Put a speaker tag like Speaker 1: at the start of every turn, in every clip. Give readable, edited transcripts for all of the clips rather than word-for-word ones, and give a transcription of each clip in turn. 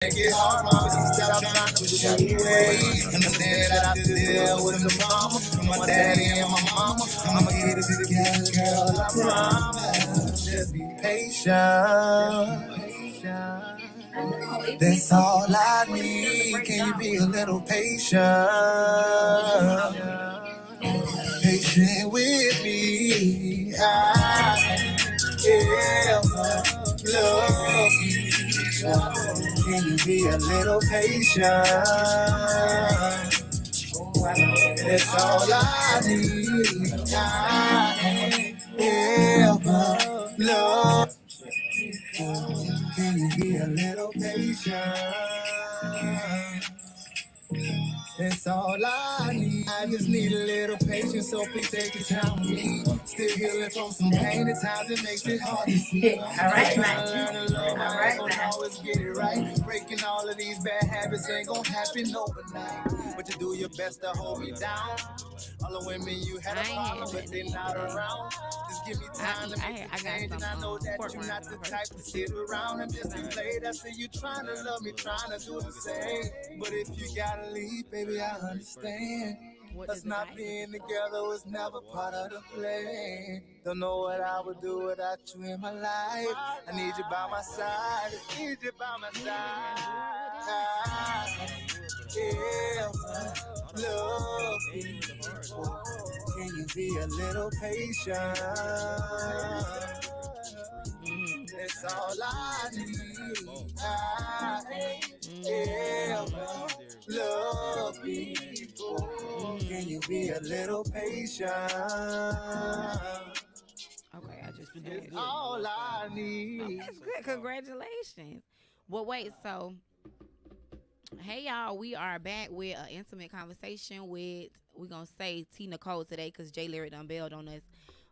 Speaker 1: Make it hard, mama, stop trying to push you away. Understand that I have to deal with the mama, my daddy and my mama. I'ma get it together, girl, I promise. Just be patient. That's all I need. Can you be a little patient? Patient with me. I love you. Can you be a little patient? That's all I need. I ever love. Can you be a little patient? That's all I need. I just need a little patience, so please take your time with me. Still healing from some pain, at times it makes it hard to see. All right, man. All right, man. Always get it right. Breaking all of these bad habits ain't gonna happen overnight. But you do your best to hold me down. All the women you had a problem, but they're not around. Just give me time to make a change, and I know that you're not the type to sit around and just be played. I see you trying to love me, trying to do the same. But if you gotta leave, baby, I understand. Us not being together was never part of the plan. Don't know what I would do without you in my life. I need you by my side. I need you by my side. Yeah, love you. Can you be a little patient? That's all I need. I love people. Can you be a little patient?
Speaker 2: Okay, I just did it.
Speaker 1: All I need.
Speaker 2: Oh, that's good. Congratulations. Well, wait. So, hey y'all, we are back with an intimate conversation with we're gonna say T Nicole today because J Lyrik done bailed on us.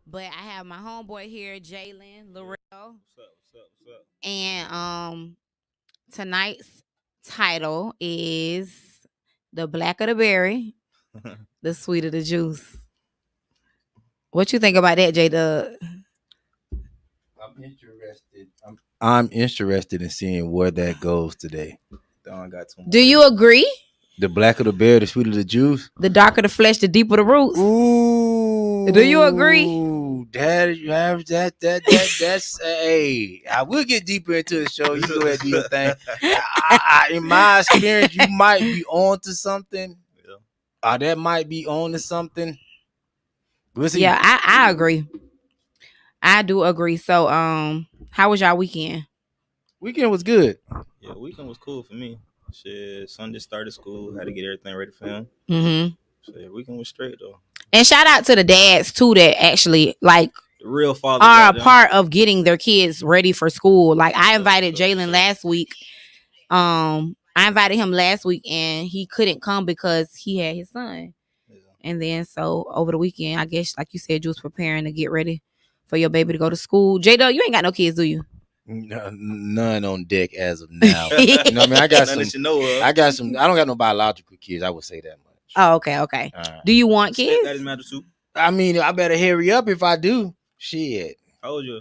Speaker 2: But I have my homeboy here, Jalen, Lorrell.
Speaker 3: What's up?
Speaker 2: And tonight's title is The Blacker the Berry, the Sweeter the Juice. What you think about that, J Dub?
Speaker 3: I'm interested in seeing where that goes today.
Speaker 2: Do you agree?
Speaker 3: The blacker the berry, the sweeter the juice.
Speaker 2: The darker the flesh, the deeper the roots.
Speaker 3: Ooh.
Speaker 2: Do you agree?
Speaker 3: That's hey. I will get deeper into the show. You go ahead and do your thing. In my experience, you might be on to something. Yeah. That might be on to something. We'll see.
Speaker 2: Yeah, I agree. I do agree. So, how was y'all weekend?
Speaker 3: Weekend was good.
Speaker 4: Yeah, weekend was cool for me. Shit, son just started school. Had to get everything ready for him.
Speaker 2: Mm-hmm.
Speaker 4: So yeah, weekend was straight though.
Speaker 2: And shout out to the dads too that actually like
Speaker 4: The real father
Speaker 2: are a part of getting their kids ready for school. Like I invited Jalen last week. I invited him last week and he couldn't come because he had his son. Yeah. And then so over the weekend, I guess like you said, you was preparing to get ready for your baby to go to school. J-Dub, you ain't got no kids, do you?
Speaker 3: None on deck as of now. You know what I mean? I got some.
Speaker 4: You know of.
Speaker 3: I got some. I don't got no biological kids. I would say that much.
Speaker 2: Oh, okay. Do you want kids?
Speaker 4: That matter too.
Speaker 3: I mean, I better hurry up if I do. Shit.
Speaker 4: How old you?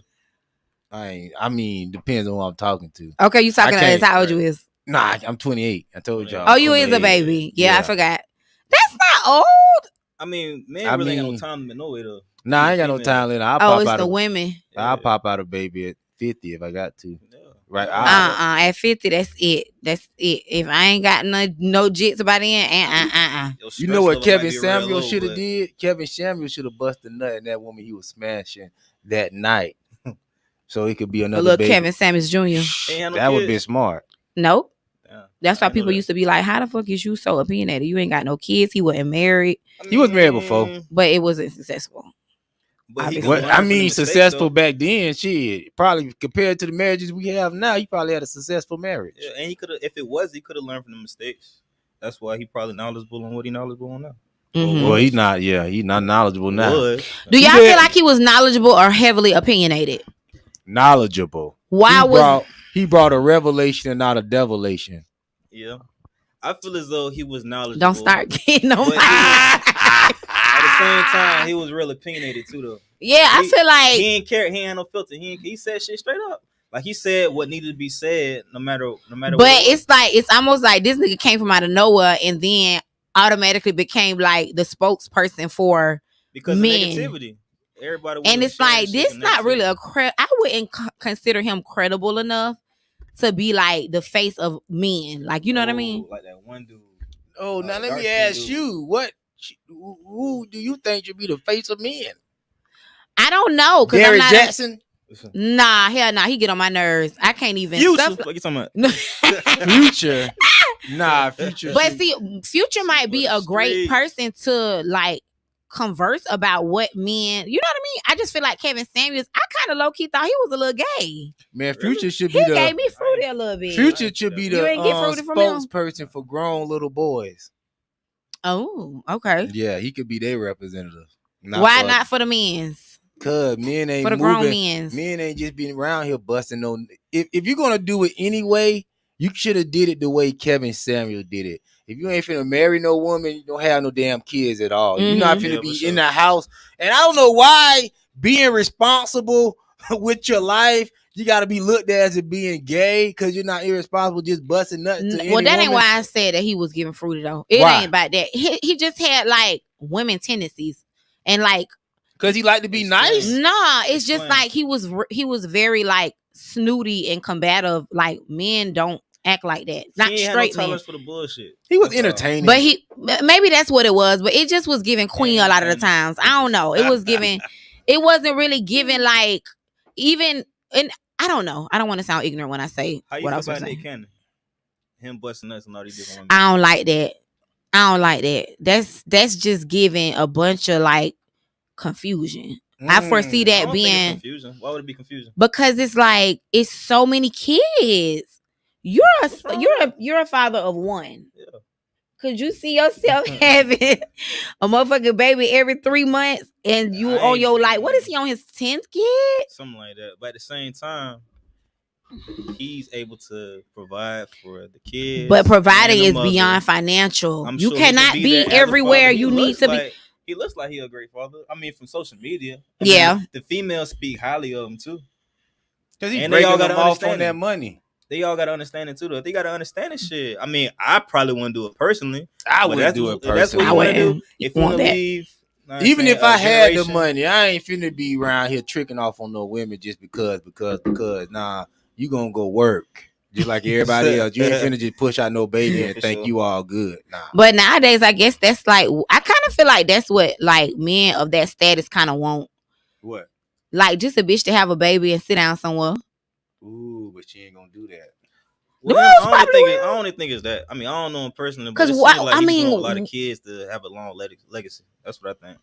Speaker 3: I mean, depends on who I'm talking to.
Speaker 2: Okay, you talking to us? How old you is?
Speaker 3: Nah, I'm 28. I told y'all.
Speaker 2: Oh, you is a baby. Yeah, I forgot. That's not old.
Speaker 4: I mean, man, really ain't got no time to know it though.
Speaker 3: Nah, I ain't got no time later.
Speaker 2: It's the women.
Speaker 3: I'll pop out a baby at 50 if I got to. Yeah. Right.
Speaker 2: At 50, that's it. If I ain't got no jits by then,
Speaker 3: You know what Kevin Samuel should have did? Kevin Samuel should have busted a nut in that woman he was smashing that night. So it could be another
Speaker 2: little
Speaker 3: baby.
Speaker 2: Kevin Samuels Jr.
Speaker 3: That would be smart.
Speaker 2: Nope. That's why people used to be like, how the fuck is you so opinionated? You ain't got no kids. He wasn't married.
Speaker 3: He was married before.
Speaker 2: But it wasn't successful.
Speaker 3: Successful back then, shit. Probably compared to the marriages we have now, he probably had a successful marriage.
Speaker 4: Yeah, and he could have, if it was, he could have learned from the mistakes. That's why he probably knowledgeable on what he knowledgeable on now.
Speaker 2: Mm-hmm.
Speaker 3: Well, he's not. Yeah, he's not knowledgeable now.
Speaker 2: Do y'all feel like he was knowledgeable or heavily opinionated?
Speaker 3: Knowledgeable. He brought a revelation and not a devilation?
Speaker 4: Yeah, I feel as though he was knowledgeable.
Speaker 2: Don't start getting on.
Speaker 4: At the same time, he was real opinionated too, though.
Speaker 2: Yeah, I feel like
Speaker 4: he ain't care. He ain't no filter. He said shit straight up. Like he said what needed to be said, no matter
Speaker 2: But
Speaker 4: what it was.
Speaker 2: it's almost like this nigga came from out of nowhere and then automatically became like the spokesperson for
Speaker 4: Because
Speaker 2: men.
Speaker 4: of negativity. Everybody
Speaker 2: And it's like this not really
Speaker 4: negativity.
Speaker 2: I wouldn't consider him credible enough to be like the face of men. Like, you know what I mean?
Speaker 4: Like that one dude.
Speaker 3: Oh, now let me ask you, who do you think should be the face of men?
Speaker 2: I don't know.
Speaker 3: Derrick Jackson?
Speaker 2: Nah, hell nah. He get on my nerves. I can't even.
Speaker 4: Future. What you talking about?
Speaker 3: Future. Nah, Future.
Speaker 2: But see, Future might be a great person to like converse about what men. You know what I mean? I just feel like Kevin Samuels. I kind of low key thought he was a little gay.
Speaker 3: Man, Future should be
Speaker 2: he gave me fruity a little bit.
Speaker 3: Future should be the spokesperson for grown little boys.
Speaker 2: Oh, okay.
Speaker 3: Yeah, he could be their representative.
Speaker 2: Why not for the men's?
Speaker 3: Cause men ain't
Speaker 2: for the
Speaker 3: moving.
Speaker 2: Grown men's.
Speaker 3: Men ain't just being around here busting no. If you're gonna do it anyway, you should have did it the way Kevin Samuel did it. If you ain't finna marry no woman, you don't have no damn kids at all. You're not finna be in the house. And I don't know why being responsible with your life, you gotta be looked at as being gay because you're not irresponsible just busting nuts to any
Speaker 2: that ain't
Speaker 3: woman.
Speaker 2: why I said that he was giving fruity though. It ain't about that. He just had like women tendencies and like.
Speaker 3: Cause he like to be nice.
Speaker 2: Nah, it's just like he was very like snooty and combative. Like men don't act like that. Not
Speaker 4: he
Speaker 2: straight
Speaker 4: no
Speaker 2: men.
Speaker 4: For the bullshit.
Speaker 3: He was entertaining,
Speaker 2: but maybe that's what it was. But it just was giving Queen a lot of the times. I don't know. It was giving. It wasn't really giving like even. And I don't know. I don't want to sound ignorant when I say
Speaker 4: how you
Speaker 2: what I
Speaker 4: feel
Speaker 2: was
Speaker 4: about
Speaker 2: saying.
Speaker 4: Nick Cannon? Him busting nuts and all these different.
Speaker 2: I don't like that. I don't like that. That's just giving a bunch of like confusion. I foresee that being
Speaker 4: confusion. Why would it be confusing?
Speaker 2: Because it's like it's so many kids. You're a father of one.
Speaker 4: Yeah.
Speaker 2: Could you see yourself having a motherfucking baby every 3 months and you on your like what is he on his 10th kid?
Speaker 4: Something like that. But at the same time, he's able to provide for the kids.
Speaker 2: But providing is beyond financial. You cannot be everywhere you need to be.
Speaker 4: He looks like he's a great father. I mean, from social media.
Speaker 2: Yeah.
Speaker 4: The females speak highly of him too.
Speaker 3: Because they all got off on that money.
Speaker 4: They all got to understand it too, though. They got to understand this shit. I mean, I probably wouldn't do it personally.
Speaker 3: I wouldn't do it personally.
Speaker 4: That's what you want to do. If you want to leave,
Speaker 3: even if I had the money, I ain't finna be around here tricking off on no women just because. Nah, you gonna go work just like everybody else. You ain't finna just push out no baby and think you all good. Nah.
Speaker 2: But nowadays, I guess that's like I kind of feel like that's what like men of that status kind of want.
Speaker 3: What?
Speaker 2: Like just a bitch to have a baby and sit down somewhere.
Speaker 3: Ooh, but she ain't gonna do that.
Speaker 4: Well, I don't think it's that. I mean, I don't know him personally, but it seems like I mean, a lot of kids to have a long legacy. That's what I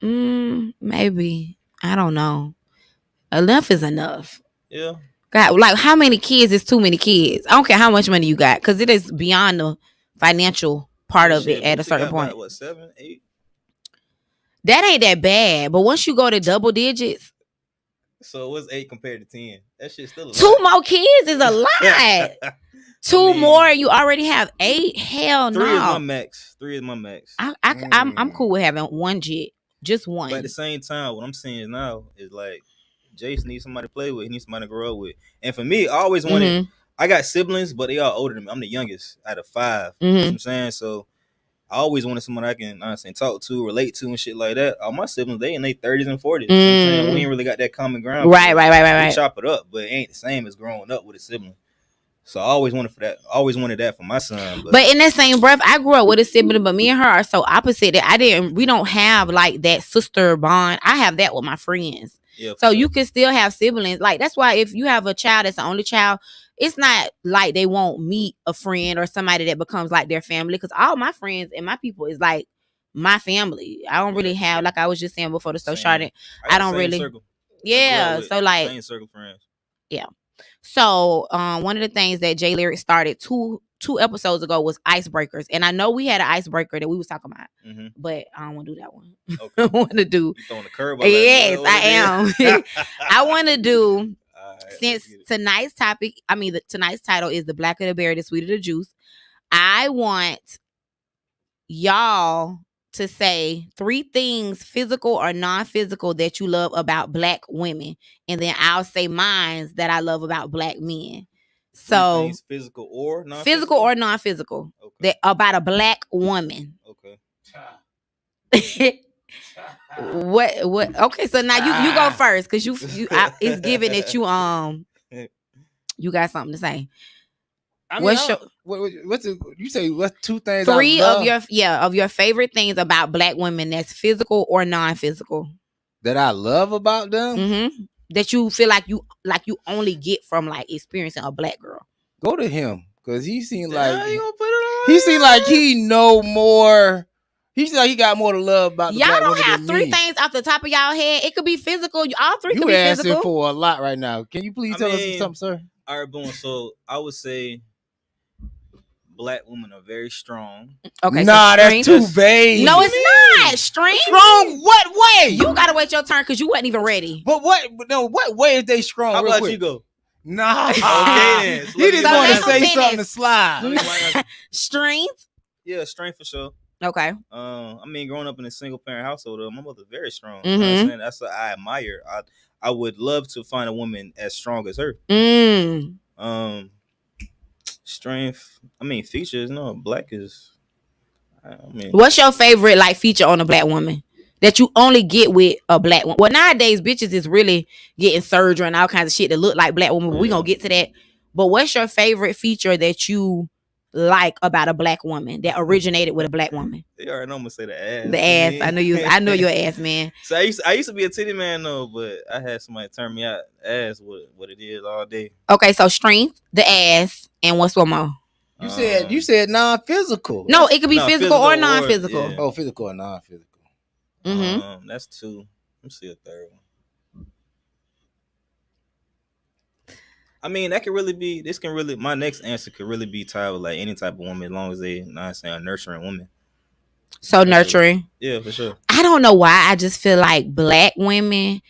Speaker 2: think. Maybe. I don't know. Enough is enough.
Speaker 4: Yeah.
Speaker 2: God, like how many kids is too many kids? I don't care how much money you got, because it is beyond the financial part of it at a certain point.
Speaker 4: What, 7, 8?
Speaker 2: That ain't that bad, but once you go to double digits.
Speaker 4: So what's 8 compared to 10? That shit's still a lot.
Speaker 2: 2 more kids is a lot. 2 more, you already have 8. Hell no.
Speaker 4: 3 is my max. 3 is my max.
Speaker 2: I'm cool with having one jet, just one.
Speaker 4: But at the same time, what I'm saying now is like Jace needs somebody to play with. He needs somebody to grow up with. And for me, I always wanted. I got siblings, but they all older than me. I'm the youngest out of 5. You know what I'm saying? So I always wanted someone I can honestly talk to, relate to, and shit like that. All my siblings, they in their 30s and 40s. You know what I'm saying? We ain't really got that common ground.
Speaker 2: Right.
Speaker 4: We chop it up, but it ain't the same as growing up with a sibling. So I always wanted that. I always wanted that for my son.
Speaker 2: But in that same breath, I grew up with a sibling, but me and her are so opposite that we don't have like that sister bond. I have that with my friends. Yeah, so you can still have siblings. Like that's why if you have a child that's the only child, it's not like they won't meet a friend or somebody that becomes like their family. Because all my friends and my people is like my family. I don't really have, like I was just saying before the show started, I don't really. Circle. Yeah. So like.
Speaker 4: Same circle friends.
Speaker 2: Yeah. So one of the things that Lyrik started two episodes ago was icebreakers. And I know we had an icebreaker that we was talking about. But I don't want to do that one. Okay. I want to do.
Speaker 4: You throwing the curve?
Speaker 2: Yes, I am. I want to do. Since tonight's topic, tonight's title is the blacker the berry, the sweeter the juice. I want y'all to say 3 things, physical or non-physical, that you love about Black women, and then I'll say mine that I love about Black men. So
Speaker 4: things, physical or non-physical?
Speaker 2: Physical or non-physical,
Speaker 4: Okay.
Speaker 2: that about a Black woman.
Speaker 4: Okay.
Speaker 2: What? Okay, so now you go first, because it's given that you got something to say.
Speaker 3: What's you say? What's 2 things?
Speaker 2: 3 of your favorite things about Black women that's physical or non-physical
Speaker 3: that I love about them.
Speaker 2: Mm-hmm. That you feel like you only get from like experiencing a Black girl.
Speaker 3: Go to him, because he seemed like he seemed like he know more. He seemed like he got more to love about the
Speaker 2: y'all
Speaker 3: Black
Speaker 2: don't
Speaker 3: women
Speaker 2: have
Speaker 3: than
Speaker 2: 3
Speaker 3: me.
Speaker 2: things off the top of y'all head. It could be physical. All 3
Speaker 3: You
Speaker 2: could be
Speaker 3: asking
Speaker 2: physical.
Speaker 3: for a lot right now. Can you please tell us something, sir?
Speaker 4: All right, boom. So I would say Black women are very strong.
Speaker 2: Okay,
Speaker 3: nah,
Speaker 2: so
Speaker 3: that's too vague.
Speaker 2: No, it's not. Strength.
Speaker 3: Strong what way?
Speaker 2: You gotta wait your turn, because you wasn't even ready.
Speaker 3: But what way is they strong?
Speaker 4: How about
Speaker 3: quick?
Speaker 4: you go?
Speaker 3: Nah.
Speaker 4: Okay then.
Speaker 3: You just want to
Speaker 2: let
Speaker 3: say
Speaker 2: him
Speaker 3: something
Speaker 2: finish.
Speaker 3: to slide.
Speaker 2: Strength.
Speaker 4: Yeah, strength for sure.
Speaker 2: Okay.
Speaker 4: I mean, growing up in a single parent household, my mother's very strong.
Speaker 2: Mm-hmm.
Speaker 4: You know what I'm saying? That's what I admire. I would love to find a woman as strong as her. Strength. I mean, features. No, Black is. I mean,
Speaker 2: what's your favorite like feature on a Black woman that you only get with a Black woman? Well, nowadays bitches is really getting surgery and all kinds of shit that look like Black women. But we gonna get to that. But what's your favorite feature that you like about a Black woman that originated with a Black woman?
Speaker 4: They already know I'm gonna say the ass.
Speaker 2: The ass. I know you're an ass man.
Speaker 4: So I used to be a titty man though, but I had somebody turn me out ass what it is all day.
Speaker 2: Okay, so strength, the ass, and what's one more?
Speaker 3: You said non-physical.
Speaker 2: No, it could be physical or non-physical.
Speaker 4: Yeah.
Speaker 3: Oh, physical or non-physical.
Speaker 2: Mm-hmm.
Speaker 4: That's 2. Let me see a third one. I mean, that could really be. My next answer could really be tied with like any type of woman, as long as they not saying a nurturing woman.
Speaker 2: So nurturing.
Speaker 4: Yeah, for sure.
Speaker 2: I don't know why. I just feel like Black women,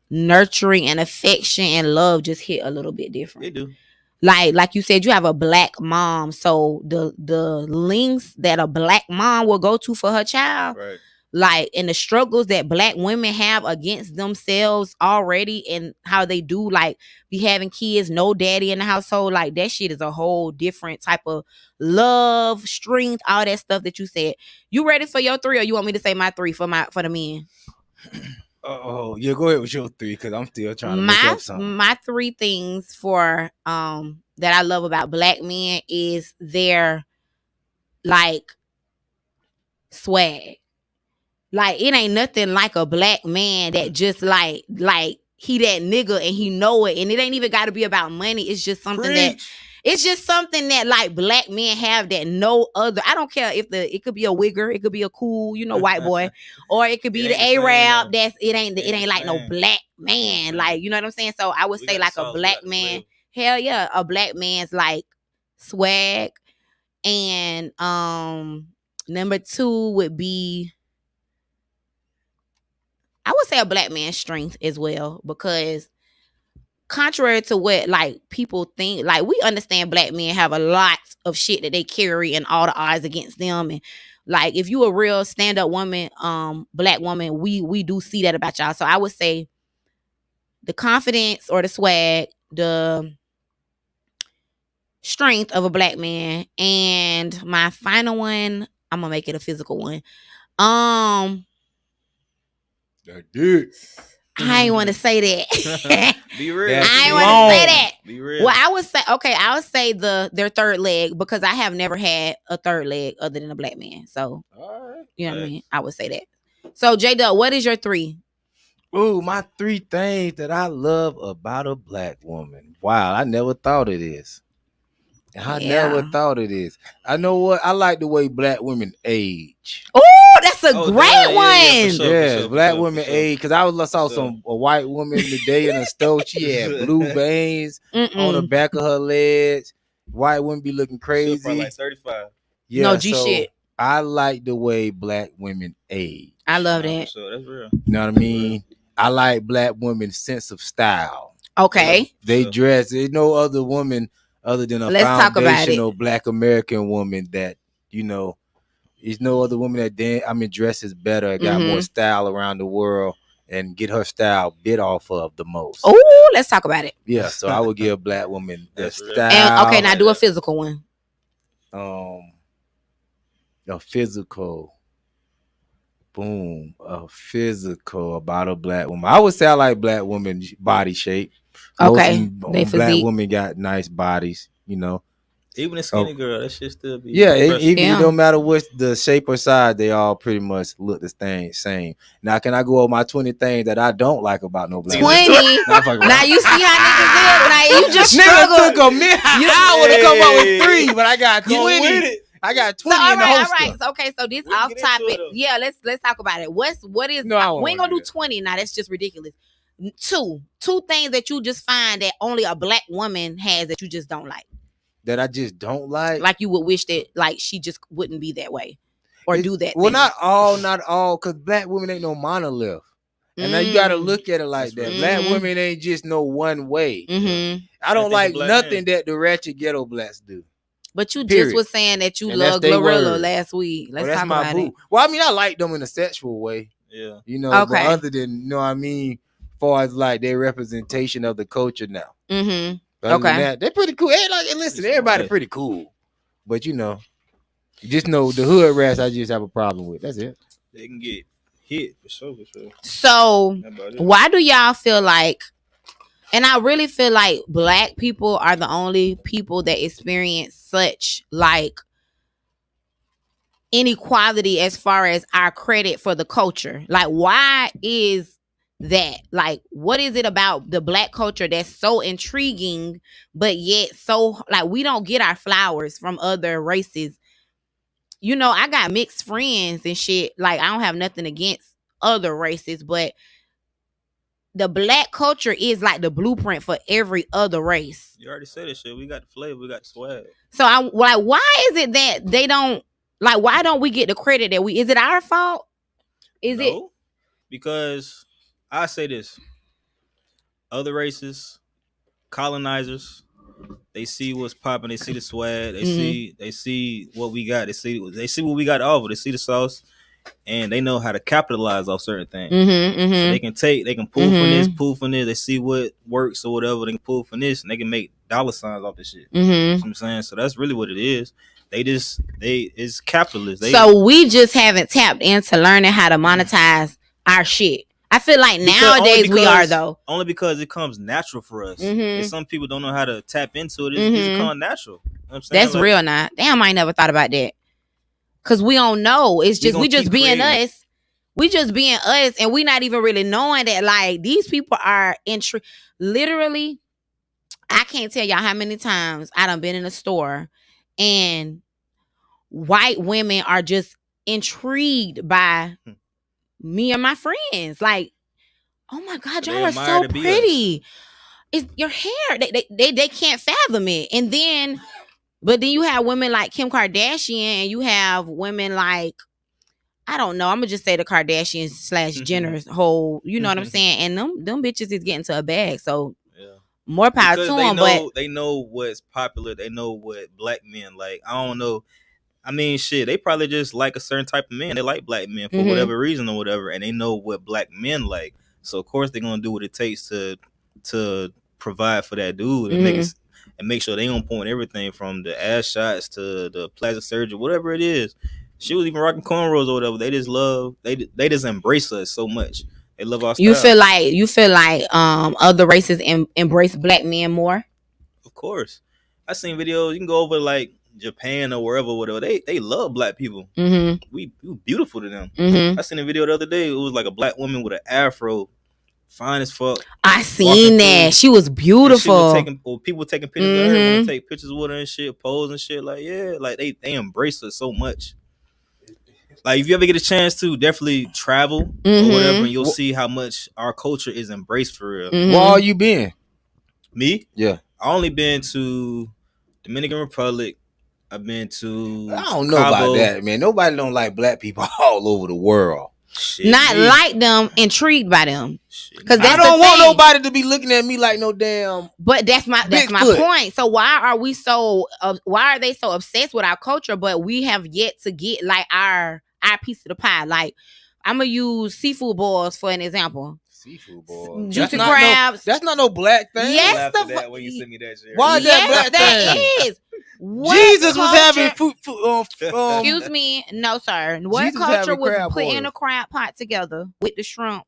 Speaker 2: nurturing and affection and love just hit a little bit different.
Speaker 4: They do.
Speaker 2: Like you said, you have a Black mom, so the lengths that a Black mom will go to for her child,
Speaker 4: right?
Speaker 2: Like, and the struggles that Black women have against themselves already, and how they do like be having kids, no daddy in the household, like that shit is a whole different type of love, strength, all that stuff that you said. You ready for your 3, or you want me to say my 3 for the men?
Speaker 3: Oh, yeah, go ahead with your 3, because I'm still trying to make up something.
Speaker 2: My 3 things for that I love about Black men is their like swag. Like, it ain't nothing like a Black man that just like he that nigga and he know it, and it ain't even got to be about money. It's just something that like Black men have that no other. I don't care if it could be a wigger, it could be a cool, white boy, or it could be the Arab. It ain't like no Black man. Like, you know what I'm saying? So I would say like a Black man. Hell yeah, a Black man's like swag. And number 2 would be, I would say, a Black man's strength as well, because contrary to what like people think, like we understand Black men have a lot of shit that they carry and all the odds against them, and like if you a real stand-up woman, Black woman, we do see that about y'all. So I would say the confidence or the swag, the strength of a Black man, and my final one, I'm gonna make it a physical one. I ain't want to say that.
Speaker 4: Be real.
Speaker 2: I ain't want to say that.
Speaker 4: Be real.
Speaker 2: Well, I would say their third leg, because I have never had a third leg other than a Black man. So, you know what I mean? I would say that. So, J-Dub, what is your 3?
Speaker 3: Ooh, my 3 things that I love about a Black woman. Wow, I never thought of this. Never thought of this. I know what? I like the way Black women age.
Speaker 2: Oh, that's a great one.
Speaker 3: Yeah, Black women age. Because I saw a white woman today in a store. She had blue veins on the back of her legs. White women be looking crazy.
Speaker 4: Probably like 35.
Speaker 3: Yeah,
Speaker 2: no G shit.
Speaker 3: I like the way Black women age.
Speaker 2: I love that.
Speaker 4: So that's real.
Speaker 3: You know what I mean? I like Black women's sense of style.
Speaker 2: Okay.
Speaker 3: They dress. There's no other woman other than a foundational Black American woman that, There's no other woman that dresses better, got more style around the world, and get her style bit off of the most.
Speaker 2: Oh, let's talk about it.
Speaker 3: Yeah, so I would give a black woman the style.
Speaker 2: And, okay, now do a physical one.
Speaker 3: A physical. Boom. A physical about a black woman. I would say I like black women body shape.
Speaker 2: Okay.
Speaker 3: Most black women got nice bodies, you know.
Speaker 4: Even a skinny girl, that shit still be.
Speaker 3: Yeah, it don't matter what the shape or size, they all pretty much look the same. Now, can I go over my 20 things that I don't like about no black
Speaker 2: 20? Now you see how niggas is? Like, you just struggled.
Speaker 3: Nigga took a minute. I would have come up with 3, but I got 20. I got 20 in the holster.
Speaker 2: All right. So, okay, so this off topic. Yeah, let's talk about it. What is? No, we ain't gonna do 20 now. That's just ridiculous. Two things that you just find that only a black woman has that you just don't like.
Speaker 3: That I just don't like.
Speaker 2: Like you would wish that like she just wouldn't be that way or do that.
Speaker 3: Well,
Speaker 2: thing.
Speaker 3: not all, because black women ain't no monolith. And now you gotta look at it like that. Black women ain't just no one way. I don't like nothing that the ratchet ghetto blacks do.
Speaker 2: But you just was saying that you loved Lorrell last week. Let's talk about it.
Speaker 3: Well, I mean, I like them in a sexual way.
Speaker 4: Yeah.
Speaker 3: You know, but other than, you know what I mean, as far as like their representation of the culture now. Other than that, they're pretty cool. Hey, like, listen, everybody pretty cool. But you know, just know the hood rats I just have a problem with. That's it.
Speaker 4: They can get hit for sure.
Speaker 2: So why do y'all feel like, and I really feel like black people are the only people that experience such like inequality as far as our credit for the culture? Like, why is that? Like, what is it about the black culture that's so intriguing, but yet so like we don't get our flowers from other races? You know, I got mixed friends and shit. Like, I don't have nothing against other races, but the black culture is like the blueprint for every other race.
Speaker 4: You already said it, shit. We got the flavor, we got the swag.
Speaker 2: So I'm like, why is it that they don't like? Why don't we get the credit that we? Is it our fault? Is it?
Speaker 4: Because I say this: other races, colonizers, they see what's popping. They see the swag. They see what we got. They see what we got to offer. They see the sauce. And they know how to capitalize off certain things. So they can pull from this, They see what works or whatever. They can pull from this, and they can make dollar signs off this shit. You know what I'm saying? So that's really what it is. It's capitalist.
Speaker 2: So we just haven't tapped into learning how to monetize our shit. I feel like nowadays we are, though.
Speaker 4: Only because it comes natural for us. If some people don't know how to tap into it, it's come natural. You know what I'm saying?
Speaker 2: That's like, real now. Damn, I ain't never thought about that. Cause we don't know. It's just we just being us. We just being us, and we not even really knowing that like these people are literally. I can't tell y'all how many times I done been in a store, and white women are just intrigued by me and my friends. Like, oh my God, y'all are so pretty. It's your hair. They can't fathom it, and then. But then you have women like Kim Kardashian, and you have women like, I don't know, I'm gonna just say the Kardashians / Jenner's whole, you know what I'm saying? And them bitches is getting to a bag. So more power to them. But
Speaker 4: they know what's popular. They know what black men like. I don't know. I mean, shit, they probably just like a certain type of man. They like black men for whatever reason or whatever, and they know what black men like. So of course they're gonna do what it takes to provide for that dude and make sure they on point everything from the ass shots to the plastic surgery, whatever it is. She was even rocking cornrows or whatever. They just love, they just embrace us so much. They love our style.
Speaker 2: You feel like other races embrace black men more?
Speaker 4: Of course. I seen videos, you can go over like Japan or wherever, whatever. They love black people. We beautiful to them. I seen a video the other day. It was like a black woman with an afro. Fine as fuck.
Speaker 2: I seen that. She was beautiful.
Speaker 4: People taking pictures of her, want to take pictures with her and shit, pose and shit. Like, yeah, like they embrace her so much. Like, if you ever get a chance to, definitely travel or whatever, and you'll see how much our culture is embraced for real.
Speaker 3: Where all you been?
Speaker 4: Me?
Speaker 3: Yeah.
Speaker 4: I only been to Dominican Republic. I've been to
Speaker 3: I don't know Cabo. About that, man. Nobody don't like black people all over the world.
Speaker 4: Shit,
Speaker 2: not
Speaker 4: me.
Speaker 2: like them, intrigued by them.
Speaker 4: Shit,
Speaker 2: Because
Speaker 3: I don't want nobody to be looking at me like no damn.
Speaker 2: But that's my
Speaker 3: Bigfoot.
Speaker 2: point. So why are they so obsessed with our culture, but we have yet to get like our piece of the pie? Like, I'm gonna use seafood boils for an example.
Speaker 3: Seafood boils,
Speaker 2: juicy crabs.
Speaker 3: That's not no black thing.
Speaker 2: Yes,
Speaker 4: that when you send me that shit.
Speaker 3: Why is that black thing?
Speaker 2: Is.
Speaker 3: Jesus was having food.
Speaker 2: Excuse me, no sir. What
Speaker 3: Jesus
Speaker 2: culture was
Speaker 3: crab
Speaker 2: putting
Speaker 3: boils.
Speaker 2: a crab pot together with the shrimp,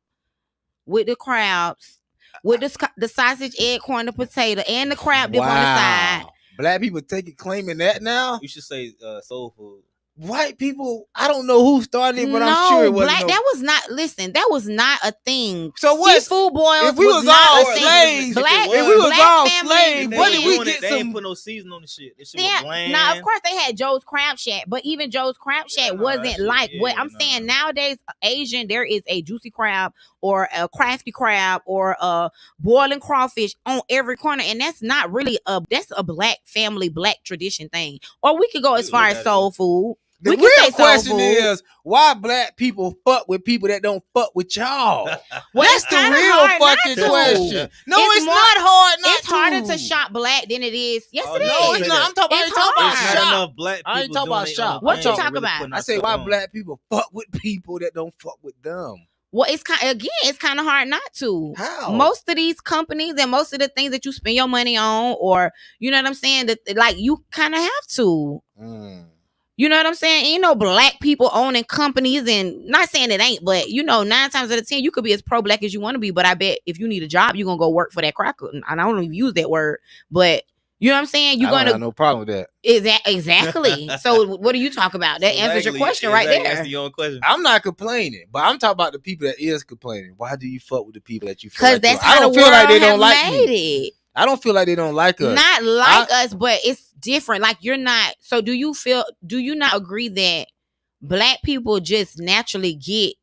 Speaker 2: with the crabs, with the sausage, egg, corn, the potato, and the crab dip on the side?
Speaker 3: Black people claiming that now.
Speaker 4: You should say soul food.
Speaker 3: White people, I don't know who started it, but I'm sure it wasn't.
Speaker 2: That was not a thing.
Speaker 3: So what?
Speaker 2: Seafood boils.
Speaker 3: If we was all slaves,
Speaker 2: if
Speaker 3: we was all slaves,
Speaker 4: what did we get? They ain't put no season on the shit. This shit was bland.
Speaker 2: Now, of course, they had Joe's Crab Shack, but even Joe's Crab Shack wasn't like what I'm saying. Nowadays, Asian, there is a juicy crab or a crafty crab or a boiling crawfish on every corner, and that's not really that's a black family, black tradition thing. Or we could go as far as soul food.
Speaker 3: The real question is why black people fuck with people that don't fuck with y'all. That's the real fucking question. No, it's not hard.
Speaker 2: It's harder to shop black than it is. Yes, it is.
Speaker 3: No, it's not. I'm talking about shop.
Speaker 4: Not enough black people.
Speaker 3: I ain't talking about shop.
Speaker 2: What you talking about?
Speaker 3: I say why black people fuck with people that don't fuck with them.
Speaker 2: Well, it's kind of hard not to.
Speaker 3: How?
Speaker 2: Most of these companies and most of the things that you spend your money on, or you know what I'm saying, that like you kind of have to. You know what I'm saying? Ain't no black people owning companies, and not saying it ain't, but 9 times out of 10, you could be as pro-black as you want to be. But I bet if you need a job, you're gonna go work for that cracker. And I don't even use that word, but you know what I'm saying? You're gonna
Speaker 3: have no problem with that.
Speaker 2: Exactly. So what do you talk about? That answers your question right there.
Speaker 4: That's your own question.
Speaker 3: I'm not complaining, but I'm talking about the people that is complaining. Why do you fuck with the people that you?
Speaker 2: Because that's how the world it.
Speaker 3: I don't feel like they don't like us.
Speaker 2: Not like us, but it's different. Like you're not. So do you not agree that black people just naturally get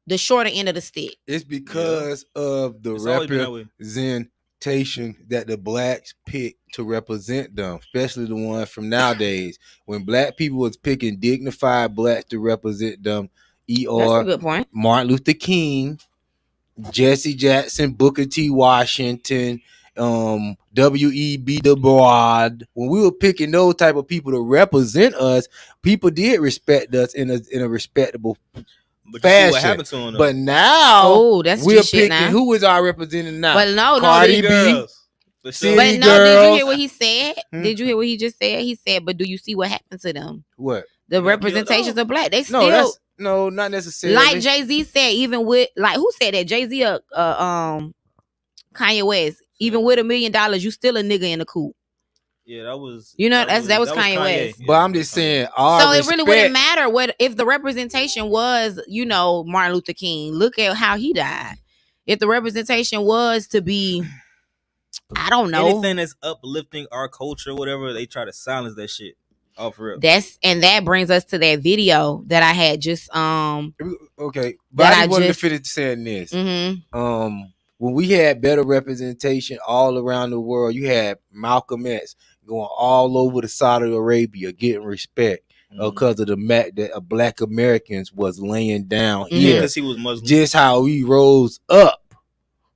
Speaker 2: the shorter end of the stick?
Speaker 3: It's because of the representation that the blacks pick to represent them, especially the ones from nowadays. When black people was picking dignified blacks to represent them,
Speaker 2: That's a good point.
Speaker 3: Martin Luther King, Jesse Jackson, Booker T. Washington, W.E.B. Du Bois. When we were picking those type of people to represent us, people did respect us in a respectable fashion. What happened to them, but now we're picking now. Who is our representative now?
Speaker 2: But no,
Speaker 3: Cardi B.
Speaker 2: But no, did you hear what he said? Did you hear what he just said? He said, but do you see what happened to them?
Speaker 3: What?
Speaker 2: The representations of black. They still
Speaker 3: no, not necessarily.
Speaker 2: Like Jay-Z said, even with who said that? Jay-Z Kanye West. Even with $1 million, you still a nigga in the coop.
Speaker 4: Yeah, that was
Speaker 2: Kanye West.
Speaker 3: But I'm just saying,
Speaker 2: so it really wouldn't matter what if the representation was, Martin Luther King. Look at how he died. If the representation was to be, I don't know,
Speaker 4: anything that's uplifting our culture, whatever, they try to silence that shit. Oh, for real.
Speaker 2: That brings us to that video that I had just
Speaker 3: okay, but I just wanted to finish saying this. When we had better representation all around the world, you had Malcolm X going all over the Saudi Arabia getting respect because of the that black Americans was laying down here.
Speaker 4: Because he was Muslim.
Speaker 3: Just how we rose up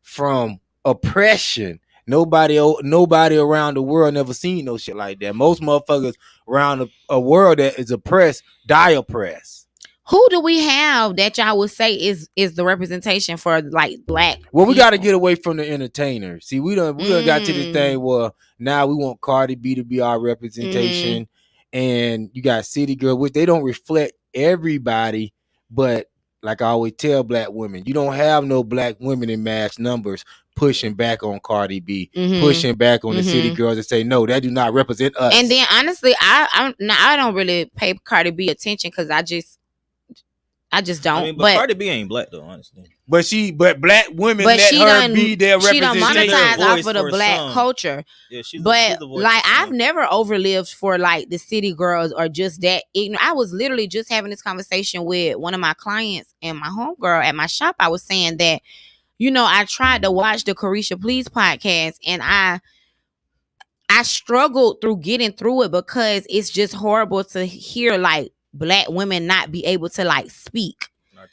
Speaker 3: from oppression. Nobody around the world never seen no shit like that. Most motherfuckers around a world that is oppressed die oppressed.
Speaker 2: Who do we have that y'all would say is the representation for like black?
Speaker 3: Well, we got to get away from the entertainers. See, we done got to the thing where now we want Cardi B to be our representation, and you got City Girl, which they don't reflect everybody, but like I always tell black women, you don't have no black women in mass numbers pushing back on Cardi B, pushing back on the City Girls and say, no, that do not represent us.
Speaker 2: And then honestly, I don't really pay Cardi B attention because I just don't.
Speaker 4: But Cardi B ain't black though, honestly.
Speaker 3: But black women let her be their representation.
Speaker 2: She don't monetize off of the black culture.
Speaker 4: Yeah, she's
Speaker 2: like I've never overlived for like the City Girls or just that ignorant. I was literally just having this conversation with one of my clients and my homegirl at my shop. I was saying that, I tried to watch the Carisha Please podcast and I struggled through getting through it because it's just horrible to hear like black women not be able to like speak.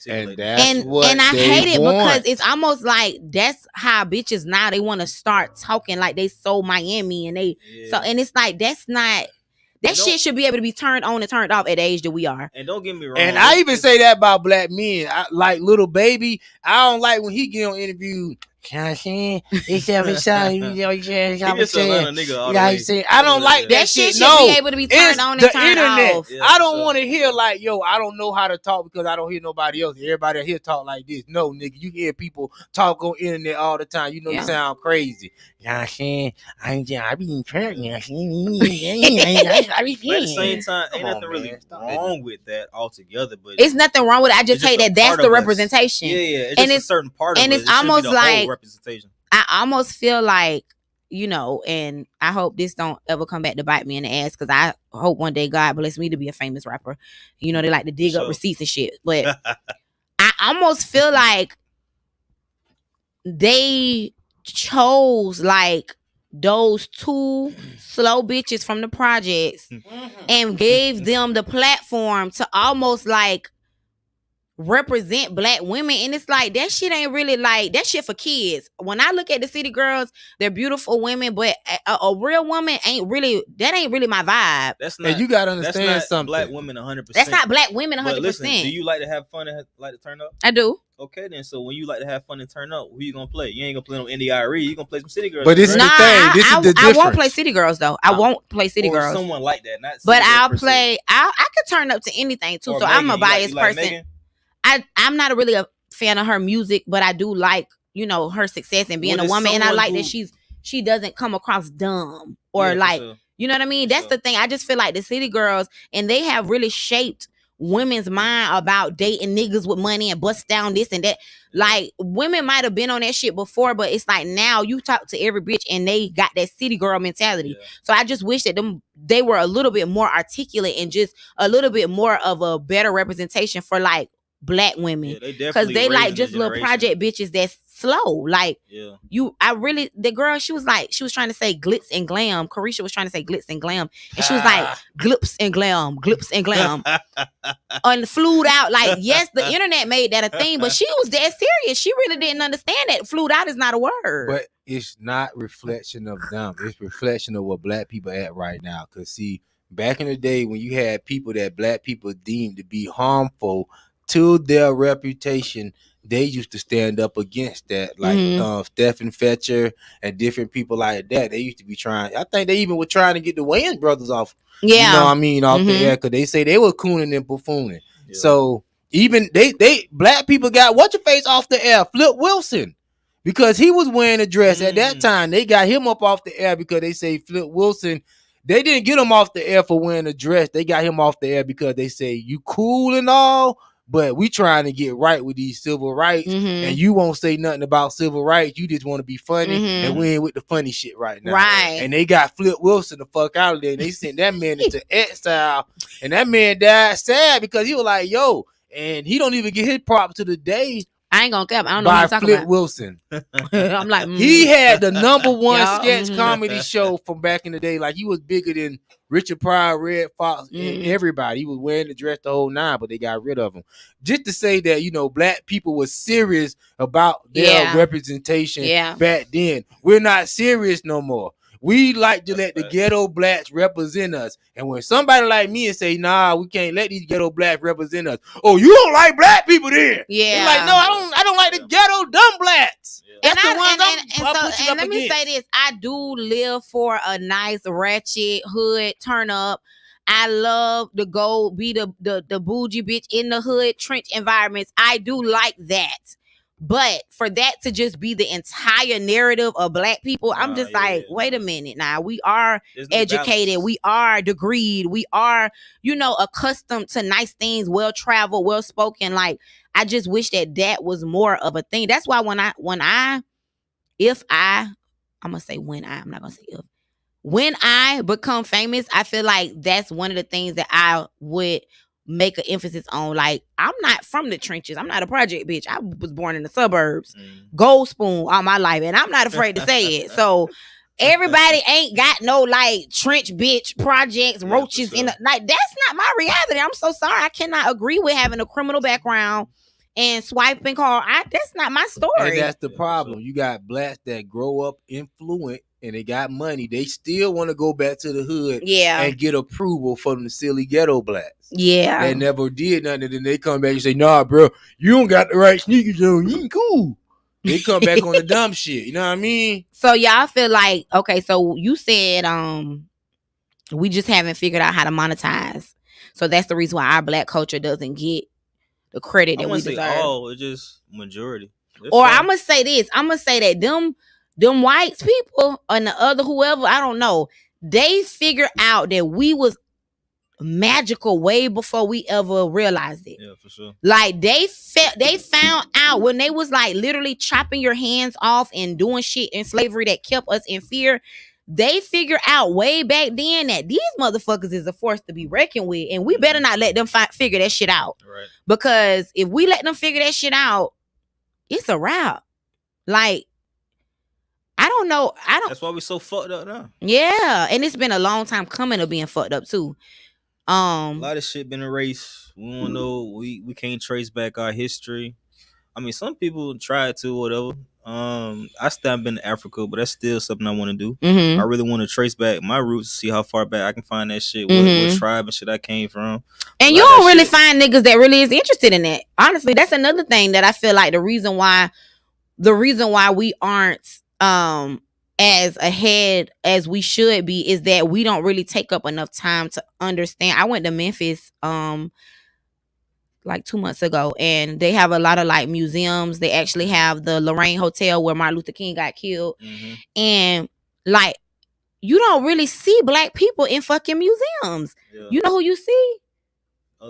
Speaker 3: And that's what
Speaker 2: and I
Speaker 3: they
Speaker 2: hate it
Speaker 3: want.
Speaker 2: because it's almost like that's how bitches now they want to start talking like they so Miami and they so and it's like that's not that shit should be able to be turned on and turned off at the age that we are.
Speaker 4: And don't get me wrong.
Speaker 3: And I even say that about black men. Like Little Baby. I don't like when he get on interview. Can I say it's every time you know you say I don't like that shit.
Speaker 2: Should
Speaker 3: no,
Speaker 2: be able to be turned on and turned off.
Speaker 3: Yeah, I don't want to hear like, yo, I don't know how to talk because I don't hear nobody else. Everybody here talk like this. No, nigga, you hear people talk on internet all the time. You know you sound crazy. You know what I'm saying? I be in church. But at
Speaker 4: the same time, ain't nothing really wrong with that altogether. But
Speaker 2: it's nothing wrong with it. I just hate that that's the representation.
Speaker 4: Yeah, it's just a certain part of it.
Speaker 2: And it's almost like
Speaker 4: representation.
Speaker 2: I almost feel like, you know, and I hope this don't ever come back to bite me in the ass because I hope one day God bless me to be a famous rapper. You know, they like to dig up receipts and shit. But I almost feel like they chose like those two slow bitches from the projects and gave them the platform to almost like represent black women, and it's like that shit ain't really like that shit for kids. When I look at the city girls, they're beautiful women, but a real woman ain't really my vibe.
Speaker 3: That's not. And you gotta understand something.
Speaker 4: Black women 100%.
Speaker 2: That's not black women 100%.
Speaker 4: But listen, do you like to have fun and like to turn up?
Speaker 2: I do.
Speaker 4: Okay, then. So when you like to have fun and turn up, who you gonna play? You ain't gonna play no NDIRE. You gonna play some city girls.
Speaker 3: But this is the thing. This is the difference.
Speaker 2: I won't play city girls though. I won't play city girls.
Speaker 4: Someone like that, not.
Speaker 2: But I'll play. I could turn up to anything too.
Speaker 4: Or
Speaker 2: so
Speaker 4: Megan.
Speaker 2: I'm a biased person.
Speaker 4: Megan?
Speaker 2: I'm not really a fan of her music, but I do like, you know, her success and being a woman, and I like that she doesn't come across dumb or like, you know what I mean? That's the thing. I just feel like the city girls, and they have really shaped women's mind about dating niggas with money and bust down this and that. Like, women might have been on that shit before, but it's like now you talk to every bitch and they got that city girl mentality. Yeah. So I just wish that they were a little bit more articulate and just a little bit more of a better representation for like black women, because they like just little project bitches that's slow. Like the girl, she was trying to say glitz and glam. Carisha was trying to say glitz and glam, and she was like glips and glam, and flued out. Like, yes, the internet made that a thing, but she was dead serious. She really didn't understand that flued out is not a word.
Speaker 3: But it's not reflection of them. It's reflection of what black people at right now. Because see, back in the day when you had people that black people deemed to be harmful to their reputation, they used to stand up against that, like Stephen Fetcher and different people like that. They used to be trying. I think they even were trying to get the Wayans brothers off. Yeah, you know what I mean, off the air, because they say they were cooning and buffooning. Yeah. So even they black people got what's your face off the air, Flip Wilson, because he was wearing a dress at that time. They got him up off the air because they say Flip Wilson. They didn't get him off the air for wearing a dress. They got him off the air because they say you cool and all, but we trying to get right with these civil rights, and you won't say nothing about civil rights. You just want to be funny, and we ain't with the funny shit right now.
Speaker 2: Right.
Speaker 3: And they got Flip Wilson the fuck out of there. And they sent that man into exile, and that man died sad because he was like, yo, and he don't even get his props to the day.
Speaker 2: I ain't gonna cap. I don't know what you're talking
Speaker 3: Flip
Speaker 2: about.
Speaker 3: Wilson.
Speaker 2: I'm like,
Speaker 3: he had the #1 sketch comedy show from back in the day. Like, he was bigger than Richard Pryor, Red Fox, and everybody. He was wearing the dress the whole nine, but they got rid of him. Just to say that, you know, black people were serious about their representation back then. We're not serious no more. We like to let the ghetto blacks represent us. And when somebody like me and say, nah, we can't let these ghetto blacks represent us. Oh, you don't like black people then?
Speaker 2: Yeah.
Speaker 3: They're like, no, I don't like the ghetto dumb blacks.
Speaker 2: Yeah. And let me say this. I do live for a nice ratchet hood turn up. I love to go be the bougie bitch in the hood trench environments. I do like that. But for that to just be the entire narrative of black people, I'm just wait a minute. Now, we are educated. We are degreed. We are, you know, accustomed to nice things, well-traveled, well-spoken. Like, I just wish that was more of a thing. That's why I'm not going to say I'm not going to say if. When I become famous, I feel like that's one of the things that I would make an emphasis on. Like, I'm not from the trenches. I'm not a project bitch. I was born in the suburbs. Gold spoon all my life, and I'm not afraid to say it. So everybody ain't got no like trench bitch projects, roaches in the, like, that's not my reality. I'm so sorry. I cannot agree with having a criminal background and swiping car. That's not my story.
Speaker 3: And that's the problem. You got blacks that grow up influent and they got money. They still want to go back to the hood and get approval from the silly ghetto blacks.
Speaker 2: Yeah.
Speaker 3: That never did nothing. And then they come back and say, nah, bro, you don't got the right sneakers on. You ain't cool. They come back on the dumb shit. You know what I mean?
Speaker 2: So y'all feel like, okay, so you said we just haven't figured out how to monetize. So that's the reason why our black culture doesn't get the credit that we deserve.
Speaker 4: It's just majority.
Speaker 2: Or I'm gonna say this. I'm gonna say that them white people and the other whoever, I don't know, they figured out that we was magical way before we ever realized it.
Speaker 4: Yeah, for sure.
Speaker 2: Like they found out when they was like literally chopping your hands off and doing shit in slavery that kept us in fear. They figured out way back then that these motherfuckers is a force to be reckoned with, and we better not let them figure that shit out.
Speaker 4: Right.
Speaker 2: Because if we let them figure that shit out, it's a wrap. Like, I don't know.
Speaker 4: That's why we so fucked up now.
Speaker 2: Yeah, and it's been a long time coming of being fucked up too.
Speaker 4: A lot of shit been erased. We don't know. We can't trace back our history. I mean, some people try to, whatever. I still haven't been to Africa, but that's still something I want to do.
Speaker 2: Mm-hmm.
Speaker 4: I really want to trace back my roots, see how far back I can find that shit, what tribe and shit I came from.
Speaker 2: And you don't really find niggas that really is interested in that. Honestly, that's another thing that I feel like the reason why we aren't as ahead as we should be is that we don't really take up enough time to understand. I went to Memphis like 2 months ago, and they have a lot of like museums. They actually have the Lorrell Hotel where Martin Luther King got killed. Mm-hmm. And like, you don't really see black people in fucking museums. Yeah. You know who you see?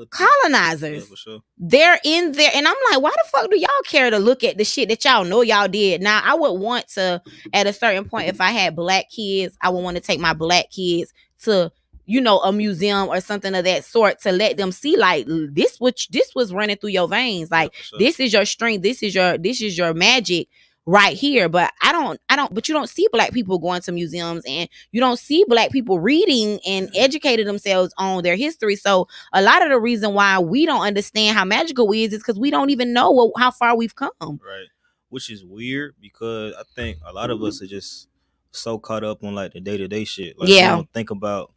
Speaker 2: Colonizers. Yeah, for sure. They're in there, and I'm like, why the fuck do y'all care to look at the shit that y'all know y'all did? Now, I would want to, at a certain point, if I had black kids, I would want to take my black kids to, you know, a museum or something of that sort to let them see like this was running through your veins. Like, yeah, sure. This is your strength. This is your magic right here. But but you don't see black people going to museums, and you don't see black people reading and educating themselves on their history. So a lot of the reason why we don't understand how magical we is because we don't even know how far we've come.
Speaker 4: Right. Which is weird because I think a lot of us are just so caught up on like the day-to-day shit. Like,
Speaker 2: yeah.
Speaker 4: We don't think about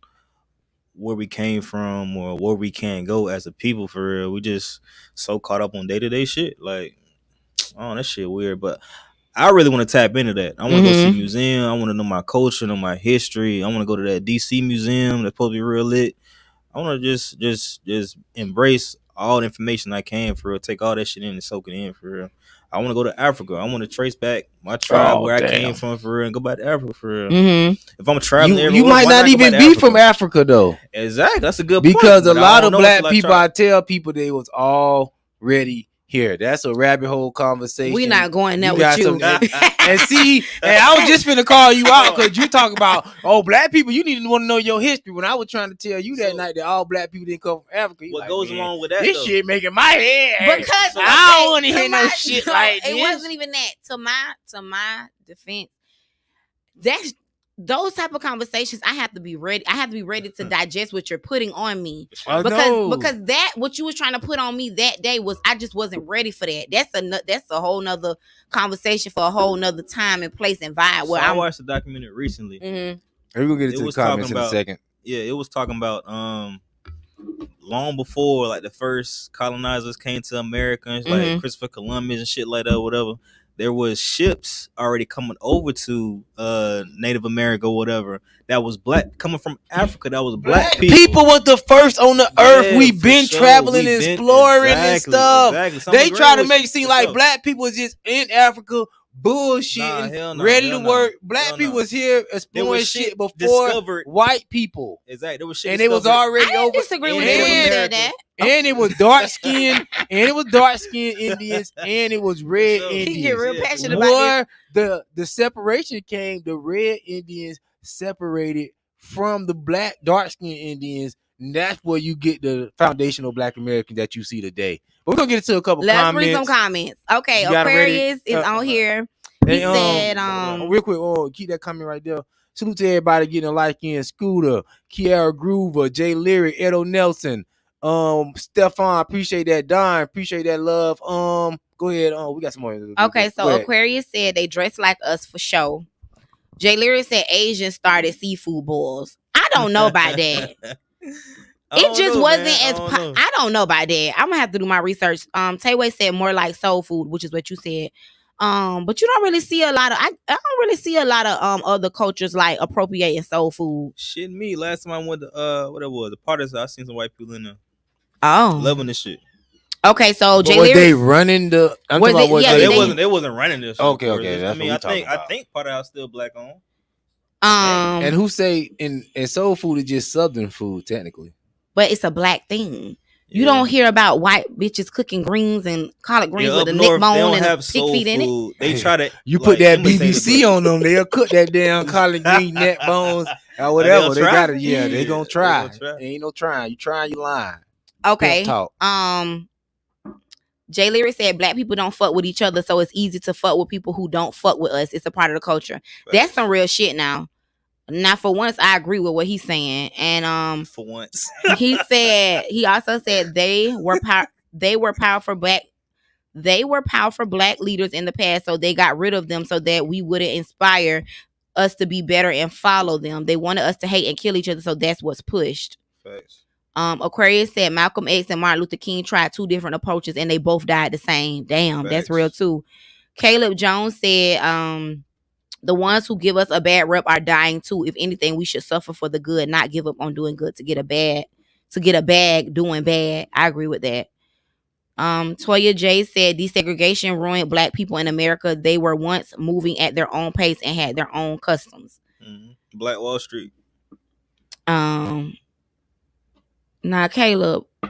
Speaker 4: where we came from or where we can go as a people for real. We just so caught up on day-to-day shit. Like, oh, that shit weird. But I really want to tap into that. I want to go see a museum. I want to know my culture, know my history. I want to go to that DC museum that's supposed to be real lit. I want to just embrace all the information I can for real. Take all that shit in and soak it in for real. I want to go to Africa. I want to trace back my tribe where I came from for real and go back to Africa for real. Mm-hmm. If I'm traveling,
Speaker 3: you might not even be from Africa though.
Speaker 4: Exactly, that's a good
Speaker 3: point. Because a lot of black people,
Speaker 4: I
Speaker 3: tell people they was already here. That's a rabbit hole conversation.
Speaker 2: We're not going there with you.
Speaker 3: And see, and I was just finna call you out because you talk about, black people, you need to want to know your history. When I was trying to tell you that night that all black people didn't come from Africa.
Speaker 4: What goes wrong with that?
Speaker 3: This shit making my head.
Speaker 2: Because
Speaker 3: I don't want to hear no shit like this.
Speaker 2: It wasn't even that. To my defense, those type of conversations, I have to be ready. I have to be ready to digest what you're putting on me. Because that what you was trying to put on me that day was I just wasn't ready for that. That's a whole nother conversation for a whole nother time and place and vibe.
Speaker 4: So I watched a documentary recently.
Speaker 3: Mm-hmm. We're gonna get into the comments in a second.
Speaker 4: Yeah, it was talking about long before like the first colonizers came to America, like Christopher Columbus and shit like that, whatever. There was ships already coming over to Native America or whatever that was black, coming from Africa. That was black people.
Speaker 3: People was the first on the earth. We've been traveling and exploring and stuff. Exactly. They try to make it seem like black people was just in Africa bullshitting, ready to work. Black people was here exploring shit before white people.
Speaker 4: Exactly. There was shit
Speaker 3: and it was already over.
Speaker 2: I disagree with you when you said that.
Speaker 3: And it was dark skinned, Indians, and it was red Indians.
Speaker 2: He get real passionate about
Speaker 3: it. The separation came, the red Indians separated from the black dark skinned Indians. And that's where you get the foundational black American that you see today. But we're gonna get into a couple comments.
Speaker 2: Let's read some comments. Okay, Aquarius is on here. He said,
Speaker 3: real quick, keep that comment right there. Salute to everybody getting a like in Scooter, Kiara Groover, Jay Lyrik, Edo Nelson, Stefan, appreciate that. Don, appreciate that love. Go ahead. We got some more.
Speaker 2: Okay, so Aquarius said they dress like us for show. Lyrik said Asians started seafood boils. I don't know about that. It just wasn't as I don't know about that. I'm gonna have to do my research. Tayway said more like soul food, which is what you said. But you don't really see a lot of I don't really see a lot of other cultures like appropriating soul food.
Speaker 4: Shit, me. Last time I went to what it was, the parties, I seen some white people in there.
Speaker 2: Oh,
Speaker 4: loving this shit.
Speaker 2: Okay, so
Speaker 3: was they running the? I'm
Speaker 2: was
Speaker 3: talking
Speaker 2: it,
Speaker 3: about
Speaker 2: yeah,
Speaker 4: they wasn't running this.
Speaker 3: Okay, that's
Speaker 4: I mean,
Speaker 3: what
Speaker 4: I think part of house still black on.
Speaker 3: And who say in soul food is just Southern food technically,
Speaker 2: but it's a black thing. You don't hear about white bitches cooking greens and collard greens with a neck bone and a pig feet in it.
Speaker 4: They try to
Speaker 3: you put that BBC on them, they'll cook that damn collard green neck bones or whatever. They got it. Yeah, they gonna try. Ain't no trying. You trying, you lying.
Speaker 2: Okay. Lyrik said black people don't fuck with each other, so it's easy to fuck with people who don't fuck with us. It's a part of the culture. Right. That's some real shit now. Now, for once, I agree with what he's saying. And
Speaker 4: for once,
Speaker 2: he also said they were powerful black leaders in the past, so they got rid of them so that we wouldn't inspire us to be better and follow them. They wanted us to hate and kill each other, so that's what's pushed.
Speaker 4: Thanks.
Speaker 2: Aquarius said Malcolm X and Martin Luther King tried two different approaches and they both died the same. Damn, Thanks. That's real too. Caleb Jones said the ones who give us a bad rep are dying too. If anything, we should suffer for the good, not give up on doing good to get a bag doing bad. I agree with that. Toya J said desegregation ruined black people in America. They were once moving at their own pace and had their own customs.
Speaker 4: Mm-hmm. Black Wall Street.
Speaker 2: Nah, Caleb. He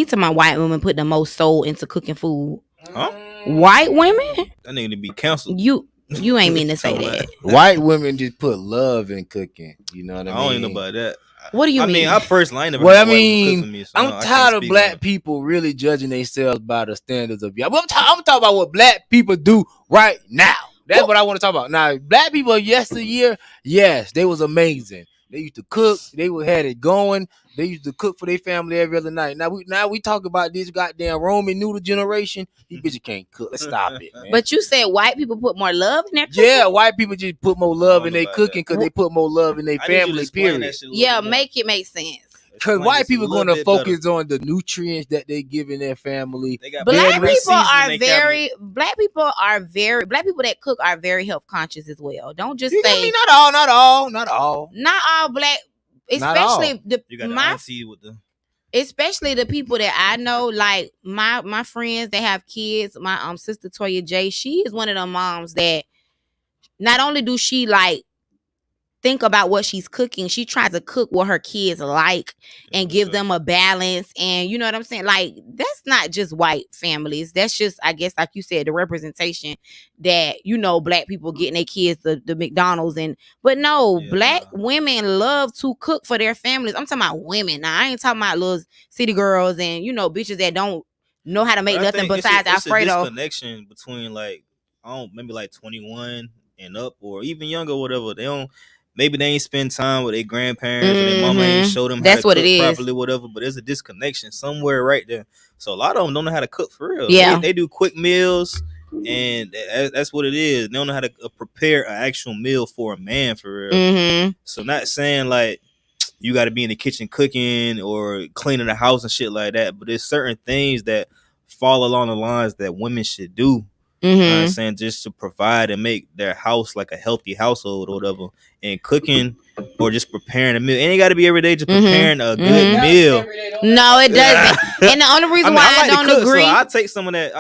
Speaker 2: talking about white women put the most soul into cooking food.
Speaker 4: Huh?
Speaker 2: White women?
Speaker 4: That need to be canceled.
Speaker 2: You ain't mean to say that.
Speaker 3: White women just put love in cooking. You know what I mean?
Speaker 4: I don't even know about that.
Speaker 2: What do you mean?
Speaker 4: I mean, I personally ain't never.
Speaker 3: Well, I mean, for me, so I'm tired of black people really judging themselves by the standards of y'all. I'm talking about what black people do right now. That's what I want to talk about. Now, black people yesteryear, yes, they was amazing. They used to cook. They had it going. They used to cook for their family every other night. Now we talk about this goddamn Roman noodle generation. These bitches can't cook. Let's stop it, man.
Speaker 2: But you said white people put more love in their cooking?
Speaker 3: Yeah, white people just put more love in their cooking because they put more love in their family, period.
Speaker 2: Yeah, make it make sense.
Speaker 3: Because white people going to focus on the nutrients that they give in their family.
Speaker 2: Black people that cook are very health conscious as well. Don't just say.
Speaker 3: I mean, not all.
Speaker 2: Not all black, especially especially the people that I know, like my friends that have kids. My sister Toya J, she is one of the moms that not only do she like think about what she's cooking, she tries to cook what her kids like and give them a balance. And you know what I'm saying? Like, that's not just white families. That's just, I guess, like you said, the representation that, you know, black people getting their kids the McDonald's. But no, black women love to cook for their families. I'm talking about women. Now, I ain't talking about little city girls and, you know, bitches that don't know how to make nothing besides Alfredo.
Speaker 4: It's a disconnection between, like, maybe like 21 and up or even younger, whatever. Maybe they ain't spend time with their grandparents and their mama ain't show them how to cook properly, whatever. But there's a disconnection somewhere right there. So a lot of them don't know how to cook for real.
Speaker 2: Yeah,
Speaker 4: they do quick meals, and that's what it is. They don't know how to prepare an actual meal for a man for real.
Speaker 2: Mm-hmm.
Speaker 4: So not saying like you got to be in the kitchen cooking or cleaning the house and shit like that. But there's certain things that fall along the lines that women should do.
Speaker 2: Mm-hmm.
Speaker 4: You know what I'm saying, just to provide and make their house like a healthy household or whatever. And cooking or just preparing a meal. It ain't got to be every day, just preparing a good meal.
Speaker 2: No, it doesn't. And the only reason why I don't agree.
Speaker 4: So I'll take some of that.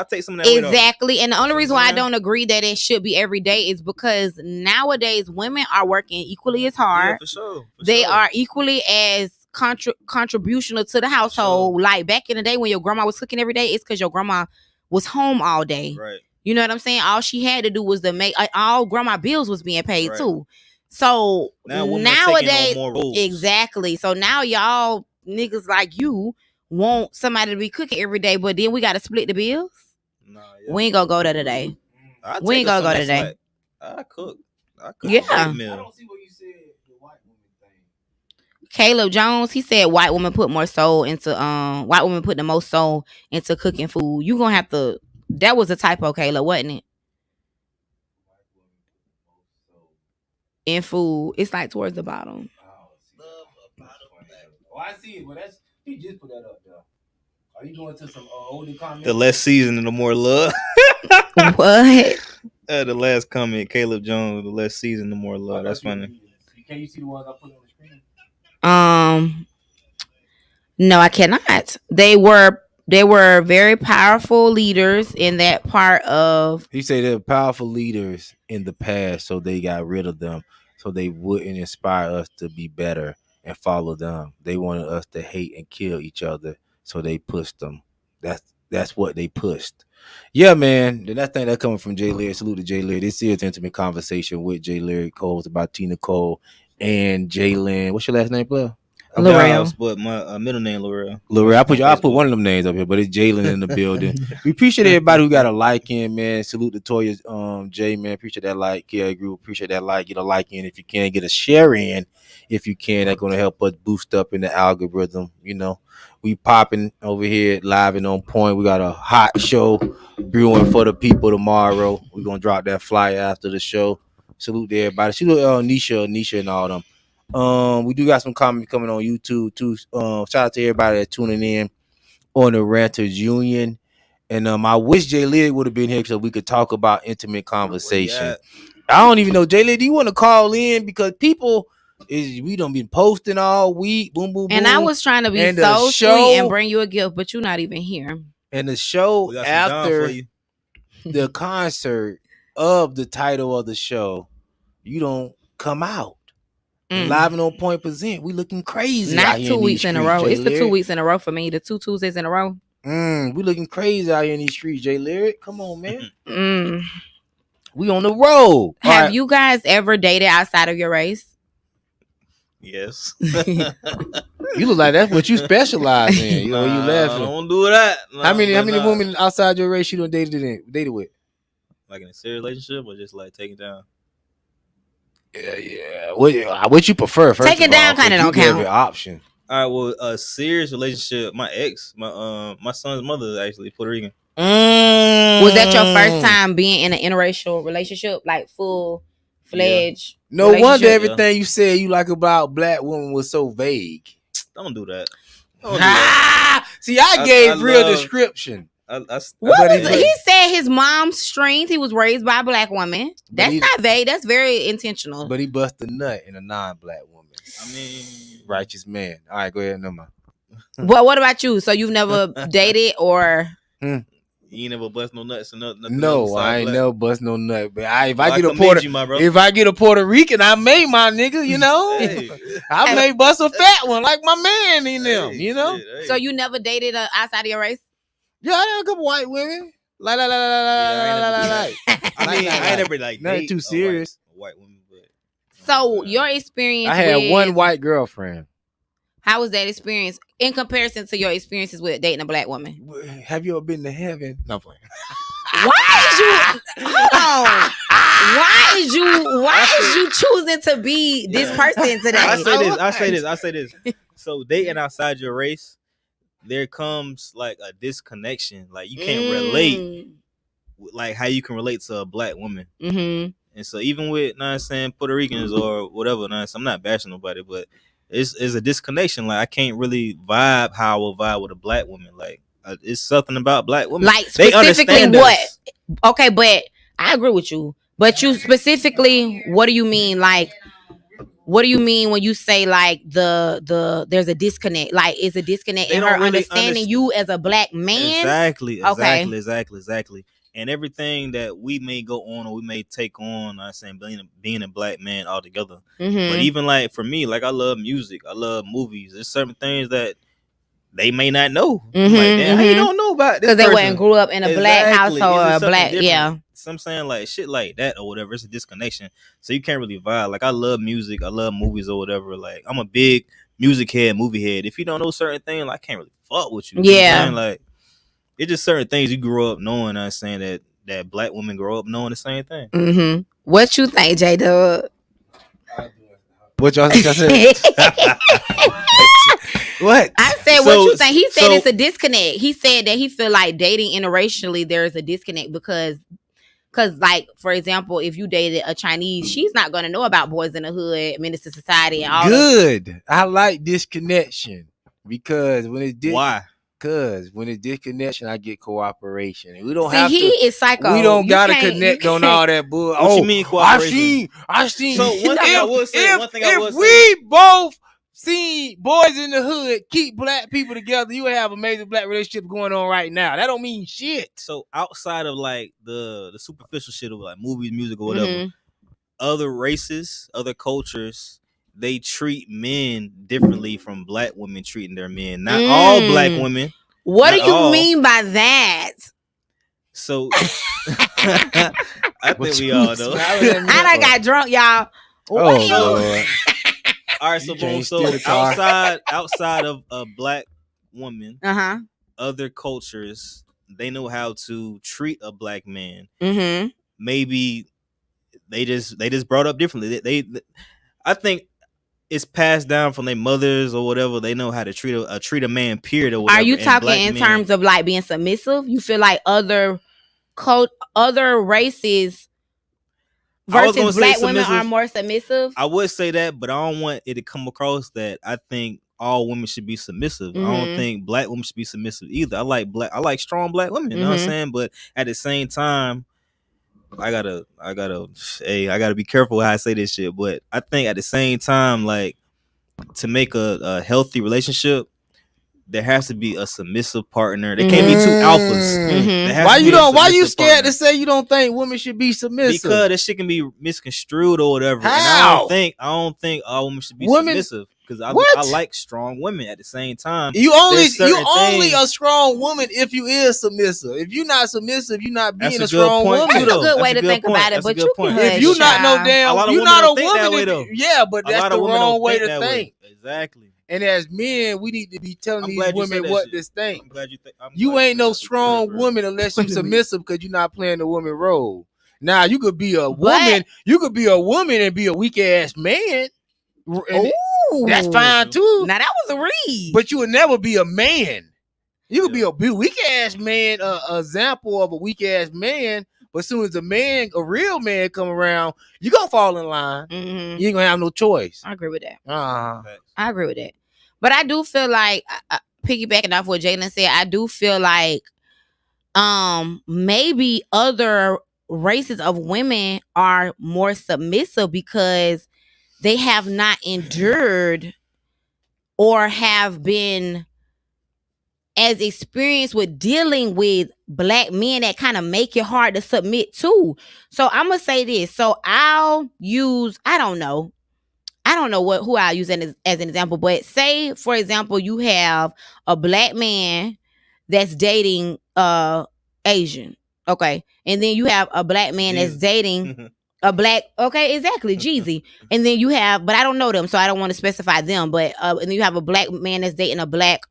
Speaker 2: Exactly. And the only reason why I don't agree that it should be every day is because nowadays women are working equally as hard.
Speaker 4: Yeah, for sure.
Speaker 2: They are equally as contributional to the household. Sure. Like back in the day when your grandma was cooking every day, it's because your grandma was home all day.
Speaker 4: Right.
Speaker 2: You know what I'm saying? All she had to do was to make all grandma bills was being paid too. So nowadays, exactly. So now y'all niggas like you want somebody to be cooking every day, but then we got to split the bills. We ain't gonna go there today. We ain't gonna go today.
Speaker 4: I cook.
Speaker 2: Yeah.
Speaker 3: I don't see what you said the white woman thing.
Speaker 2: Caleb Jones, he said white women put more soul into white women put the most soul into cooking food. You gonna have to. That was a typo, Caleb, wasn't it? In food, it's like towards the bottom.
Speaker 3: Oh, I see it. Well, that's he just put that up there. Are you going to some older comments?
Speaker 4: The less season, the more love.
Speaker 2: What?
Speaker 4: The last comment, Caleb Jones. The less season, the more love. That's funny.
Speaker 3: Can you see the ones I put on the screen?
Speaker 2: No, I cannot. They were very powerful leaders in that part of.
Speaker 3: He said they're powerful leaders in the past, so they got rid of them, so they wouldn't inspire us to be better and follow them. They wanted us to hate and kill each other, so they pushed them. That's what they pushed. Yeah, man. The next thing that coming from Jay Lyrik. Salute to Jay Lyrik. This is Intimate Conversation with Jay Lyrik. Cole's about T. Nicole and Jalen. What's your last name, player?
Speaker 2: Lorrell.
Speaker 4: But my middle name Lorrell.
Speaker 3: Lorrell, I put one of them names up here, but it's Jalen in the building. We appreciate everybody who got a like in, man. Salute to Toya, Jay, man. Appreciate that like. Yeah, I agree. Appreciate that like. Get a like in if you can. Get a share in if you can. That's gonna help us boost up in the algorithm. You know, we popping over here live and on point. We got a hot show brewing for the people tomorrow. We're gonna drop that flyer after the show. Salute to everybody. Salute Nisha and all them. We do got some comments coming on YouTube too. Shout out to everybody that's tuning in on the Ranters Union. And I wish Jay Lyrik would have been here so we could talk about intimate conversation. I don't even know, Jay Lyrik, do you want to call in? Because people we done been posting all week. Boom, boom, boom.
Speaker 2: And I was trying to be so sweet and bring you a gift, but you're not even here.
Speaker 3: And the show after the concert of the title of the show, you don't come out. Live and on point present. We looking crazy.
Speaker 2: Not 2 weeks in a row. It's the 2 weeks in a row for me. The 2 Tuesdays in a row.
Speaker 3: We looking crazy out here in these streets, Jay Lyrik. Come on, man. We on the road.
Speaker 2: Have you guys ever dated outside of your race?
Speaker 4: Yes.
Speaker 3: You look like that's what you specialize in. You know, you laughing.
Speaker 4: Don't do that.
Speaker 3: How many women outside your race you done dated with?
Speaker 4: Like in a serious relationship or just like taking down?
Speaker 3: Yeah. What you prefer? First
Speaker 2: take it down, kind of don't count.
Speaker 3: Every option.
Speaker 4: All right. Well, a serious relationship. My ex, my son's mother is actually Puerto Rican.
Speaker 2: Was that your first time being in an interracial relationship, like full fledged?
Speaker 3: Yeah. No wonder everything you said you like about black women was so vague.
Speaker 4: Don't do that.
Speaker 3: See, I gave real description.
Speaker 2: He said his mom's strength. He was raised by a black woman. That's not vague. That's very intentional.
Speaker 3: But he busted a nut in a non-black woman.
Speaker 4: I mean,
Speaker 3: righteous man. All right, go ahead, number.
Speaker 2: Well, what about you? So you've never dated or?
Speaker 4: You ain't never bust no nuts or nothing.
Speaker 3: No, I ain't never bust no nut. But if I get a Puerto Rican, I may, my nigga. You know, I may bust a fat one like my man in them. You know.
Speaker 2: So you never dated outside of your race?
Speaker 3: Yeah, I had a couple white women. I
Speaker 4: ain't never like
Speaker 3: nothing too serious.
Speaker 4: White women, but
Speaker 2: so your experience.
Speaker 3: I had one white girlfriend.
Speaker 2: How was that experience in comparison to your experiences with dating a black woman?
Speaker 3: Have you ever been to heaven? No, I'm playing.
Speaker 2: Why is you choosing to be this person today?
Speaker 4: I say this. So dating outside your race, there comes like a disconnection. Like you can't relate, like how you can relate to a black woman.
Speaker 2: Mm-hmm.
Speaker 4: And so even with, Puerto Ricans or whatever, I'm not bashing nobody, but it's a disconnection. Like I can't really vibe how I will vibe with a black woman. Like it's something about black women.
Speaker 2: Like specifically what? Okay, but I agree with you. But you specifically, what do you mean? Like, what do you mean when you say like there's a disconnect? Like, is a disconnect in her really understanding you as a black man?
Speaker 4: Exactly. And everything that we may go on or we may take on, being a black man altogether.
Speaker 2: Mm-hmm.
Speaker 4: But even like for me, like I love music, I love movies. There's certain things that they may not know.
Speaker 2: Mm-hmm,
Speaker 4: like, damn, how you don't know about this?
Speaker 2: Because they wouldn't grew up in a black household or a black, yeah.
Speaker 4: So I'm saying like shit like that or whatever. It's a disconnection. So you can't really vibe. Like I love music, I love movies or whatever. Like I'm a big music head, movie head. If you don't know certain things, like, I can't really fuck with you.
Speaker 2: Yeah.
Speaker 4: You know, like it's just certain things you grew up knowing. I'm saying that black women grow up knowing the same thing.
Speaker 2: Mm-hmm. What you think, J-Dub?
Speaker 3: What y'all said? What?
Speaker 2: I said, what you think? He said it's a disconnect. He said that he feel like dating interracially, there is a disconnect because, like, for example, if you dated a Chinese, she's not going to know about Boys in the Hood, Menace to Society, and all
Speaker 3: Good. I like disconnection because when it's
Speaker 4: why?
Speaker 3: Because when it's disconnection, I get cooperation. We don't
Speaker 2: See, he is psycho.
Speaker 3: We don't
Speaker 2: You
Speaker 3: gotta
Speaker 2: can't-
Speaker 3: connect
Speaker 2: you
Speaker 3: on
Speaker 2: can't-
Speaker 3: all that bull.
Speaker 4: What you mean cooperation?
Speaker 3: I seen.
Speaker 4: So one thing I will say.
Speaker 3: If we both see Boys in the Hood keep black people together, you would have amazing black relationships going on right now. That don't mean shit.
Speaker 4: So outside of like the superficial shit of like movies, music, or whatever,
Speaker 2: Mhm.
Speaker 4: other races, other cultures, they treat men differently from black women treating their men. Not all black women.
Speaker 2: What do
Speaker 4: Not
Speaker 2: you
Speaker 4: all.
Speaker 2: mean by that?
Speaker 4: So I think we all know.
Speaker 2: I done got drunk, y'all. What
Speaker 3: Oh
Speaker 2: do you-
Speaker 3: Lord.
Speaker 4: All right, so
Speaker 3: You
Speaker 4: boom.
Speaker 3: can't
Speaker 4: So
Speaker 3: steal the car.
Speaker 4: outside of a black woman,
Speaker 2: Uh-huh.
Speaker 4: other cultures, they know how to treat a black man.
Speaker 2: Mm-hmm.
Speaker 4: Maybe they just brought up differently. They I think it's passed down from their mothers or whatever. They know how to treat a man. Period. Or whatever.
Speaker 2: Are you
Speaker 4: And
Speaker 2: talking
Speaker 4: black
Speaker 2: in
Speaker 4: men-
Speaker 2: terms of like being submissive? You feel like other races
Speaker 4: I was gonna
Speaker 2: versus
Speaker 4: say
Speaker 2: black women
Speaker 4: submissive.
Speaker 2: are more submissive?
Speaker 4: I would say that, but I don't want it to come across that I think all women should be submissive. I don't
Speaker 2: Mhm.
Speaker 4: think black women should be submissive either. I like strong black women, you know what I'm
Speaker 2: Mhm.
Speaker 4: saying? But at the same time, I gotta be careful how I say this shit. But I think at the same time, like to make a healthy relationship, there has to be a submissive partner. There can't be two alphas.
Speaker 2: Mhm.
Speaker 4: There has
Speaker 3: Why
Speaker 4: to
Speaker 3: you
Speaker 4: be a
Speaker 3: don't? Why you
Speaker 4: submissive
Speaker 3: scared
Speaker 4: partner.
Speaker 3: to say you don't think women should be submissive?
Speaker 4: Because that shit can be misconstrued or whatever. And I
Speaker 3: How?
Speaker 4: don't think all women should be
Speaker 3: Women-
Speaker 4: submissive. Because
Speaker 3: What?
Speaker 4: I like strong women at the same time.
Speaker 3: You only
Speaker 4: There's certain things-
Speaker 3: a strong woman if you is submissive. If you're not submissive, you're not being
Speaker 4: That's
Speaker 3: a
Speaker 4: a good
Speaker 3: strong
Speaker 4: point,
Speaker 3: woman.
Speaker 2: That's
Speaker 4: too,
Speaker 2: a good
Speaker 4: though.
Speaker 2: way
Speaker 4: That's a
Speaker 2: to
Speaker 4: good
Speaker 2: think
Speaker 4: point.
Speaker 2: about it,
Speaker 4: That's a
Speaker 2: but
Speaker 4: good
Speaker 2: you
Speaker 4: point.
Speaker 2: can
Speaker 3: If
Speaker 2: hush,
Speaker 3: you're not no
Speaker 2: child.
Speaker 3: damn,
Speaker 4: A lot of
Speaker 3: you're
Speaker 4: women
Speaker 3: not a
Speaker 4: don't think
Speaker 3: woman.
Speaker 4: that way,
Speaker 3: if
Speaker 4: though.
Speaker 3: you- yeah, but
Speaker 4: A
Speaker 3: that's
Speaker 4: lot
Speaker 3: the
Speaker 4: of women
Speaker 3: wrong
Speaker 4: don't
Speaker 3: way
Speaker 4: think
Speaker 3: to
Speaker 4: that way.
Speaker 3: think.
Speaker 4: Exactly.
Speaker 3: And as men, we need to be telling
Speaker 4: I'm
Speaker 3: these
Speaker 4: glad you said
Speaker 3: women
Speaker 4: that
Speaker 3: what
Speaker 4: shit.
Speaker 3: to think.
Speaker 4: I'm glad you think.
Speaker 3: You ain't no strong woman unless you submissive because you're not playing the woman role. Now you could be a woman. You could be a woman and be a weak ass man. And
Speaker 2: Ooh.
Speaker 3: that's fine too.
Speaker 2: Now that was a read.
Speaker 3: But you would never be a man. You could be a weak ass man, example of a weak ass man. But as soon as a real man come around, you gonna fall in line.
Speaker 2: Mhm.
Speaker 3: You ain't gonna have no choice.
Speaker 2: I agree with that.
Speaker 3: Uh-huh.
Speaker 2: I agree with that. But I do feel like, piggybacking off what Jalen said, I do feel like maybe other races of women are more submissive because they have not endured or have been as experienced with dealing with black men that kind of make it hard to submit to. So I'm gonna say this. So I'll use, I don't know who I'll use as an example, but say, for example, you have a black man that's dating Asian. Okay. And then you have a black man that's dating a black, okay, exactly, Jeezy. And then you have, but I don't know them, so I don't want to specify them, but and then you have a black man that's dating a black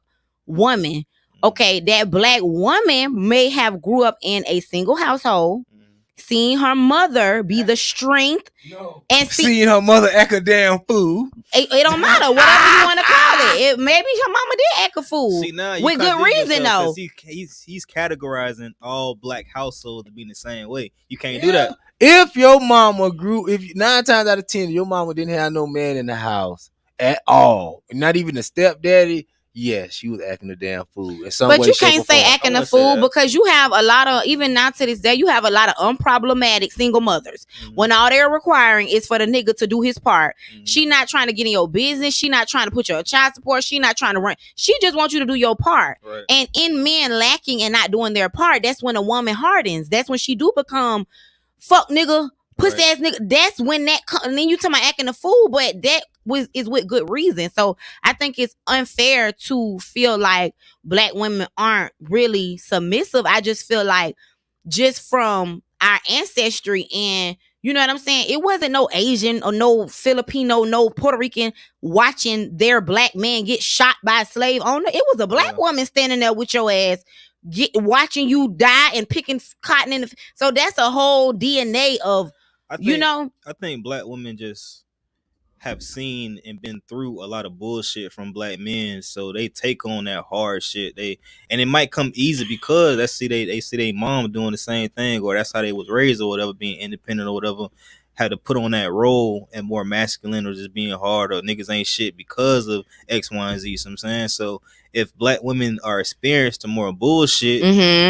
Speaker 2: woman. Okay, that black woman may have grew up in a single household, seeing her mother be the strength, and
Speaker 3: seeing her mother act a damn fool.
Speaker 2: It don't matter, whatever you want to call it. Maybe her mama did act a fool.
Speaker 4: See, now you
Speaker 2: with good reason though.
Speaker 4: He's categorizing all black households to be in the same way. You can't do that.
Speaker 3: If your mama grew, 9 times out of 10, your mama didn't have no man in the house at all, not even a stepdaddy. Yes, she was acting a damn fool.
Speaker 2: But you can't say acting a fool because you have a lot of, even now to this day, you have a lot of unproblematic single mothers. Mm-hmm. When all they're requiring is for the nigga to do his part. Mm-hmm. She not trying to get in your business. She not trying to put you on child support. She not trying to run. She just wants you to do your part. Right. And in men lacking and not doing their part, that's when a woman hardens. That's when she do become fuck nigga, pussy ass nigga. That's when that and then you talking about acting a fool, but that is with good reason. So I think it's unfair to feel like black women aren't really submissive. I just feel like just from our ancestry and you know what I'm saying? It wasn't no Asian or no Filipino, no Puerto Rican watching their black man get shot by a slave owner. It was a black woman standing there with your ass watching you die and picking cotton in the. So that's a whole DNA of, I think black women
Speaker 4: just have seen and been through a lot of bullshit from black men, so they take on that hard shit. And it might come easy because they see their mom doing the same thing, or that's how they was raised or whatever, being independent or whatever. Had to put on that role and more masculine or just being hard or niggas ain't shit because of X, Y, and Z. You know what I'm saying? So if black women are experienced to more bullshit,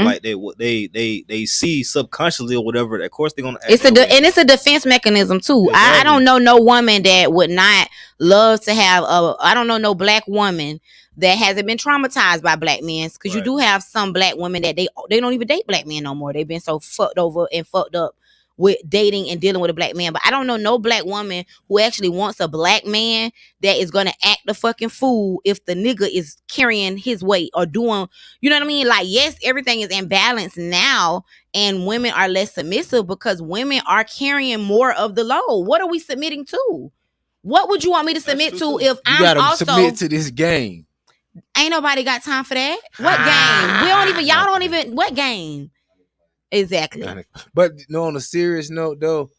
Speaker 4: like they see subconsciously or whatever, of course they're gonna act
Speaker 2: and it's a defense mechanism too. Exactly. I don't know no woman that would not love to have I don't know no black woman that hasn't been traumatized by black men, because you do have some black women that they don't even date black men no more. They've been so fucked over and fucked up with dating and dealing with a black man. But I don't know no black woman who actually wants a black man that is gonna act the fucking fool if the nigga is carrying his weight or doing, you know what I mean? Like, yes, everything is imbalanced now and women are less submissive because women are carrying more of the load. What are we submitting to? What would you want me to submit to if
Speaker 3: you gotta also submit to this game?
Speaker 2: Ain't nobody got time for that. What game? We don't even, y'all don't even, what game? Exactly.
Speaker 3: But no, on a serious note though,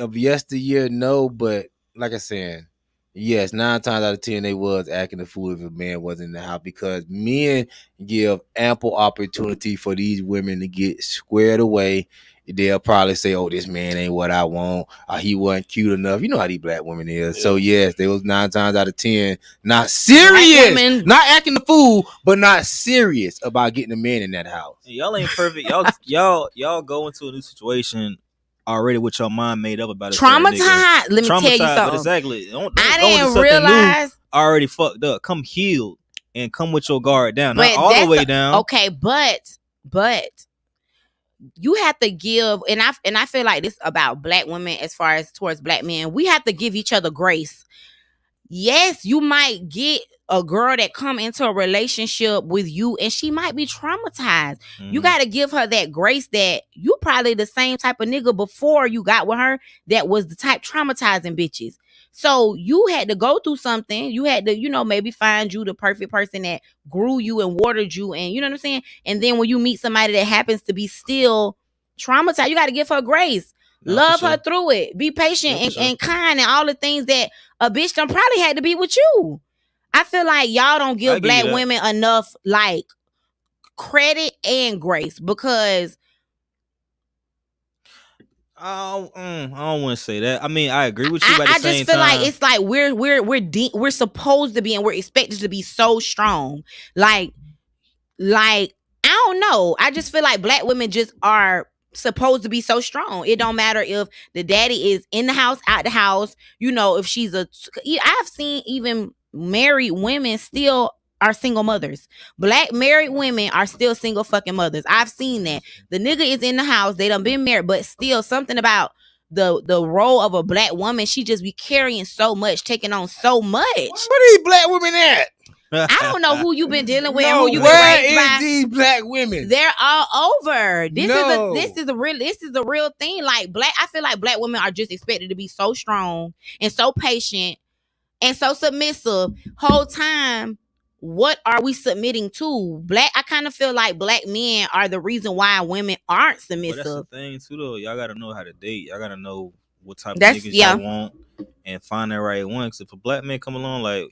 Speaker 3: of yesteryear, no, but like I said, yes, 9 times out of 10 they was acting a fool if a man wasn't in the house, because men give ample opportunity for these women to get squared away. They'll probably say, "Oh, this man ain't what I want. He wasn't cute enough." You know how these black women is. Yeah. So yes, they was 9 times out of 10 not serious, not acting the fool, but not serious about getting a man in that house.
Speaker 4: Y'all ain't perfect. Y'all go into a new situation already with your mind made up about it.
Speaker 2: Traumatized. Let me tell you something.
Speaker 4: Exactly. I didn't realize already fucked up. Come healed and come with your guard down, not all the way down.
Speaker 2: Okay, but you have to give, and I feel like this about black women as far as towards black men. We have to give each other grace. Yes, you might get a girl that come into a relationship with you and she might be traumatized. You got to give her that grace that you probably the same type of nigga before you got with her that was the type traumatizing bitches. So you had to go through something. You had to, maybe find you the perfect person that grew you and watered you, and you know what I'm saying? And then when you meet somebody that happens to be still traumatized, you got to give her grace. Love her through it. Be patient and kind and all the things that a bitch done probably had to be with you. I feel like y'all don't give black women enough like credit and grace, because
Speaker 4: I don't want to say that. I mean, I agree with you. But I just feel
Speaker 2: like it's like we're supposed to be and we're expected to be so strong. Like I don't know. I just feel like black women just are supposed to be so strong. It don't matter if the daddy is in the house, out the house. If she's I've seen even married women still are single mothers. Black married women are still single fucking mothers. I've seen that. The nigga is in the house, they done been married, but still something about the role of a black woman, she just be carrying so much, taking on so much.
Speaker 3: Where are these black women at?
Speaker 2: I don't know who you've been dealing with, who you been raised by.
Speaker 3: These black women?
Speaker 2: They're all over. This is a real thing. Like I feel like black women are just expected to be so strong and so patient and so submissive whole time. What are we submitting to? I kind of feel like black men are the reason why women aren't submissive.
Speaker 4: But that's the thing too, though. Y'all gotta know how to date. Y'all gotta know what type of niggas y'all want and find that right one. Cause if a black man come along, like,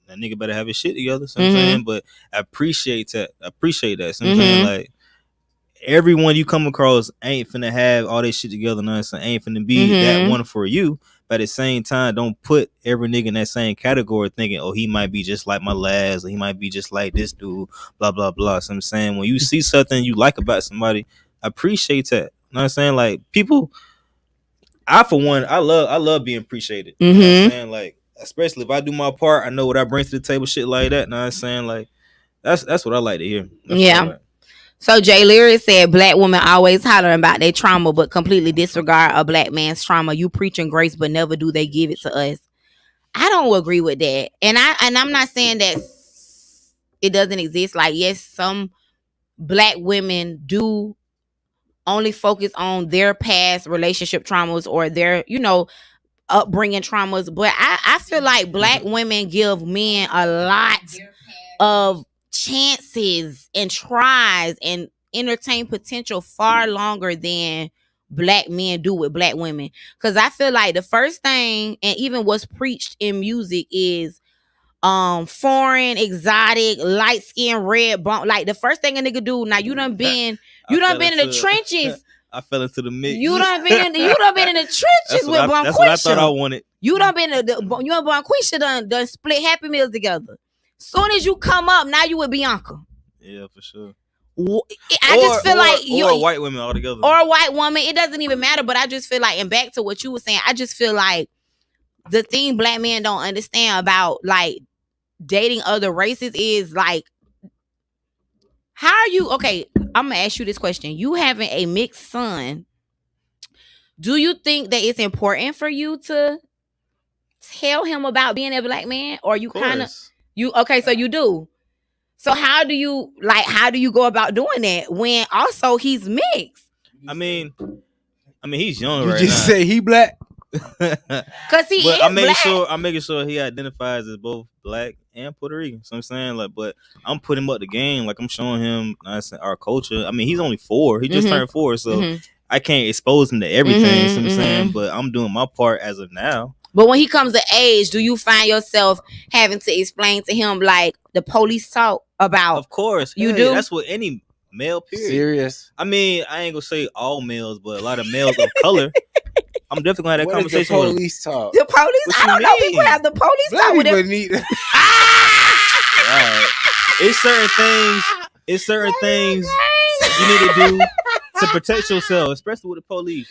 Speaker 4: that nigga better have his shit together. So I'm saying, but I appreciate that. So I'm saying, like, everyone you come across ain't finna have all this shit together. Nonsense. Ain't finna be that one for you. But at the same time, don't put every nigga in that same category thinking, oh, he might be just like my last, or he might be just like this dude, blah, blah, blah. So I'm saying, when you see something you like about somebody, appreciate that. You know what I'm saying? Like, people, for one, I love being appreciated. You know what I'm saying? Like, especially if I do my part, I know what I bring to the table, shit like that. You know what I'm saying? Like, that's what I like to hear.
Speaker 2: Yeah. So Jay Lyrik said, black women always hollering about their trauma, but completely disregard a black man's trauma. You preaching grace, but never do they give it to us. I don't agree with that. And I'm not saying that it doesn't exist. Like, yes, some black women do only focus on their past relationship traumas or their, upbringing traumas. But I feel like black women give men a lot of chances and tries and entertain potential far longer than black men do with black women. Because I feel like the first thing, and even what's preached in music, is foreign, exotic, light skin, red bone. Like the first thing a nigga do. Now you done been in the trenches.
Speaker 4: I fell into the mix.
Speaker 2: You done been in the trenches with Bonquisha.
Speaker 4: That's what I thought I wanted.
Speaker 2: You done been you and Bonquisha done split Happy Meals together. Soon as you come up, now you with Bianca.
Speaker 4: Yeah, for sure.
Speaker 2: I just feel like
Speaker 4: or white women altogether,
Speaker 2: or a white woman. It doesn't even matter. But I just feel like, and back to what you were saying, I just feel like the thing black men don't understand about like dating other races is like, how are you? Okay, I'm gonna ask you this question. You having a mixed son, do you think that it's important for you to tell him about being a black man, or you kind of so you do? So how do you go about doing that when also he's mixed?
Speaker 4: I mean he's young right now.
Speaker 3: You just say he black?
Speaker 2: Cause he is
Speaker 4: I'm making
Speaker 2: black.
Speaker 4: I'm making sure he identifies as both black and Puerto Rican. So I'm saying, like, but I'm putting him up the game. Like, I'm showing him our culture. I mean, he's only 4. He just turned 4, so I can't expose him to everything. So I'm saying, but I'm doing my part as of now.
Speaker 2: But when he comes of age, do you find yourself having to explain to him like the police talk about?
Speaker 4: Of course,
Speaker 2: you do.
Speaker 4: That's what any male. Period.
Speaker 3: Serious.
Speaker 4: I mean, I ain't gonna say all males, but a lot of males of color. I'm definitely gonna have that conversation.
Speaker 3: The police talk.
Speaker 2: The police. I don't know. People have the police talk with them.
Speaker 4: Right. It's certain things you need to do to protect yourself, especially with the police.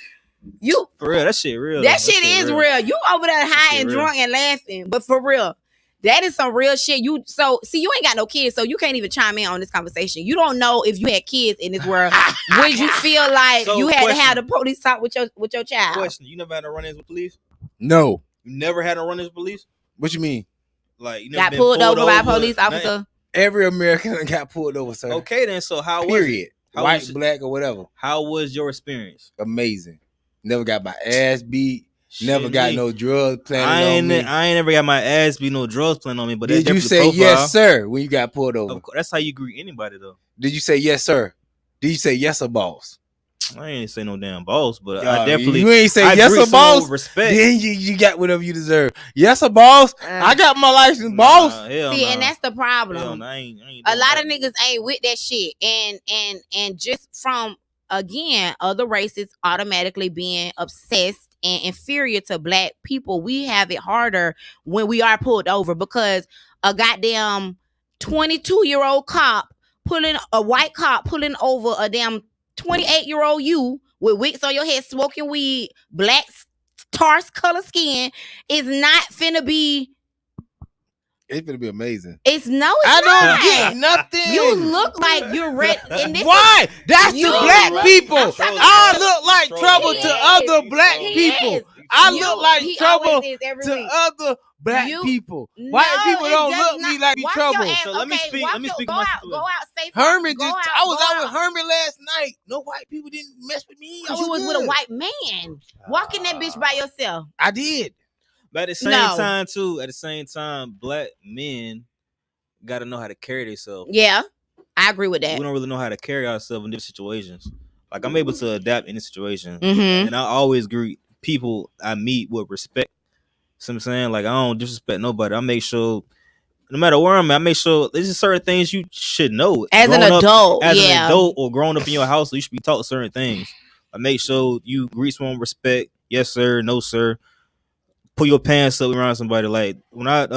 Speaker 2: You
Speaker 4: for real? That shit real.
Speaker 2: That shit is real. You over there high and drunk and laughing, but for real, that is some real shit. You ain't got no kids, so you can't even chime in on this conversation. You don't know if you had kids in this world. Would you feel like you had to have the police talk with your child?
Speaker 4: Question: You never had no run-ins with police?
Speaker 3: No.
Speaker 4: You never had no run-ins with police?
Speaker 3: What you mean?
Speaker 4: Like you never
Speaker 2: got pulled over by a police officer?
Speaker 3: Every American got pulled over, sir.
Speaker 4: Okay, then. So how
Speaker 3: was
Speaker 4: it?
Speaker 3: White, black, or whatever.
Speaker 4: How was your experience?
Speaker 3: Amazing. Never got my ass beat. Never got no drugs planted on me.
Speaker 4: I ain't never got my ass beat, no drugs planted on me. But
Speaker 3: did you say yes, sir, when you got pulled over?
Speaker 4: Of course, that's how you greet anybody, though.
Speaker 3: Did you say yes, sir? Did you say yes, sir, boss?
Speaker 4: I ain't say no damn boss, but I definitely.
Speaker 3: You ain't say yes, sir, boss. Respect. Then you got whatever you deserve. Yes, sir, boss. I got my license, boss.
Speaker 2: And that's the problem. I ain't a lot of niggas ain't with that shit, and just from again other races automatically being obsessed and inferior to black people, we have it harder when we are pulled over because a goddamn 22-year-old white cop pulling over a damn 28-year-old you with wigs on your head, smoking weed, black tar color skin is not finna be.
Speaker 3: It's gonna be amazing.
Speaker 2: It's not.
Speaker 3: Don't get nothing.
Speaker 2: You look like you're ready.
Speaker 3: Why? That's the black people. I look like trouble to other black people. I look like trouble to other black people. White people don't look me like trouble.
Speaker 4: So let me speak. Let me speak.
Speaker 2: Go out safe.
Speaker 3: Herman I was out with Herman last night. No white people didn't mess with me.
Speaker 2: You was with a white man. Walking that bitch by yourself.
Speaker 3: I did.
Speaker 4: But at the same time, black men gotta know how to carry themselves.
Speaker 2: Yeah, I agree with that.
Speaker 4: We don't really know how to carry ourselves in different situations. Like I'm able to adapt in this situation, and I always greet people I meet with respect. So I'm saying, like I don't disrespect nobody. I make sure, no matter where I'm at, I make sure there's just certain things you should know
Speaker 2: as an adult,
Speaker 4: an adult or growing up in your house. So you should be taught certain things. I make sure you greet someone with respect. Yes, sir. No, sir. Pull your pants up around somebody. Like when I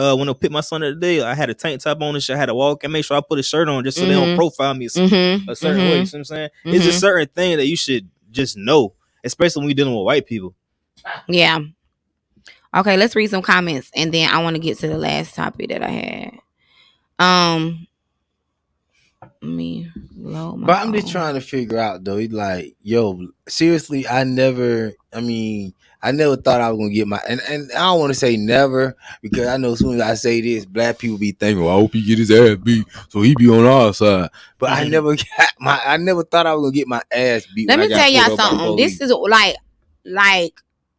Speaker 4: picked my son the other day, I had a tank top on and shit. I had to walk and make sure I put a shirt on just so they don't profile me a certain way. You know what I'm saying? It's just certain thing that you should just know, especially when we're dealing with white people.
Speaker 2: Yeah. Okay, let's read some comments and then I want to get to the last topic that I had. But
Speaker 3: I'm just trying to figure out though. Like, yo, seriously, I never thought I was gonna get my and I don't want to say never because I know as soon as I say this, black people be thinking, well, I hope he get his ass beat so he be on our side. But I never thought I was gonna get my ass beat.
Speaker 2: Let me tell y'all something. This is like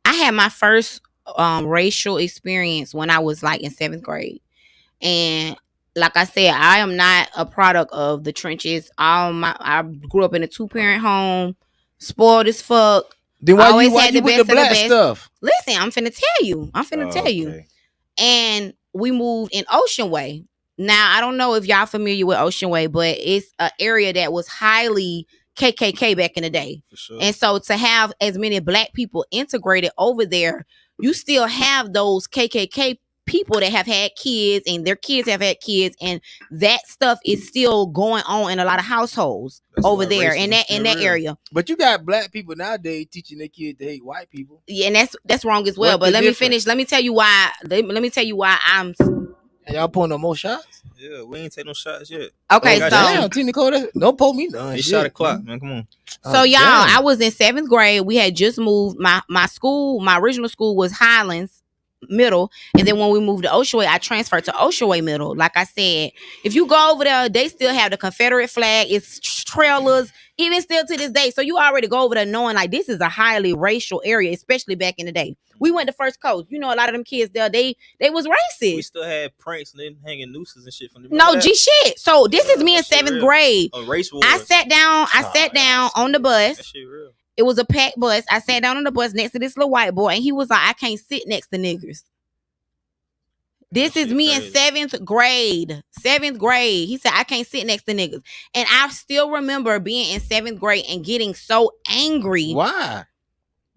Speaker 2: I had my first racial experience when I was like in 7th grade. And like I said, I am not a product of the trenches. I grew up in a 2-parent home, spoiled as fuck.
Speaker 3: Then why
Speaker 2: Always
Speaker 3: you
Speaker 2: had the
Speaker 3: with
Speaker 2: best
Speaker 3: the
Speaker 2: of the
Speaker 3: black
Speaker 2: best.
Speaker 3: stuff?
Speaker 2: Listen, I'm finna tell you. And we moved in Ocean Way. Now, I don't know if y'all familiar with Ocean Way, but it's an area that was highly KKK back in the day.
Speaker 4: For sure.
Speaker 2: And so to have as many black people integrated over there, you still have those KKK people that have had kids and their kids have had kids, and that stuff is still going on in a lot of households over there in that area.
Speaker 3: But you got black people nowadays teaching their kids to hate white people.
Speaker 2: Yeah, and that's wrong as well. But let me finish. Let me tell you why. Let me tell you why I'm.
Speaker 3: And y'all pulling no more shots?
Speaker 4: Yeah, we ain't take no shots yet.
Speaker 2: Okay, so
Speaker 3: damn, T Nicole, don't pull me none.
Speaker 4: They shot a clock, man. Come on.
Speaker 2: So y'all, I was in 7th grade. We had just moved. My school, my original school was Highlands Middle, and then when we moved to Ocean Way, I transferred to Ocean Way Middle. Like I said, if you go over there, they still have the Confederate flag. It's trailers, even still to this day. So you already go over there knowing like this is a highly racial area, especially back in the day. We went to First Coast. You know, a lot of them kids there, they was racist.
Speaker 4: We still had pranks and then hanging nooses and shit from the
Speaker 2: G shit. So this is me in 7th grade.
Speaker 4: Race wars.
Speaker 2: I sat down on the bus.
Speaker 4: That shit real.
Speaker 2: It was a packed bus. I sat down on the bus next to this little white boy, and he was like, I can't sit next to niggers. This is me crazy. In 7th grade. 7th grade. He said, I can't sit next to niggas. And I still remember being in 7th grade and getting so angry.
Speaker 3: Why?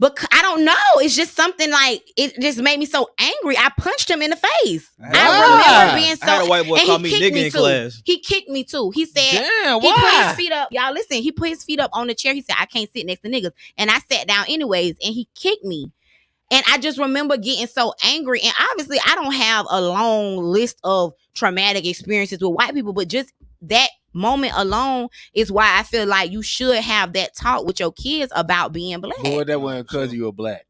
Speaker 2: But I don't know. It's just something like, it just made me so angry. I punched him in the face. I remember being so...
Speaker 4: I had a white boy call me nigga in class.
Speaker 2: He kicked me too. He said...
Speaker 3: Damn,
Speaker 2: he put his feet up. Y'all listen. He put his feet up on the chair. He said, I can't sit next to niggas. And I sat down anyways. And he kicked me. And I just remember getting so angry. And obviously, I don't have a long list of traumatic experiences with white people. But just that moment alone is why I feel like you should have that talk with your kids about being black.
Speaker 3: Boy, that wasn't because you were black.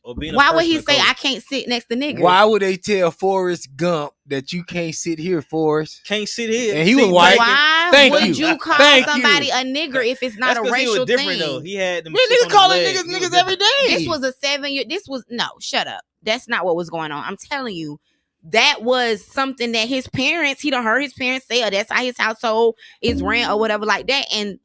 Speaker 2: Why would he say I can't sit next to niggas?
Speaker 3: Why would they tell Forrest Gump that you can't sit here, Forrest?
Speaker 4: Can't sit here.
Speaker 3: And he was white.
Speaker 2: Why would you call somebody a nigger if it's not a racial thing?
Speaker 4: Though. He had them.
Speaker 3: Niggas calling niggas every day.
Speaker 2: This was a 7-year. No, shut up. That's not what was going on. I'm telling you. That was something that his parents, he done heard his parents say, or that's how his household is ran or whatever like that. And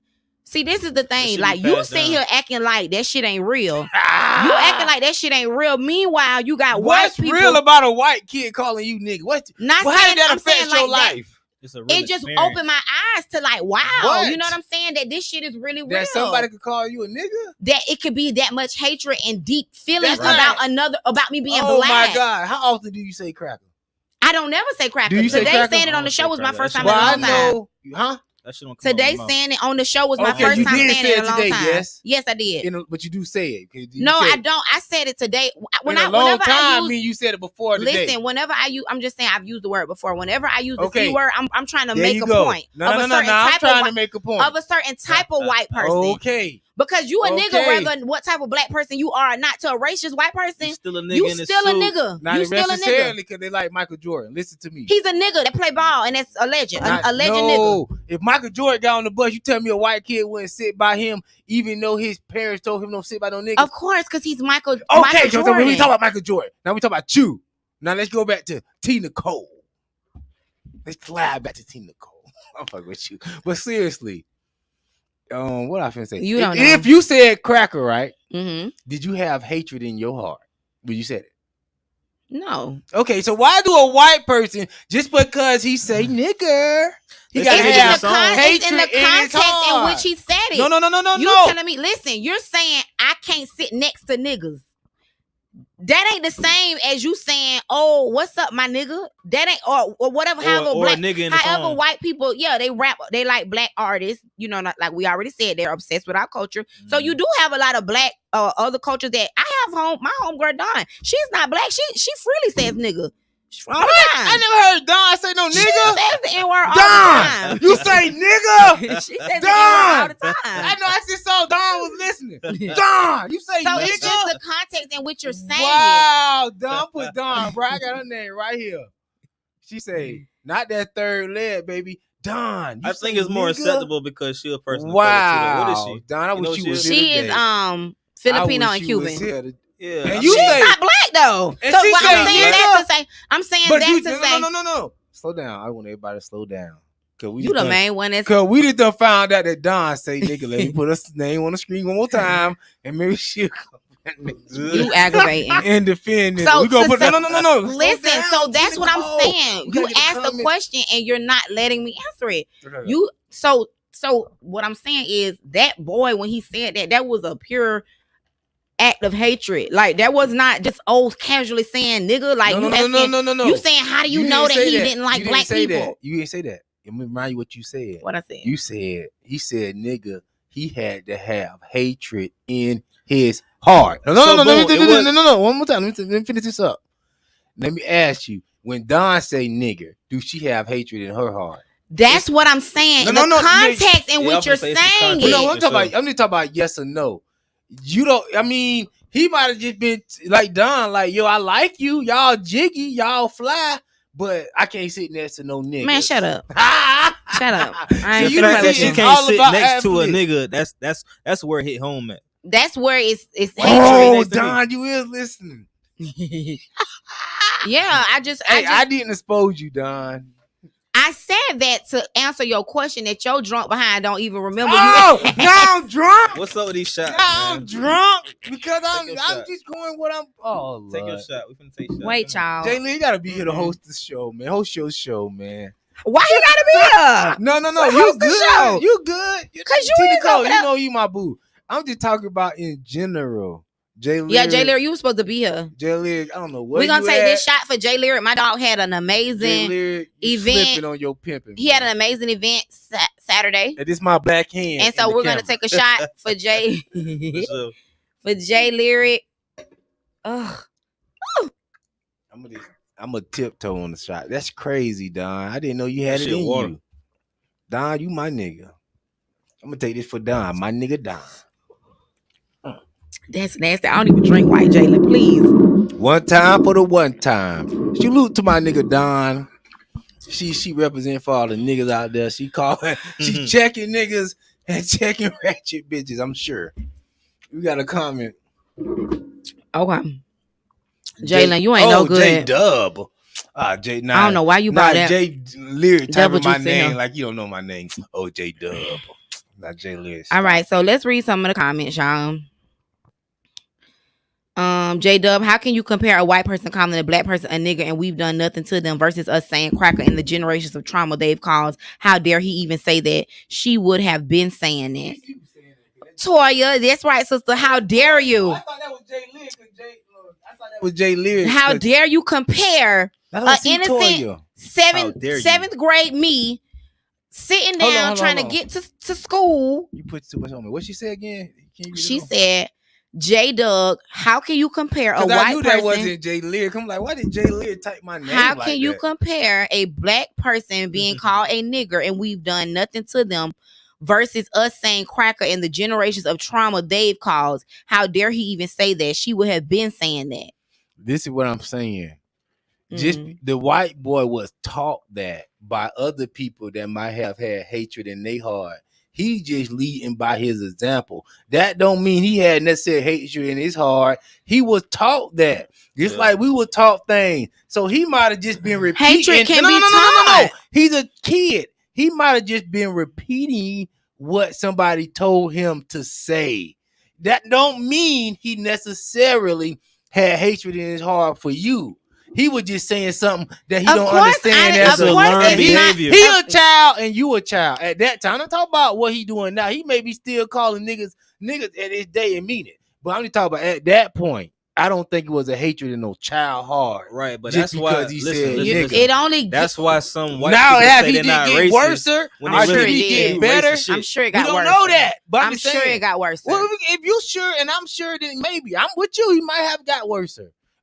Speaker 2: see, this is the thing. Like, you sitting here acting like that shit ain't real. You acting like that shit ain't real. Meanwhile, you got white people.
Speaker 3: What's real about a white kid calling you nigga? How did that affect your life?
Speaker 2: It just opened my eyes to like, wow, you know what I'm saying? That this shit is really real.
Speaker 3: That somebody could call you a nigga?
Speaker 2: That it could be that much hatred and deep feelings about me being black. Oh my
Speaker 3: God. How often do you say cracker?
Speaker 2: I don't never say cracker. Today saying it on the show was my first time in a long time.
Speaker 3: Huh?
Speaker 2: Today saying it on the show was my first time saying it in a long time. Yes, I did.
Speaker 3: But you do say it.
Speaker 2: I don't. I said it today.
Speaker 3: Whenever I mean, you said it before today.
Speaker 2: Listen, whenever I use, I'm just saying I've used the word before. Whenever I use the C word, I'm trying to make a point.
Speaker 3: I'm trying to make a point
Speaker 2: of a certain type of white person.
Speaker 3: Okay.
Speaker 2: Because you a nigga, whether what type of black person you are or not, to a racist white person, you still a nigga. You still a nigga.
Speaker 3: Not necessarily because they like Michael Jordan. Listen to me.
Speaker 2: He's a nigga that play ball, and that's a legend. A legend nigga.
Speaker 3: If Michael Jordan got on the bus, you tell me a white kid wouldn't sit by him, even though his parents told him don't sit by no niggas?
Speaker 2: Of course, because he's Michael.
Speaker 3: Okay,
Speaker 2: Michael
Speaker 3: so
Speaker 2: Jordan.
Speaker 3: we talk about Michael Jordan. Now we talk about you. Now let's go back to T Nicole. Let's slide back to T Nicole. I'm fucking with you, but seriously. What I finna say?
Speaker 2: You don't know.
Speaker 3: If you said cracker, right?
Speaker 2: Mm-hmm.
Speaker 3: Did you have hatred in your heart when you said it?
Speaker 2: No.
Speaker 3: Okay, so why do a white person just because he say nigger? He got
Speaker 2: it's in the context in which he said it.
Speaker 3: No.
Speaker 2: You telling me? Listen, you're saying I can't sit next to niggas. That ain't the same as you saying, "Oh, what's up, my nigga?" That ain't or whatever. However, white people, they rap. They like black artists. You know, not like we already said, they're obsessed with our culture. Mm-hmm. So you do have a lot of black other cultures that I have. My homegirl Dawn, she's not black. She freely says nigga. All the time.
Speaker 3: I never heard Dawn say no nigga.
Speaker 2: She says the N-word all the time.
Speaker 3: You say nigga?
Speaker 2: She says the N-word all the time.
Speaker 3: I know. I just saw Dawn was listening. Dawn, you say nigga? So
Speaker 2: it's just the context in which you're saying
Speaker 3: it. Dawn put Dawn, bro. I got her name right here. She say, not that third leg, baby. Dawn.
Speaker 4: I think it's more acceptable because she's a person.
Speaker 3: Wow.
Speaker 4: What is she?
Speaker 3: Dawn, I wish she was
Speaker 2: She is Filipino and Cuban.
Speaker 4: Yeah,
Speaker 3: and
Speaker 2: she's not black though.
Speaker 3: And so
Speaker 2: I'm saying that to say,
Speaker 3: No. Slow down. I want everybody to slow down.
Speaker 2: You the main one that's.
Speaker 3: Cause we just done found out that Don say, nigga, let me put a name on the screen one more time, and maybe she'll come.
Speaker 2: You aggravating
Speaker 3: and defend it.
Speaker 2: So
Speaker 3: we gonna put no.
Speaker 2: Listen, so that's what I'm saying. You asked a question and you're not letting me answer it. You so what I'm saying is that boy when he said that was a pure act of hatred. Like that was not just casually saying nigga. Like
Speaker 3: no.
Speaker 2: You saying how do you know that he didn't like black people?
Speaker 3: You didn't say that. Let me remind you what you said.
Speaker 2: What I said.
Speaker 3: You said he said nigga. He had to have hatred in his heart. No. One more time. Let me finish this up. Let me ask you. When Don say nigger, do she have hatred in her heart?
Speaker 2: That's what I'm saying. The context in which you're saying it.
Speaker 3: No, I'm just talking about yes or no. You don't. I mean, he might have just been like Don, like yo, I like you, y'all jiggy, y'all fly, but I can't sit next to no nigga.
Speaker 2: Man, shut up. Shut up. I ain't
Speaker 4: the fact that you can't sit next to a nigga, that's where it hit home at.
Speaker 2: That's where it's
Speaker 3: oh, Don, you is listening.
Speaker 2: Yeah, I
Speaker 3: didn't expose you, Don.
Speaker 2: I said that to answer your question that your drunk behind don't even remember.
Speaker 3: Oh, now I'm drunk.
Speaker 4: What's up with these shots?
Speaker 3: Now I'm drunk because I'm just going what I'm. Oh,
Speaker 4: take your shot. We finna take shots.
Speaker 2: Wait, y'all.
Speaker 3: Jalen, you gotta be here to host the show, man. Host your show, man.
Speaker 2: Why you gotta be here?
Speaker 3: No. You good? You good?
Speaker 2: Cause you
Speaker 3: Nicole, you know you my boo. I'm just talking about in general. Lyrik.
Speaker 2: Yeah, Lyrik, you were supposed to be here.
Speaker 3: Lyrik, I don't know what.
Speaker 2: We're gonna take this shot for Lyrik. My dog had an amazing event.
Speaker 3: On your pimping.
Speaker 2: He had an amazing event Saturday.
Speaker 3: And this is my black hand.
Speaker 2: And so we're gonna take a shot for Lyrik. Ugh.
Speaker 3: I'm a tiptoe on the shot. That's crazy, Don. I didn't know you had it in you. Don, you my nigga. I'm gonna take this for Don, my nigga Don.
Speaker 2: That's nasty. I don't even drink white, Jalen. Please.
Speaker 3: One time for the one time. Salute to my nigga Don. She represent for all the niggas out there. She checking niggas and checking ratchet bitches. I'm sure. We got a comment.
Speaker 2: Okay. Jalen, you ain't no good.
Speaker 3: J-Dub. I
Speaker 2: don't know why you brought that.
Speaker 3: Lyrik typing my name like you don't know my name. Oh, J-Dub. Not J-Lyrik.
Speaker 2: All right, so let's read some of the comments, y'all. J-Dub, how can you compare a white person calling a black person a nigger and we've done nothing to them versus us saying cracker in the generations of trauma they've caused? How dare he even say that? She would have been saying that. Toya, that's right, sister. How dare you?
Speaker 3: I thought that was J-Lyrik. I thought that was J-Lyrik.
Speaker 2: How dare you compare an innocent seventh grade me sitting down trying to get to school?
Speaker 3: You put too much on me. What she said again?
Speaker 2: She said, J-Doug, how can you compare a white person? I knew that
Speaker 3: wasn't J-Lyrik. I'm like, why did J-Lyrik type my name?
Speaker 2: How can you compare a black person being called a nigger and we've done nothing to them versus us saying cracker and the generations of trauma they've caused? How dare he even say that? She would have been saying that.
Speaker 3: This is what I'm saying. Just the white boy was taught that by other people that might have had hatred in their heart. He just leading by his example. That don't mean he had necessary hatred in his heart. He was taught that. Just like we were taught things. So he might have just been repeating.
Speaker 2: Hatred can be taught.
Speaker 3: No. He's a kid. He might have just been repeating what somebody told him to say. That don't mean he necessarily had hatred in his heart for you. He was just saying something that he don't understand as a learned behavior. He a child and you a child. At that time, I'm talking about what he doing now. He may be still calling niggas at his day and mean it. But I'm just talking about at that point. I don't think it was a hatred in no child heart.
Speaker 4: Right, but that's why he said
Speaker 2: it only.
Speaker 4: That's why some white
Speaker 3: now
Speaker 4: people say
Speaker 3: they're not racist. Worse,
Speaker 4: I'm sure
Speaker 3: he get better.
Speaker 2: I'm sure it got worse.
Speaker 3: We don't know that, but
Speaker 2: I'm sure it got worse.
Speaker 3: Well, if you sure, and I'm sure that maybe I'm with you, he might have got worse.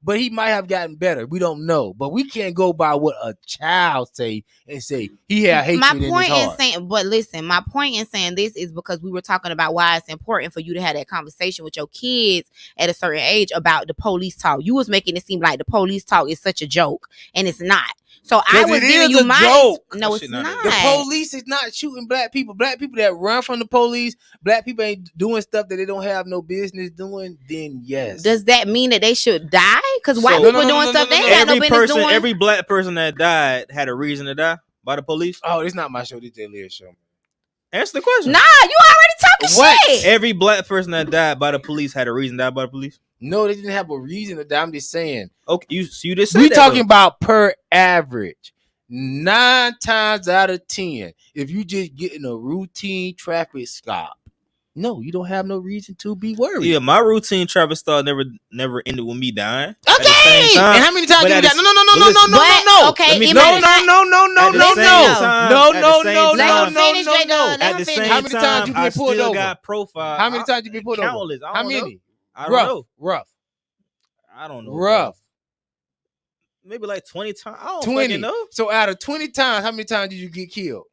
Speaker 3: But he might have gotten better. We don't know. But we can't go by what a child say and say he had hatred in his heart.
Speaker 2: But listen, my point in saying this is because we were talking about why it's important for you to have that conversation with your kids at a certain age about the police talk. You was making it seem like the police talk is such a joke, and it's not. So I was giving you my
Speaker 3: joke.
Speaker 2: No, it's not.
Speaker 3: The police is not shooting black people. Black people that run from the police, black people ain't doing stuff that they don't have no business doing. Then yes.
Speaker 2: Does that mean that they should die? Because white people doing stuff they ain't got no business doing.
Speaker 4: Every black person that died had a reason to die. by the police?
Speaker 3: Oh, it's not my show. This is Lyrik show.
Speaker 4: Answer the question.
Speaker 2: Nah, you already talking
Speaker 3: What?
Speaker 2: shit.
Speaker 4: Every black person that died by the police had a reason to die by the police.
Speaker 3: No, they didn't have a reason to die. I'm just saying.
Speaker 4: Okay, you just said
Speaker 3: We
Speaker 4: that,
Speaker 3: talking
Speaker 4: though.
Speaker 3: about per average. 9 times out of 10, if you just get in a routine traffic stop, no, you don't have no reason to be worried.
Speaker 4: Yeah, my routine traffic stop never ended with me dying.
Speaker 3: Okay.
Speaker 4: At the same time,
Speaker 3: And how many times
Speaker 4: but
Speaker 3: you
Speaker 4: at
Speaker 3: got?
Speaker 4: the-
Speaker 3: No.
Speaker 2: But, okay,
Speaker 4: me
Speaker 2: it
Speaker 3: No.
Speaker 2: might not-
Speaker 4: At the same time-
Speaker 2: Let him finish, J-Dub. Let
Speaker 4: At
Speaker 2: him
Speaker 4: the
Speaker 2: finish.
Speaker 4: same
Speaker 3: How many times
Speaker 4: time,
Speaker 3: you
Speaker 4: I
Speaker 3: been pulled
Speaker 4: still
Speaker 3: over?
Speaker 4: got profile.
Speaker 3: How many times you been pulled over?
Speaker 4: Countless. I
Speaker 3: How
Speaker 4: don't
Speaker 3: many?
Speaker 4: know. I don't know.
Speaker 3: Rough.
Speaker 4: I don't know.
Speaker 3: Rough.
Speaker 4: Maybe like 20 times. I don't
Speaker 3: 20.
Speaker 4: fucking know.
Speaker 3: So out of 20 times, how many times did you get killed?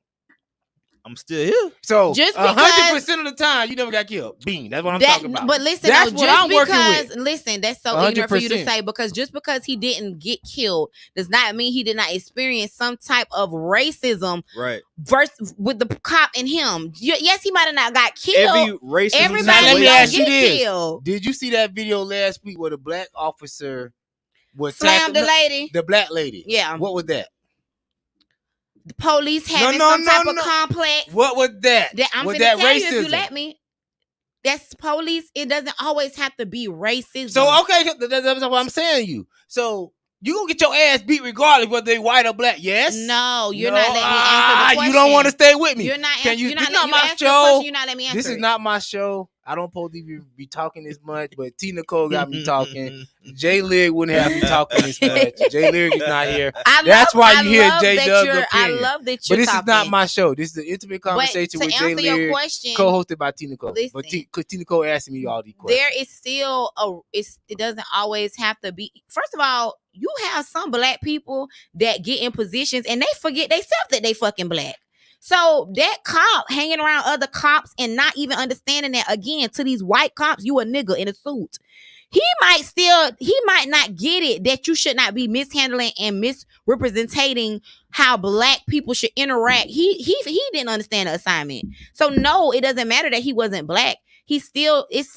Speaker 4: I'm still here.
Speaker 3: So
Speaker 2: Just because-
Speaker 3: 100% of the time, you never got killed. Bean. That's what I'm talking about.
Speaker 2: But listen,
Speaker 3: That's
Speaker 2: no,
Speaker 3: what
Speaker 2: just
Speaker 3: I'm working
Speaker 2: because,
Speaker 3: with.
Speaker 2: listen, that's so ignorant for you to
Speaker 3: 100%.
Speaker 2: say, because just because he didn't get killed does not mean he did not experience some type of racism
Speaker 4: Right.
Speaker 2: versus with the cop and him. Yes, he might have not got killed.
Speaker 4: Every racism
Speaker 2: Everybody
Speaker 3: Now, let me
Speaker 2: don't
Speaker 3: ask you
Speaker 2: get
Speaker 3: this.
Speaker 2: killed.
Speaker 3: Did you see that video last week where the black officer was
Speaker 2: Slammed the
Speaker 3: tackling
Speaker 2: lady.
Speaker 3: the black lady?
Speaker 2: Yeah.
Speaker 3: What was that?
Speaker 2: The police having
Speaker 3: no,
Speaker 2: some type
Speaker 3: no.
Speaker 2: of complex.
Speaker 3: What was that?
Speaker 2: That I'm
Speaker 3: was
Speaker 2: finna
Speaker 3: that
Speaker 2: tell
Speaker 3: racism?
Speaker 2: you if you let me. That's police. It doesn't always have to be racism.
Speaker 3: So okay, that's what I'm saying to you. So you gonna get your ass beat regardless whether they white or black? Yes.
Speaker 2: No, you're not letting me answer the question.
Speaker 3: You don't want to stay with me.
Speaker 2: You're not.
Speaker 3: Can you?
Speaker 2: You're
Speaker 3: This
Speaker 2: not.
Speaker 3: not
Speaker 2: You
Speaker 3: my
Speaker 2: asked the question,
Speaker 3: show.
Speaker 2: you're not letting me answer.
Speaker 3: This is
Speaker 2: it.
Speaker 3: not my show. I don't supposed to be talking this much, but T Nicole got me talking. J Lyrik wouldn't have me talking this much. J Lyrik is not here. That's why you hear J Dub's opinion.
Speaker 2: I love that
Speaker 3: But
Speaker 2: you're
Speaker 3: this is not
Speaker 2: talking.
Speaker 3: my show. This is an intimate conversation
Speaker 2: But
Speaker 3: with
Speaker 2: to
Speaker 3: J
Speaker 2: answer your
Speaker 3: Lyrik,
Speaker 2: question,
Speaker 3: co-hosted by T Nicole.
Speaker 2: listen,
Speaker 3: But T Nicole asking me all these questions.
Speaker 2: there is still it doesn't always have to be. First of all, you have some black people that get in positions and they forget themselves that they fucking black. So that cop hanging around other cops and not even understanding that, again, to these white cops, you a nigga in a suit. He might not get it that you should not be mishandling and misrepresenting how black people should interact. He didn't understand the assignment. So no, it doesn't matter that he wasn't black. He still it's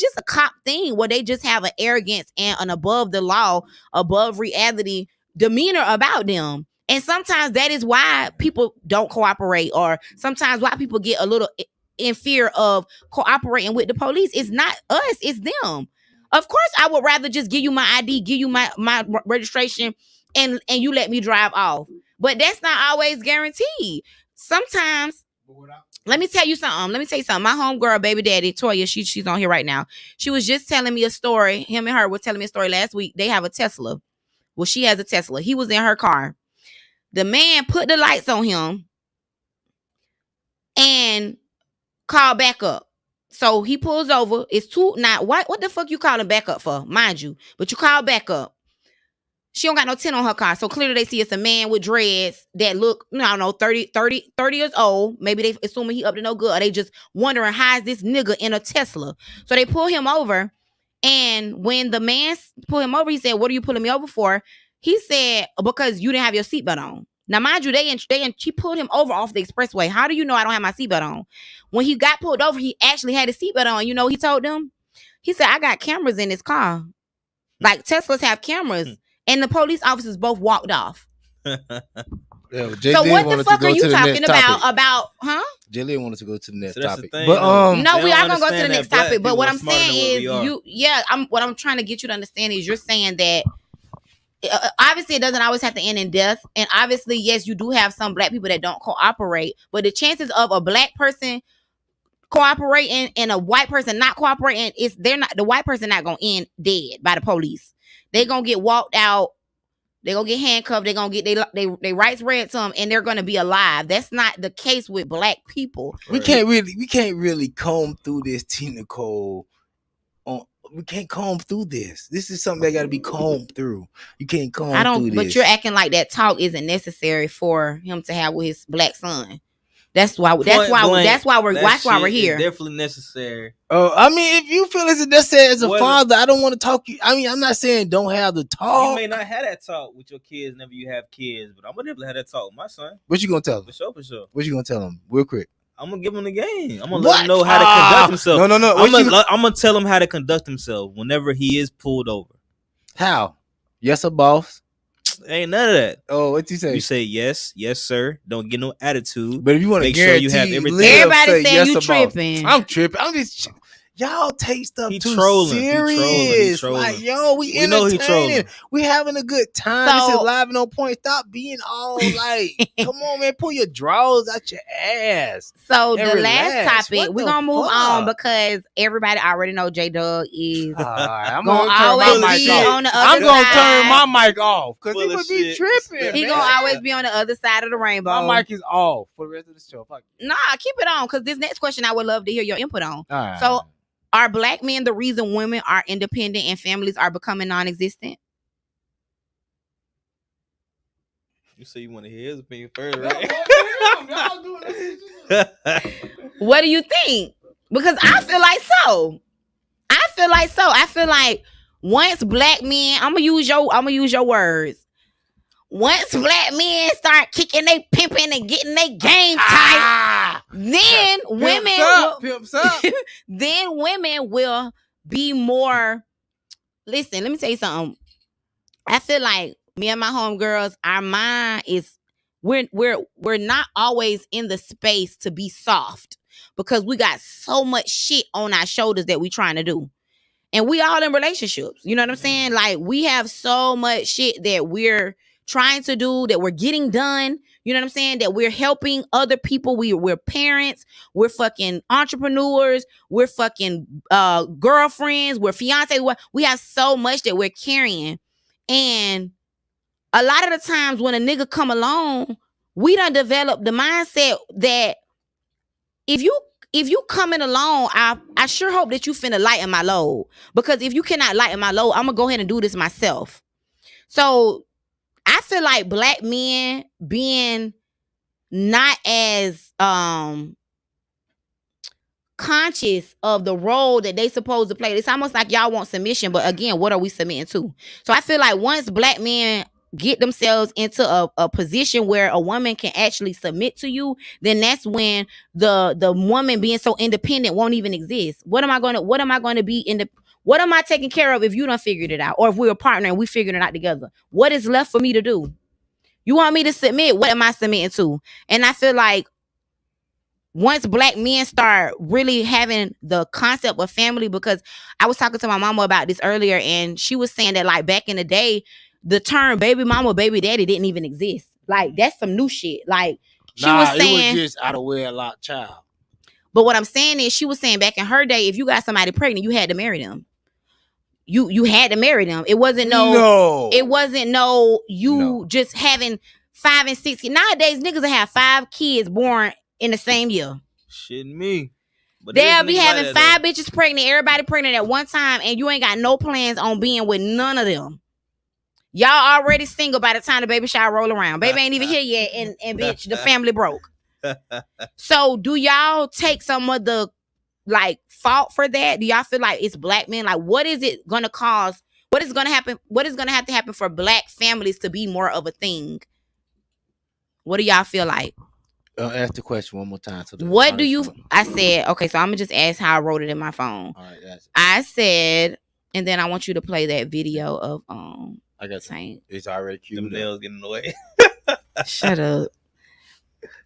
Speaker 2: just a cop thing where they just have an arrogance and an above the law, above reality demeanor about them. And sometimes that is why people don't cooperate, or sometimes why people get a little in fear of cooperating with the police. It's not us, it's them. Of course, I would rather just give you my ID, give you my registration, and you let me drive off. But that's not always guaranteed. Sometimes, let me tell you something. My homegirl, baby daddy, Toya, she's on here right now. She was just telling me a story. Him and her were telling me a story last week. They have a Tesla. Well, she has a Tesla. He was in her car. The man put the lights on him and called back up. So he pulls over. It's two. Now, what the fuck you calling back up for? Mind you. But you call back up. She don't got no tint on her car. So clearly they see it's a man with dreads that look, I don't know, 30 years old. Maybe they assuming he up to no good. Or they just wondering, how is this nigga in a Tesla? So they pull him over. And when the man pulled him over, he said, "What are you pulling me over for?" He said, "Because you didn't have your seatbelt on." Now, mind you, she pulled him over off the expressway. How do you know I don't have my seatbelt on? When he got pulled over, he actually had his seatbelt on. You know, he told them, he said, "I got cameras in this car. Like Teslas have cameras." And the police officers both walked off.
Speaker 3: Yeah,
Speaker 2: so what the fuck are you talking about? Huh?
Speaker 3: Jalen wanted to go to the next topic.
Speaker 4: Thing,
Speaker 3: but
Speaker 2: no, we are gonna go to the next topic. But what I'm saying is, what I'm trying to get you to understand is, you're saying that obviously it doesn't always have to end in death, and obviously, yes, you do have some black people that don't cooperate, but the chances of a black person cooperating and a white person not cooperating the white person not gonna end dead by the police. They gonna get walked out. They gonna get handcuffed. They gonna get they rights read to them, and they're gonna be alive. That's not the case with black people.
Speaker 3: We can't really comb through this, T Nicole. We can't comb through this. This is something that got to be combed through. You can't comb through this.
Speaker 2: But you're acting like that talk isn't necessary for him to have with his black son. That's why we're here.
Speaker 4: Definitely necessary.
Speaker 3: I mean, if you feel it's necessary as a father, I don't want to talk. I mean, I'm not saying don't have the talk.
Speaker 4: You may not have that talk with your kids whenever you have kids, but I'm gonna definitely have that talk with my son.
Speaker 3: What you gonna tell him?
Speaker 4: For sure.
Speaker 3: What you gonna tell him? Real quick.
Speaker 4: I'm gonna give him the game. I'm gonna let him know how to conduct himself.
Speaker 3: No.
Speaker 4: I'm gonna tell him how to conduct himself whenever he is pulled over.
Speaker 3: How? Yes, a boss.
Speaker 4: Ain't none of that.
Speaker 3: Oh, what you say?
Speaker 4: You say yes, sir. Don't get no attitude.
Speaker 3: But if you want to
Speaker 4: make sure you have everything.
Speaker 2: Everybody saying
Speaker 3: yes
Speaker 2: you tripping.
Speaker 3: I'm tripping. I'm just. Y'all take stuff too
Speaker 4: trolling.
Speaker 3: serious.
Speaker 4: He trolling.
Speaker 3: Like, yo, we entertaining.
Speaker 4: Know he trolling.
Speaker 3: We having a good time.
Speaker 2: So,
Speaker 3: this is live and on point. Stop being all like, come on, man, pull your drawers out your ass.
Speaker 2: So the last topic, we're gonna move on because everybody already know J Dub is
Speaker 3: I'm
Speaker 2: gonna always be on the other side.
Speaker 3: I'm gonna turn my mic off because he would be tripping.
Speaker 2: He gonna always be on the other side of the rainbow.
Speaker 3: My mic is off for the rest of the show.
Speaker 2: Nah, keep it on because this next question I would love to hear your input on.
Speaker 3: Right.
Speaker 2: So, are black men the reason women are independent and families are becoming non-existent?
Speaker 4: You say you want to hear his opinion first, right?
Speaker 2: What do you think? Because I feel like so. I feel like once black men, I'm gonna use your words. Once black men start kicking they pimping and getting they game tight, then
Speaker 3: pimps up.
Speaker 2: then women will be more. Listen, let me tell you something. I feel like me and my homegirls, our mind is we're not always in the space to be soft because we got so much shit on our shoulders that we trying to do. And we all in relationships. You know what I'm saying? Like we have so much shit that we're trying to do, that we're getting done. You know what I'm saying? That we're helping other people. We're parents. We're fucking entrepreneurs. We're fucking girlfriends. We're fiancés. We have so much that we're carrying. And a lot of the times when a nigga come along, we done develop the mindset that if you coming along, I sure hope that you finna lighten my load. Because if you cannot lighten my load, I'm gonna go ahead and do this myself. So I feel like black men being not as conscious of the role that they supposed to play. It's almost like y'all want submission, but again, what are we submitting to? So I feel like once black men get themselves into a position where a woman can actually submit to you, then that's when the woman being so independent won't even exist. What am I going to be in the what am I taking care of if you done figured it out? Or if we're a partner and we figured it out together? What is left for me to do? You want me to submit? What am I submitting to? And I feel like once black men start really having the concept of family, because I was talking to my mama about this earlier, and she was saying that like back in the day, the term baby mama, baby daddy didn't even exist. Like that's some new shit. Like she was saying
Speaker 3: it was just out of wedlock child.
Speaker 2: But what I'm saying is she was saying back in her day, if you got somebody pregnant, you had to marry them. You had to marry them. It wasn't just having 5 and 6 kids. Nowadays, niggas will have 5 kids born in the same year.
Speaker 4: Shit me.
Speaker 2: But they'll be having 5 bitches pregnant, everybody pregnant at one time, and you ain't got no plans on being with none of them. Y'all already single by the time the baby shower roll around. Baby ain't even here yet, and bitch, the family broke. So do y'all take some of the like fault for that? Do y'all feel like it's black men? Like what is it gonna cause? What is gonna happen? What is gonna have to happen for black families to be more of a thing? What do y'all feel like?
Speaker 3: Ask the question one more time.
Speaker 2: What do you? I said okay. So I'm gonna just ask how I wrote it in my phone.
Speaker 3: All right,
Speaker 2: I said, and then I want you to play that video of
Speaker 3: I got
Speaker 2: Saint.
Speaker 3: It's already cute.
Speaker 4: Them nails getting in the way.
Speaker 2: Shut up.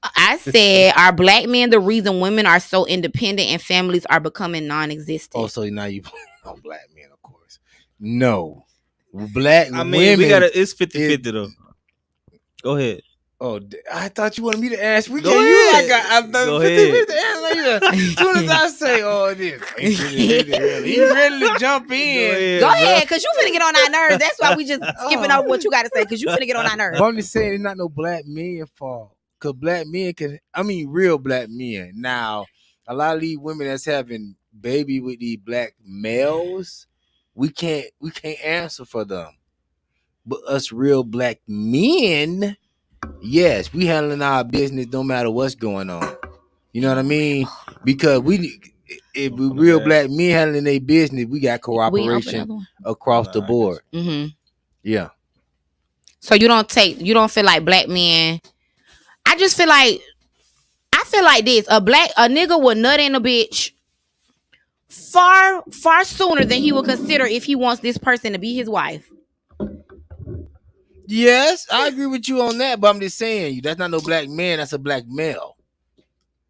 Speaker 2: I said, are black men the reason women are so independent and families are becoming non-existent?
Speaker 3: Oh, so now you playing on black men, of course. No. Black women.
Speaker 4: We got it's 50-50 though. Go ahead.
Speaker 3: Oh, I thought you wanted me to ask. We
Speaker 4: Go
Speaker 3: gave you
Speaker 4: ahead.
Speaker 3: like I'm 50-50 answer. As soon as I say, oh, this, he ready to jump in.
Speaker 2: Go ahead, because you finna get on our nerves. That's why we just skipping over what you got to say, because you finna get on our nerves.
Speaker 3: But I'm just saying it's not no black men fault. Because black men real black men. Now, a lot of these women that's having baby with these black males, we can't answer for them. But us real black men, yes, we handling our business no matter what's going on. You know what I mean? Because if we real black men handling their business, we got cooperation across the board.
Speaker 2: Mm-hmm.
Speaker 3: Yeah.
Speaker 2: So you don't feel like black men. I feel like this. A nigga would nut in a bitch far sooner than he would consider if he wants this person to be his wife.
Speaker 3: Yes, I agree with you on that, but I'm just saying that's not no black man. That's a black male.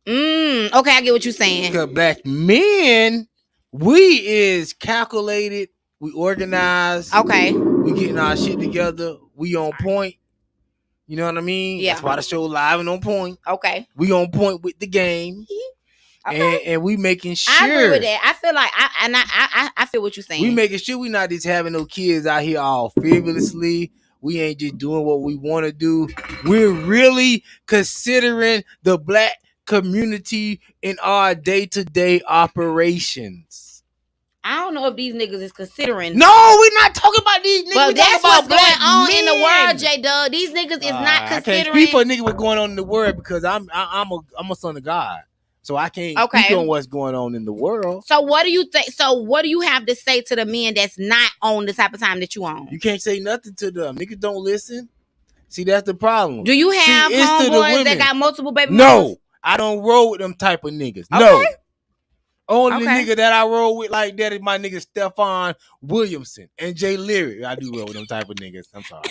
Speaker 2: Okay, I get what you're saying.
Speaker 3: Because black men, we is calculated, we organized.
Speaker 2: Okay.
Speaker 3: We getting our shit together. We on point. You know what I mean?
Speaker 2: Yeah.
Speaker 3: That's why the show live and on point.
Speaker 2: Okay.
Speaker 3: We on point with the game. Okay. And we making sure.
Speaker 2: I agree with that. I feel like I feel what you're saying.
Speaker 3: We making sure we not just having no kids out here all frivolously. We ain't just doing what we want to do. We're really considering the black community in our day-to-day operations.
Speaker 2: I don't know if these niggas is considering.
Speaker 3: No, we're not talking about these niggas.
Speaker 2: Well, that's what's going on
Speaker 3: men
Speaker 2: in the world, J Dub. These niggas is not considering.
Speaker 3: I can't speak for a nigga what's going on in the world because I'm a son of God, so I can't speak on what's going on in the world.
Speaker 2: So what do you think? So what do you have to say to the men that's not on the type of time that you on?
Speaker 3: You can't say nothing to them. Niggas don't listen. See, that's the problem.
Speaker 2: Do you have homeboys that got multiple baby mamas?
Speaker 3: No, I don't roll with them type of niggas. Okay. No. Only nigga that I roll with like that is my nigga Stephon Williamson and Jay Lyrik. I do roll with them type of niggas. I'm sorry.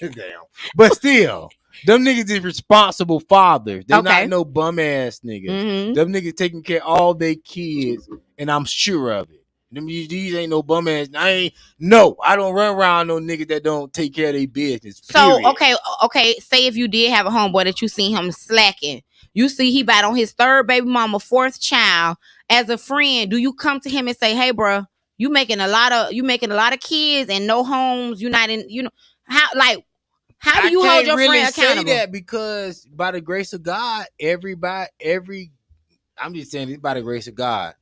Speaker 3: Damn. But still, them niggas is responsible fathers. They're not no bum ass niggas. Mm-hmm. Them niggas taking care of all their kids, and I'm sure of it. These ain't no bum ass. I don't run around no niggas that don't take care of their business. Period.
Speaker 2: So okay. Say if you did have a homeboy that you seen him slacking, you see he bought on his third baby mama, fourth child. As a friend, do you come to him and say, "Hey, bro, you making a lot of kids and no homes. You're not in. How do you hold your friend accountable?" I can't
Speaker 3: say that because by the grace of God, I'm just saying it's by the grace of God.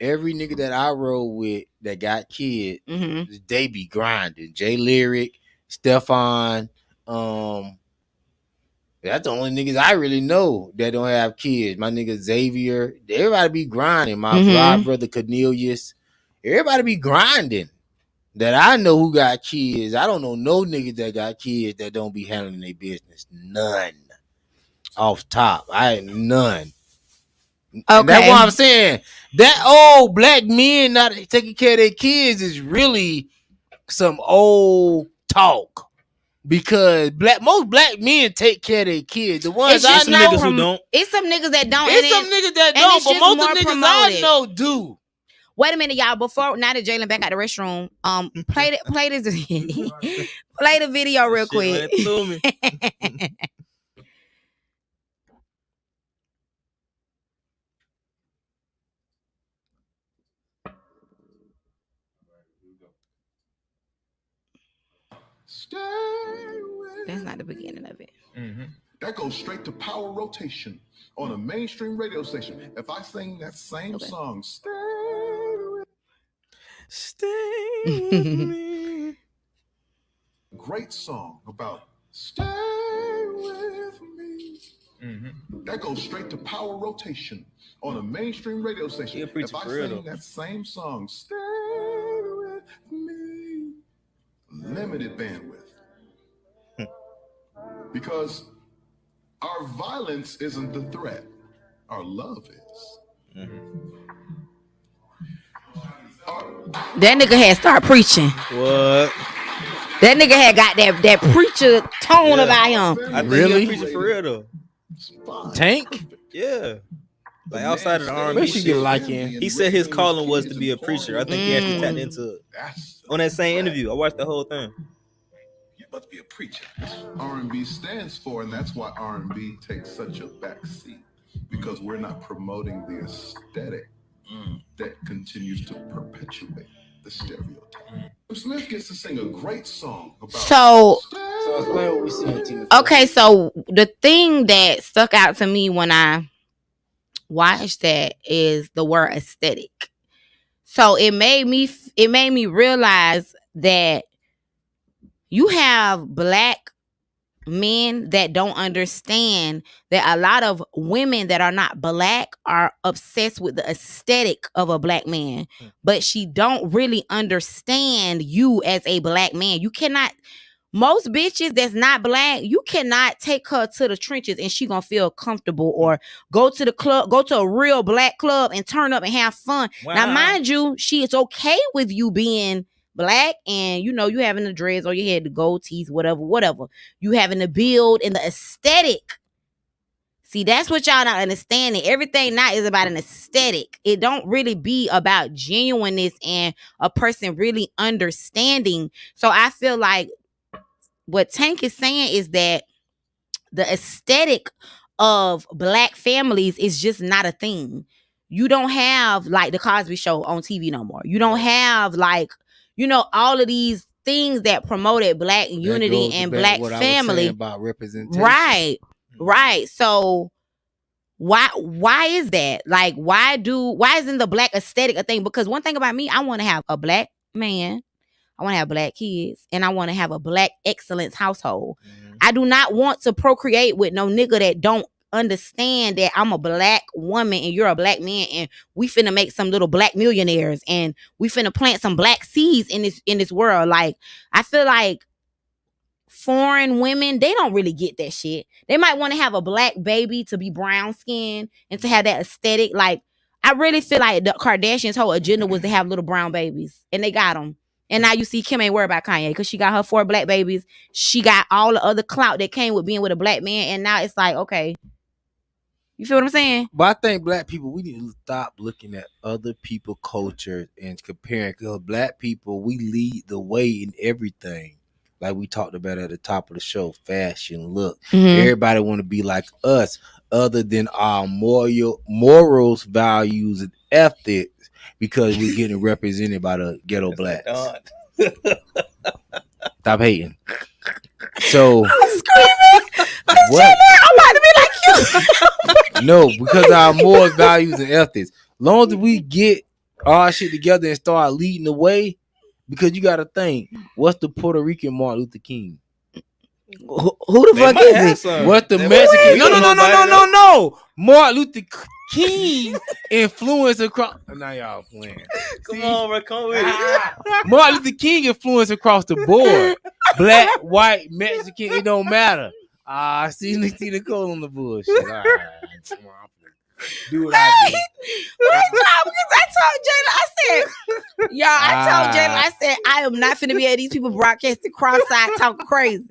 Speaker 3: Every nigga that I roll with that got kids, they be grinding. Jay Lyrik, Stephon, that's the only niggas I really know that don't have kids. My nigga Xavier, everybody be grinding. My brother Cornelius, everybody be grinding. That I know who got kids. I don't know no niggas that got kids that don't be handling their business. None. Off top, none. Okay, and that's what I'm saying. That old black men not taking care of their kids is really some old talk. Because most black men take care of their kids. The ones I know
Speaker 4: niggas who don't.
Speaker 2: It's some niggas that don't.
Speaker 3: It's some niggas that don't, but most of the niggas I know do.
Speaker 2: Wait a minute, y'all. Before now that Jalen back out the restroom, play this play the video real quick. That's not the beginning of it.
Speaker 1: Mm-hmm. That goes straight to power rotation on a mainstream radio station. If I sing that same song, stay with me. Great song about stay with me. Mm-hmm. That goes straight to power rotation on a mainstream radio station. If I sing that same song, stay with me. Limited bandwidth. Because our violence isn't the threat. Our love is. Mm-hmm.
Speaker 2: That nigga had started preaching.
Speaker 4: What?
Speaker 2: That nigga had got that preacher tone about him.
Speaker 4: I think really? He preaching for real though.
Speaker 3: Tank?
Speaker 4: Yeah. Like outside of the R&B shit, he said his calling was to be a preacher. I think he actually tapped into it. On that same interview, I watched the whole thing.
Speaker 1: But be a preacher. R&B stands for, and that's why R&B takes such a backseat, because we're not promoting the aesthetic that continues to perpetuate the stereotype. Smith gets to sing a great song about.
Speaker 2: So explain what we see. Okay, so the thing that stuck out to me when I watched that is the word aesthetic. So it made me realize that you have black men that don't understand that a lot of women that are not black are obsessed with the aesthetic of a black man, but she don't really understand you as a black man. You cannot, most bitches that's not black, you cannot take her to the trenches and she gonna feel comfortable, or go to the club, go to a real black club and turn up and have fun. Wow. Now, mind you, she is okay with you being black and you having the dreads or you had the gold teeth, whatever. You having the build and the aesthetic. See, that's what y'all not understanding. Everything now is about an aesthetic. It don't really be about genuineness and a person really understanding. So I feel like what Tank is saying is that the aesthetic of black families is just not a thing. You don't have like the Cosby Show on TV no more. You don't have like, all of these things that promoted black unity and black family
Speaker 3: about representation.
Speaker 2: Right. So why is that? Like, why isn't the black aesthetic a thing? Because one thing about me, I want to have a black man, I want to have black kids, and I want to have a black excellence household. I do not want to procreate with no nigga that don't understand that I'm a black woman and you're a black man, and we finna make some little black millionaires, and we finna plant some black seeds in this world. Like, I feel like foreign women, they don't really get that shit. They might want to have a black baby to be brown skinned and to have that aesthetic. Like, I really feel like the Kardashians' whole agenda was to have little brown babies, and they got them. And now you see Kim ain't worried about Kanye because she got her 4 black babies. She got all the other clout that came with being with a black man, and now it's like, okay, you feel what I'm saying?
Speaker 3: But I think black people, we need to stop looking at other people's culture and comparing. Because black people, we lead the way in everything. Like we talked about at the top of the show, fashion, look. Everybody want to be like us, other than our morals, values, and ethics, because we're getting represented by the ghetto blacks. Stop hating. So
Speaker 2: I'm screaming.
Speaker 3: What?
Speaker 2: I'm about to be like you.
Speaker 3: No, because our morals, values, and ethics. Long as we get our shit together and start leading the way, because you got to think, what's the Puerto Rican Martin Luther King?
Speaker 2: Who the fuck is it?
Speaker 3: What's the Mexican? No. Martin Luther King influence across. Now y'all playing.
Speaker 4: Come on, bro. Come with it.
Speaker 3: Martin Luther King influence across the board. Black, white, Mexican, it don't matter. See Nicole on the bullshit. All right. Come on. Do what I do.
Speaker 2: Because I told Jalen, I said, I am not finna be at these people broadcasting cross-eyed talking crazy.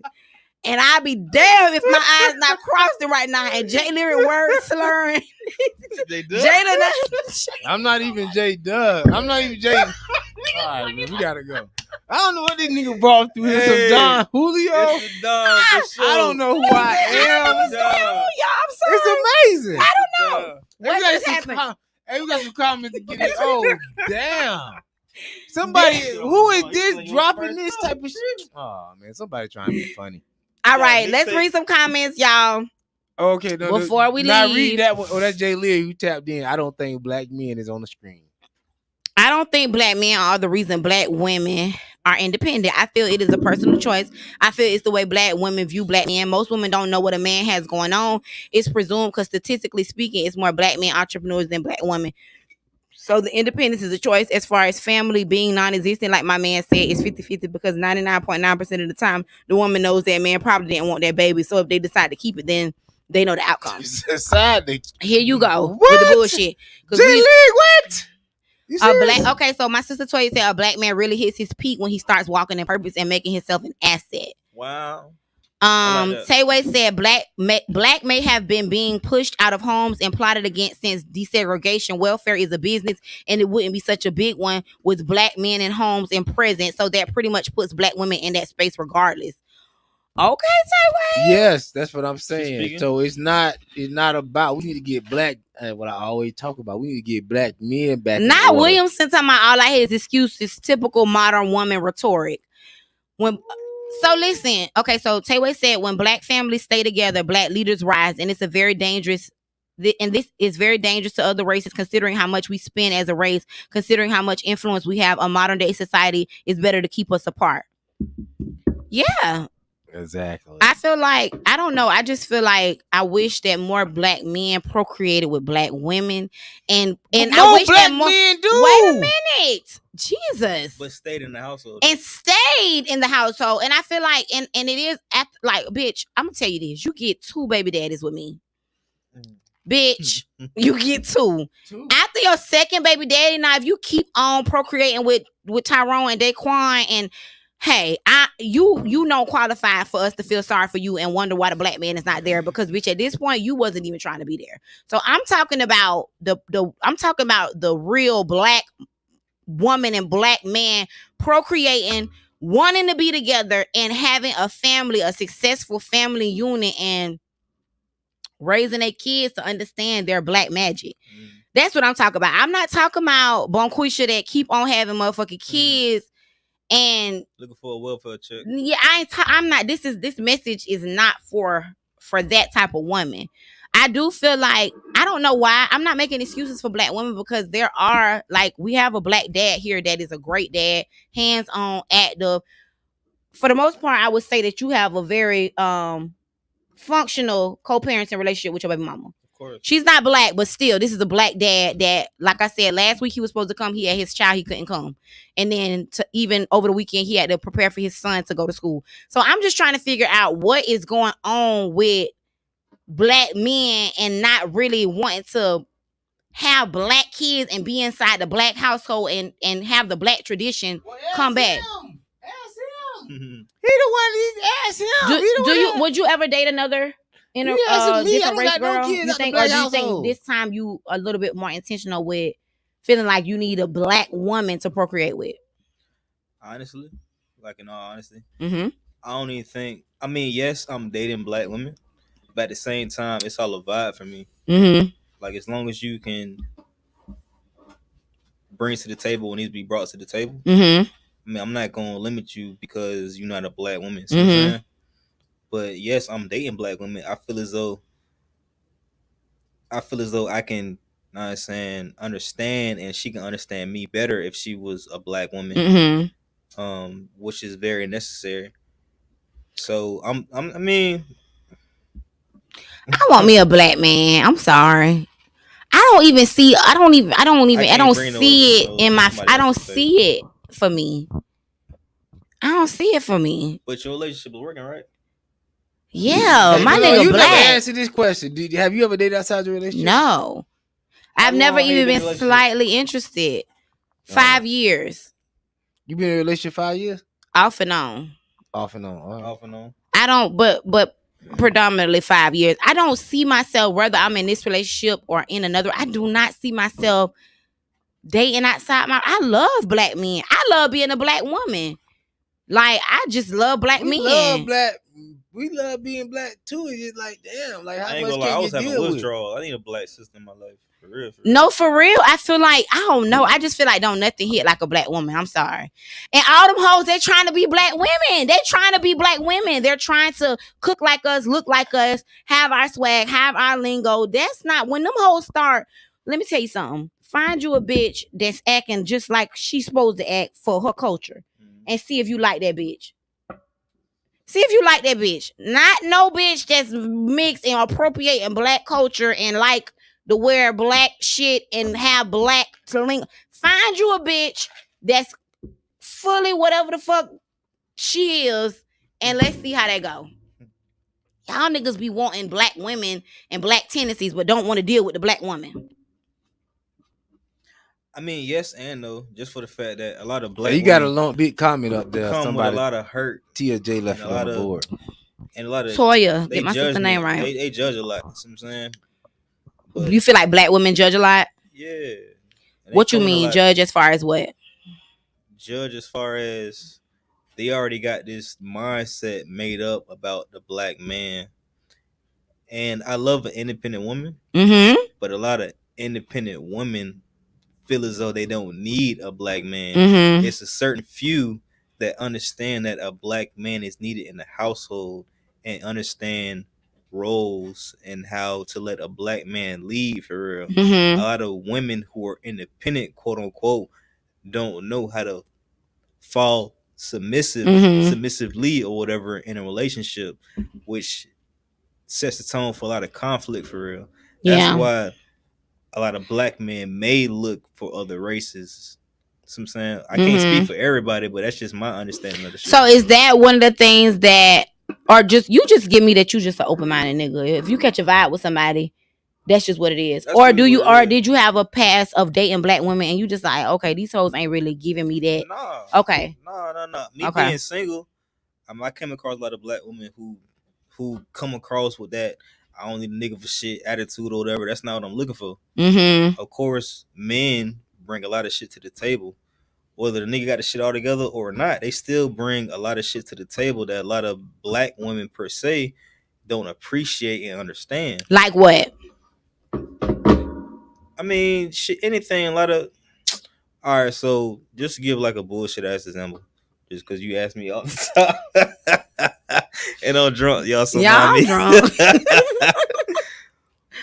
Speaker 2: And I'll be damned if my eyes not crossing right now and Jay Lyrik word slurring. Jalen,
Speaker 3: I'm not even J Dub. I'm not even J. All right, man, we gotta go. I don't know what this nigga brought through here. Some Don Julio.
Speaker 4: It's Don for sure.
Speaker 3: I don't know who I am.
Speaker 2: I'm sorry.
Speaker 3: It's amazing.
Speaker 2: I don't know. What just happened?
Speaker 3: Hey, we got some comments to get in. Oh, damn. Somebody, who is this dropping this type of shit? Oh, man, somebody trying to be funny.
Speaker 2: All right, let's read some comments, y'all.
Speaker 3: Okay,
Speaker 2: before we
Speaker 3: now
Speaker 2: leave.
Speaker 3: Read that one. Oh, that's Jay Lear. You tapped in. I don't think black men is on the screen.
Speaker 2: I don't think black men are the reason black women are independent. I feel it is a personal choice. I feel it's the way black women view black men. Most women don't know what a man has going on. It's presumed because statistically speaking, it's more black men entrepreneurs than black women. So the independence is a choice. As far as family being non-existent, like my man said, it's 50-50 because 99.9% of the time, the woman knows that man probably didn't want that baby. So if they decide to keep it, then they know the outcome. Here you go with the bullshit.
Speaker 3: What?
Speaker 2: Okay, so my sister Toya said a black man really hits his peak when he starts walking in purpose and making himself an asset.
Speaker 4: Wow.
Speaker 2: Tayway said black may have been being pushed out of homes and plotted against since desegregation. Welfare is a business and it wouldn't be such a big one with black men in homes and present. So that pretty much puts black women in that space regardless. Okay, Tayway.
Speaker 3: Yes, that's what I'm saying. So it's not about, we need to get black, what I always talk about, we need to get black men back.
Speaker 2: Not Williamson talking about all I hear is excuses, typical modern woman rhetoric. So listen, okay, so Tayway said when black families stay together, black leaders rise, and it's a very dangerous, and this is very dangerous to other races considering how much we spend as a race, considering how much influence we have on modern day society. It's better to keep us apart. Yeah.
Speaker 3: Exactly.
Speaker 2: I feel like, I don't know, I just feel like I wish that more black men procreated with black women and I wish
Speaker 3: black
Speaker 2: that more
Speaker 3: men do.
Speaker 2: Wait a minute. Jesus.
Speaker 4: But stayed in the household.
Speaker 2: And stayed in the household. And I feel like, and it is, like, bitch, I'm going to tell you this. You get 2 baby daddies with me. bitch, you get two. After your second baby daddy, now if you keep on procreating with Tyrone and Daquan, and hey, you don't qualify for us to feel sorry for you and wonder why the black man is not there, because bitch, at this point you wasn't even trying to be there. So I'm talking about the real black woman and black man procreating, wanting to be together and having a family, a successful family unit, and raising their kids to understand their black magic. That's what I'm talking about. I'm not talking about Bonquisha that keep on having motherfucking kids and
Speaker 4: looking for a welfare check.
Speaker 2: Yeah, I'm not. This message is not for that type of woman. I do feel like, I don't know why I'm not making excuses for black women, because there are, like, we have a black dad here that is a great dad, hands-on, active. For the most part, I would say that you have a very functional co-parenting relationship with your baby mama. Of course. She's not black, but still, this is a black dad that, like I said, last week he was supposed to come. He had his child, he couldn't come. And then even over the weekend, he had to prepare for his son to go to school. So I'm just trying to figure out what is going on with black men and not really wanting to have black kids and be inside the black household and have the black tradition come back.
Speaker 3: Ask him. He the one. Ask him.
Speaker 2: Would you ever date another different race girl? You think, or do you think this time you a little bit more intentional with feeling like you need a black woman to procreate with?
Speaker 4: Honestly, like in all honesty, I don't even think. I mean, yes, I'm dating black women, but at the same time, it's all a vibe for me. Like, as long as you can bring to the table what needs to be brought to the table. I mean, I'm not gonna limit you because you're not a black woman. So but yes, I'm dating black women. I feel as though I can, understand, and she can understand me better if she was a black woman, which is very necessary. So I mean,
Speaker 2: I want me a black man. I'm sorry. I don't see it in my. I don't see it for me. I don't see it for me.
Speaker 4: But your relationship is working, right?
Speaker 2: Yeah, my nigga
Speaker 3: you
Speaker 2: black.
Speaker 3: Never answer this question. Have you ever dated outside your relationship?
Speaker 2: No, I've never even been slightly interested. 5 years.
Speaker 3: You been in a relationship 5 years?
Speaker 2: Off and on.
Speaker 3: Off and on.
Speaker 4: Off and on.
Speaker 2: I don't, but predominantly 5 years. I don't see myself, whether I'm in this relationship or in another, I do not see myself dating outside my. I love black men. I love being a black woman. Like, I just love black men.
Speaker 3: We love being black too. It's just like, damn, like, how much can
Speaker 4: I was
Speaker 3: you
Speaker 4: having
Speaker 3: deal
Speaker 4: withdrawal.
Speaker 3: with?
Speaker 4: I need a black sister in my life. For real.
Speaker 2: No, for real. I feel like, I don't know. I just feel like don't nothing hit like a black woman. I'm sorry. And all them hoes, they're trying to be black women. They're trying to be black women. They're trying to cook like us, look like us, have our swag, have our lingo. That's not, when them hoes start, let me tell you something. Find you a bitch that's acting just like she's supposed to act for her culture. And see if you like that bitch. See if you like that bitch. Not no bitch that's mixed and appropriating black culture and like to wear black shit and have black sling. Find you a bitch that's fully whatever the fuck she is, and let's see how that go. Y'all niggas be wanting black women and black tendencies, but don't want to deal with the black woman.
Speaker 4: I mean, yes and no, just for the fact that a lot of black
Speaker 3: you got a long big comment up there.
Speaker 4: Come
Speaker 3: somebody,
Speaker 4: with a lot of hurt.
Speaker 3: Tia J left it on the board.
Speaker 4: And a lot of
Speaker 2: Toya, get my sister name right.
Speaker 4: They judge a lot. You know what I'm saying?
Speaker 2: But you feel like black women judge a lot?
Speaker 4: Yeah.
Speaker 2: What you mean, judge as far as what?
Speaker 4: Judge as far as they already got this mindset made up about the black man. And I love an independent woman. But a lot of independent women feel as though they don't need a black man. It's a certain few that understand that a black man is needed in the household and understand roles and how to let a black man lead for real. A lot of women who are independent, quote unquote, don't know how to fall submissively or whatever in a relationship, which sets the tone for a lot of conflict for real. That's why a lot of black men may look for other races. So I'm saying, I can't speak for everybody, but that's just my understanding of the shit.
Speaker 2: So is that one of the things that, or just you just give me that you just an open-minded nigga? If you catch a vibe with somebody, That's just what it is.
Speaker 4: That's
Speaker 2: Or
Speaker 4: really
Speaker 2: do you,
Speaker 4: what it
Speaker 2: or
Speaker 4: is.
Speaker 2: did you have a past of dating black women and you just like, okay, these hoes ain't really giving me that?
Speaker 4: Nah.
Speaker 2: Okay.
Speaker 4: Nah. Me
Speaker 2: Okay.
Speaker 4: being single, I came across a lot of black women who come across with that I don't need a nigga for shit attitude or whatever. That's not what I'm looking for.
Speaker 2: Mm-hmm.
Speaker 4: Of course, men bring a lot of shit to the table. Whether the nigga got the shit all together or not, they still bring a lot of shit to the table that a lot of black women per se don't appreciate and understand.
Speaker 2: Like what?
Speaker 4: I mean, shit, anything. A lot of. All right, so just to give like a bullshit ass example, just because you asked me all the time, and I'm drunk, y'all. So
Speaker 2: Y'all
Speaker 4: me.
Speaker 2: drunk.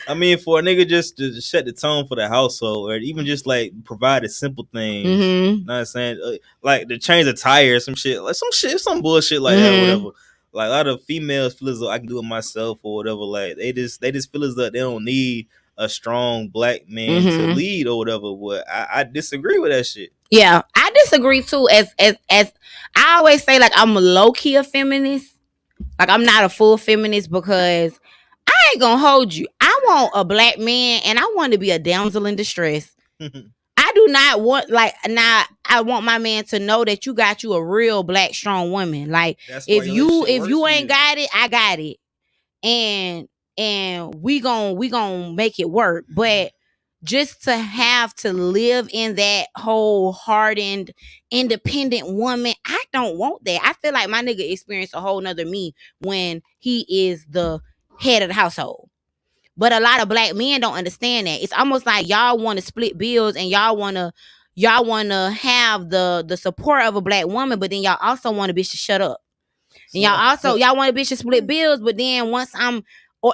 Speaker 4: I mean, for a nigga just to set the tone for the household, or even just like provide a simple things.
Speaker 2: Mm-hmm.
Speaker 4: Not saying like to change the tire, some bullshit like that, or whatever. Like a lot of females feel as though I can do it myself or whatever. Like they just feel as though they don't need a strong black man to lead or whatever. But I disagree with that shit.
Speaker 2: Yeah, I disagree too. As I always say, like I'm a low key a feminist. Like I'm not a full feminist because I ain't gonna hold you. I want a black man and I want to be a damsel in distress. I do not want I want my man to know that you got you a real black strong woman. Like if you ain't got it, I got it. And we gon' make it work. But just to have to live in that whole hardened, independent woman, I don't want that. I feel like my nigga experienced a whole nother me when he is the head of the household. But a lot of black men don't understand that. It's almost like y'all want to split bills and y'all want to have the support of a black woman, but then y'all also want a bitch to shut up. And y'all want a bitch to split bills, but then once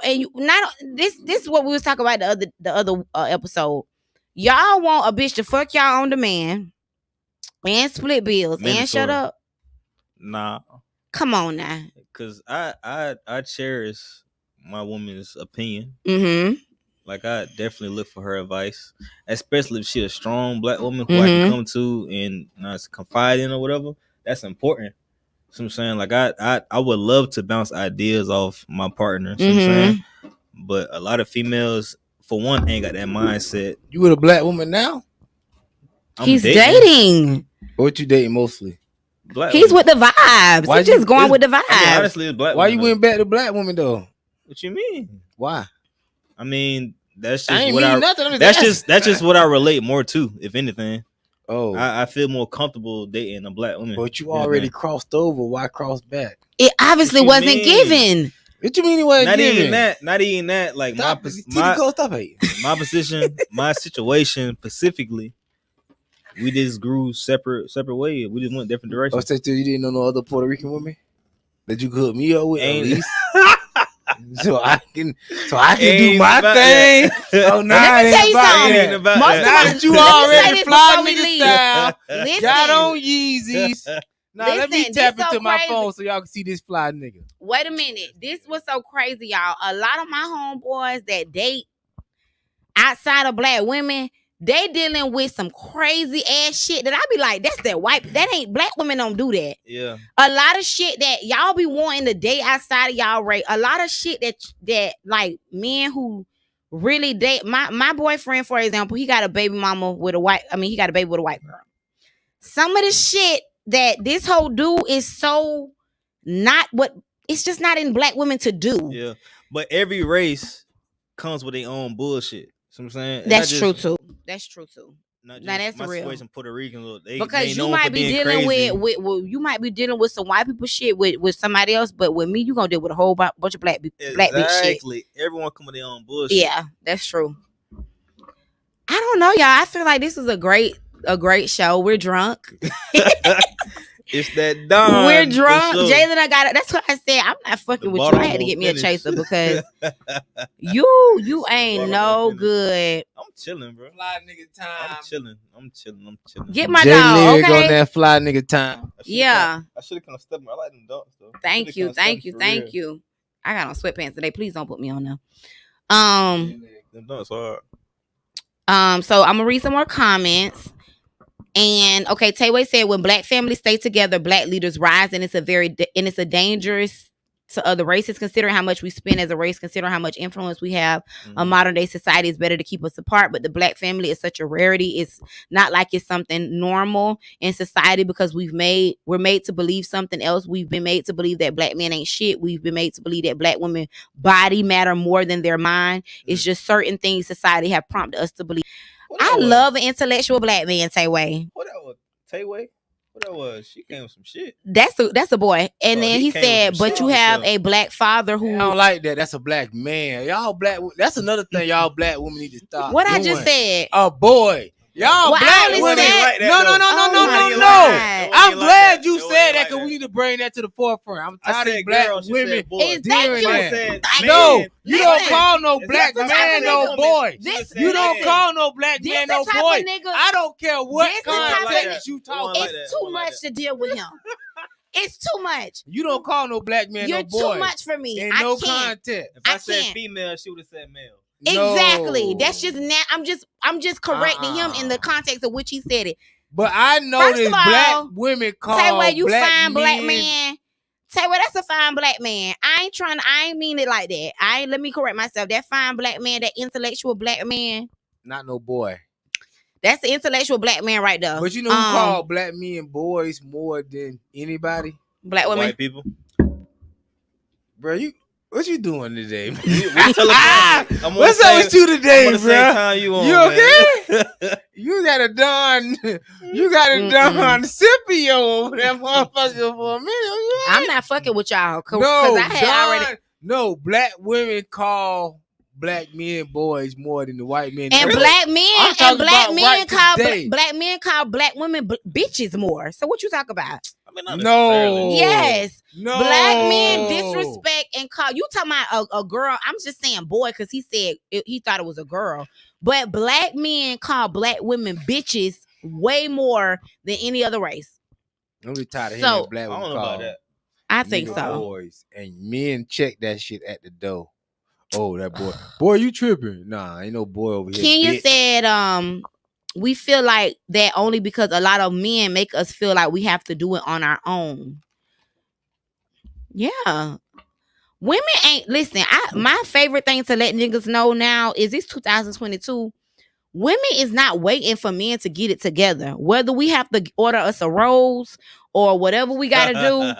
Speaker 2: this is what we was talking about the other episode. Y'all want a bitch to fuck y'all on demand and split bills and shut up.
Speaker 4: Nah,
Speaker 2: come on now.
Speaker 4: Cause I cherish my woman's opinion. Like I definitely look for her advice, especially if she a strong black woman who I can come to and confide in or whatever. That's important. So I'm saying, like I would love to bounce ideas off my partner. So I'm saying, but a lot of females, for one, ain't got that mindset.
Speaker 3: You with a black woman now?
Speaker 2: He's dating.
Speaker 3: What you dating mostly?
Speaker 2: Black He's woman. With the vibes. He's just going with the vibes. I
Speaker 4: mean, honestly, it's black.
Speaker 3: Why you went back to black woman though?
Speaker 4: What you mean?
Speaker 3: Why?
Speaker 4: I mean, that's just that's just what I relate more to, if anything.
Speaker 3: Oh,
Speaker 4: I feel more comfortable dating a black woman.
Speaker 3: But you already crossed over. Why cross back?
Speaker 2: It obviously wasn't given.
Speaker 3: What you mean it wasn't given?
Speaker 4: Not even that. Like
Speaker 3: stop
Speaker 4: my position, my situation specifically, we just grew separate ways. We just went different directions.
Speaker 3: Oh, so you didn't know no other Puerto Rican women that you could hook me up with at least? So I can do my thing. Oh, nah,
Speaker 2: let me tell you something.
Speaker 3: Now that you already fly nigga style, got on Yeezys. Now let me tap into my phone so y'all can see this fly nigga.
Speaker 2: Wait a minute. This was so crazy, y'all. A lot of my homeboys that date outside of black women, they dealing with some crazy ass shit that I be like, that's that white. That ain't black women don't do that.
Speaker 4: Yeah.
Speaker 2: A lot of shit that y'all be wanting to date outside of y'all race. A lot of shit that like men who really date. My boyfriend, for example, he got a baby mama with a white. I mean, he got a baby with a white girl. Some of the shit that this whole dude is so not what. It's just not in black women to do.
Speaker 4: Yeah, but every race comes with their own bullshit. So I'm saying
Speaker 2: that's true too. That's true too.
Speaker 4: Now that's
Speaker 2: my real.
Speaker 4: Situation, Puerto Rican,
Speaker 2: because you might be dealing with you might be dealing with some white people shit with somebody else, but with me, you gonna deal with a whole bunch of black bitch shit.
Speaker 4: Exactly. Everyone come with their own bullshit.
Speaker 2: Yeah, that's true. I don't know, y'all. I feel like this is a great show. We're drunk.
Speaker 4: It's that dawn.
Speaker 2: We're drunk. Sure. Jalen, I got it. That's what I said. I'm not fucking with you. I had to get me a chaser because you ain't no good.
Speaker 4: I'm chilling, bro.
Speaker 3: Fly nigga time.
Speaker 4: I'm chilling.
Speaker 2: Get my dog,
Speaker 3: Lyrik
Speaker 2: okay?
Speaker 3: on that fly nigga time.
Speaker 2: Yeah.
Speaker 4: I should have kind of stepped. I like them dogs though.
Speaker 2: Thank you. I got on sweatpants today. Please don't put me on them.
Speaker 4: Them dogs hard.
Speaker 2: So I'm gonna read some more comments. And okay, Tayway said when black families stay together, black leaders rise, and it's a dangerous to other races, considering how much we spend as a race, considering how much influence we have on modern day society. Is better to keep us apart. But the black family is such a rarity. It's not like it's something normal in society because we're made to believe something else. We've been made to believe that black men ain't shit. We've been made to believe that black women body matter more than their mind. It's just certain things society have prompted us to believe. I love an intellectual black man, Tay-Way.
Speaker 4: What that was? Tay-Way? What that was? She came with some shit.
Speaker 2: That's a boy. And then he said, but you have a black father who...
Speaker 3: I don't like that. That's a black man. Y'all black... That's another thing y'all black women need to stop
Speaker 2: What
Speaker 3: doing.
Speaker 2: I just said.
Speaker 3: A boy. Y'all black women.
Speaker 4: Like
Speaker 3: No. I'm glad you said that because we need to bring that to the forefront. I'm tired of black women doing that. No, you don't call no black man no boy. You don't call no black man no boy. I don't care what context you talk.
Speaker 2: It's too much to deal with him. It's too much.
Speaker 3: You don't call no black man no boy.
Speaker 2: You're too much for me.
Speaker 3: In no context.
Speaker 4: If I said female, she would have said male.
Speaker 2: Exactly.
Speaker 3: No.
Speaker 2: That's just I'm just correcting him in the context of which he said it.
Speaker 3: But I noticed black women call
Speaker 2: Tay-Way, you
Speaker 3: black
Speaker 2: fine
Speaker 3: men.
Speaker 2: black man. Tay-Way, that's a fine black man. I ain't mean it like that. Let me correct myself. That fine black man, that intellectual black man.
Speaker 3: Not no boy.
Speaker 2: That's the intellectual black man right there.
Speaker 3: But you know who call black men boys more than anybody?
Speaker 2: Black women.
Speaker 4: White people.
Speaker 3: Bro, what you doing today, man?
Speaker 4: What's
Speaker 3: up with you today, bro?
Speaker 4: You
Speaker 3: okay? You got a Don Scipio over that motherfucker for a minute.
Speaker 2: I'm not fucking with y'all.
Speaker 3: No, black women call black men boys more than the white men.
Speaker 2: And black men call black women bitches more. So what you talk about?
Speaker 3: No.
Speaker 2: Yes.
Speaker 3: No.
Speaker 2: Black men disrespect and call. You talking about a girl. I'm just saying boy because he said he thought it was a girl. But black men call black women bitches way more than any other race.
Speaker 3: I'm really tired of hearing black women
Speaker 4: I don't know
Speaker 3: call
Speaker 4: about that.
Speaker 2: I think so.
Speaker 3: Boys and men check that shit at the door. Oh, that boy. Boy, you tripping. Nah, ain't no boy over here.
Speaker 2: Kenya said, we feel like that only because a lot of men make us feel like we have to do it on our own. Yeah. Women ain't, listen, my favorite thing to let niggas know now is it's 2022. Women is not waiting for men to get it together. Whether we have to order us a rose or whatever we got to do.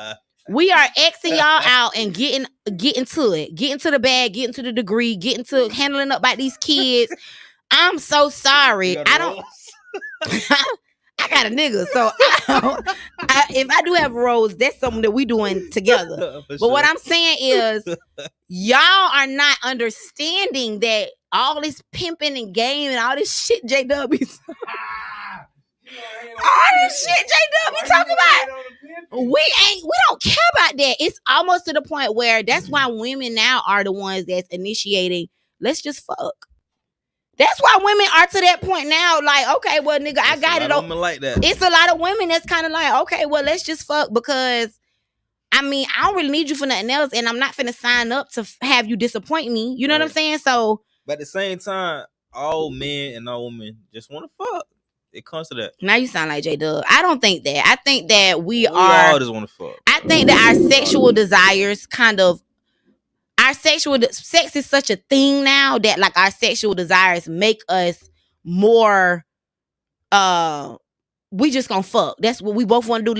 Speaker 2: We are Xing y'all out and getting to it. Getting to the bag, getting to the degree, getting to handling up by these kids. I'm so sorry. I got a nigga. So if I do have a rose, that's something that we doing together. But what I'm saying is y'all are not understanding that all this pimping and game and all this shit JW talking about. We don't care about that. It's almost to the point where that's why women now are the ones that's initiating. Let's just fuck. That's why women are to that point now. Like, okay, well, nigga, I got it.
Speaker 4: Like that.
Speaker 2: It's a lot of women that's kind of like, okay, well, let's just fuck because, I mean, I don't really need you for nothing else, and I'm not finna sign up to have you disappoint me. You know what I'm saying? So,
Speaker 4: but at the same time, all men and all women just want to fuck. It comes to that.
Speaker 2: Now you sound like J-Dub. I don't think that. I think that we
Speaker 4: all just want to fuck.
Speaker 2: I think that our sexual desires sex is such a thing now that like our sexual desires make us more we just gonna fuck. That's what we both want to do.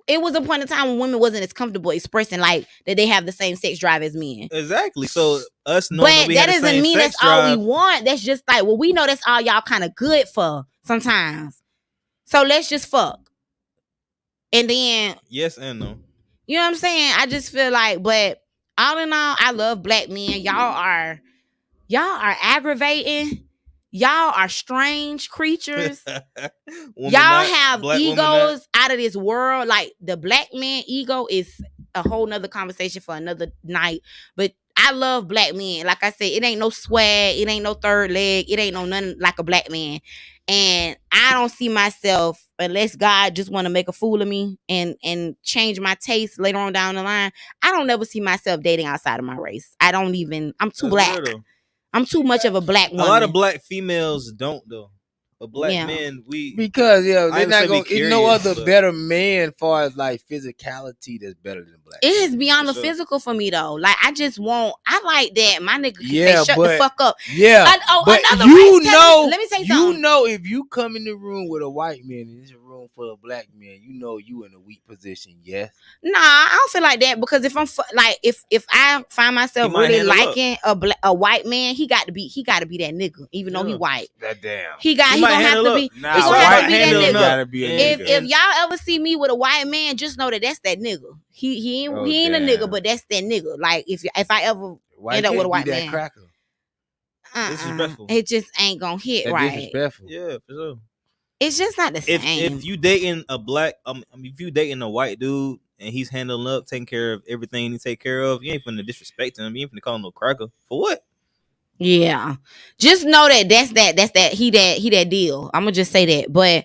Speaker 2: It was a point in time when women wasn't as comfortable expressing like that they have the same sex drive as men.
Speaker 4: Exactly. So us knowing that doesn't mean
Speaker 2: that's all we want. That's just like, well, we know that's all y'all kind of good for sometimes. So let's just fuck. And then
Speaker 4: yes and no.
Speaker 2: You know what I'm saying? I just feel like, but all in all, I love black men. Y'all are aggravating. Y'all are strange creatures. Y'all have egos out of this world. Like the black man ego is a whole nother conversation for another night. But I love black men. Like I said, it ain't no swag. It ain't no third leg. It ain't no nothing like a black man. And I don't see myself, unless God just want to make a fool of me and change my taste later on down the line. I don't never see myself dating outside of my race. I'm too black. I'm too much of a black woman.
Speaker 4: A lot of black females don't though. But black men,
Speaker 3: because they're
Speaker 4: I ain't
Speaker 3: not
Speaker 4: say
Speaker 3: going.
Speaker 4: be
Speaker 3: It's no
Speaker 4: curious,
Speaker 3: other
Speaker 4: but-
Speaker 3: better man, as far as like physicality, that's better than black.
Speaker 2: It is beyond
Speaker 4: For
Speaker 2: the
Speaker 4: sure.
Speaker 2: physical for me though. Like I just want. I like that my nigga can
Speaker 3: Yeah,
Speaker 2: say shut
Speaker 3: but-
Speaker 2: the fuck up.
Speaker 3: Yeah, but
Speaker 2: another
Speaker 3: you
Speaker 2: race
Speaker 3: know,
Speaker 2: let me say
Speaker 3: you
Speaker 2: something.
Speaker 3: know, if you come in the room with a white man and it's a room full of black men, you know you in a weak position. Yes.
Speaker 2: Nah, I don't feel like that because if I'm like if I find myself
Speaker 4: He might
Speaker 2: really
Speaker 4: handle up.
Speaker 2: liking a white man, he got to be that nigga, even though he
Speaker 4: Yeah.
Speaker 2: white.
Speaker 3: That damn.
Speaker 2: He
Speaker 4: He might
Speaker 2: gonna have
Speaker 4: handle
Speaker 2: to
Speaker 4: up.
Speaker 2: be.
Speaker 3: Nah,
Speaker 2: He gonna
Speaker 3: white
Speaker 2: have to be that
Speaker 4: handle
Speaker 2: nigga.
Speaker 4: up.
Speaker 3: gotta be a
Speaker 2: If
Speaker 3: nigga.
Speaker 2: if y'all ever see me with a white man, just know that that's that nigga. He ain't
Speaker 3: Oh,
Speaker 2: he ain't a
Speaker 3: damn.
Speaker 2: nigga, but that's that nigga. Like if I ever
Speaker 3: White
Speaker 2: end up with a
Speaker 3: can't
Speaker 2: white
Speaker 3: be that
Speaker 2: man,
Speaker 3: cracker.
Speaker 4: Disrespectful.
Speaker 2: it just ain't gonna hit
Speaker 3: That
Speaker 2: right.
Speaker 3: disrespectful.
Speaker 4: Yeah, for sure.
Speaker 2: It's just not the same.
Speaker 4: If you dating a black, if you dating a white dude and he's handling up, taking care of everything he take care of, you ain't finna disrespect him. You ain't finna call him no cracker for what?
Speaker 2: Yeah, just know that that's that he that deal. I'm gonna just say that, but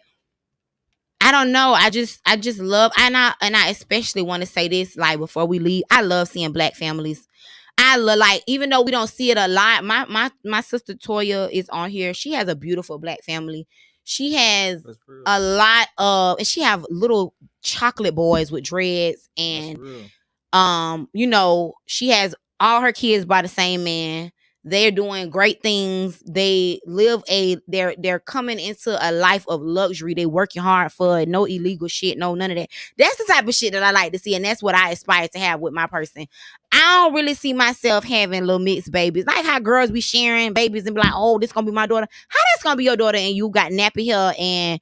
Speaker 2: I don't know. I just love and I especially want to say this like before we leave. I love seeing black families. I love like even though we don't see it a lot. My sister Toya is on here. She has a beautiful black family. She has
Speaker 4: That's real.
Speaker 2: a lot of and she have little chocolate boys with dreads
Speaker 4: That's
Speaker 2: and
Speaker 4: real.
Speaker 2: she has all her kids by the same man. They're doing great things. They live they're coming into a life of luxury. They working hard for it. No illegal shit. No, none of that. That's the type of shit that I like to see. And that's what I aspire to have with my person. I don't really see myself having little mixed babies. Like how girls be sharing babies and be like, oh, this gonna be my daughter. How that's gonna be your daughter and you got nappy hair and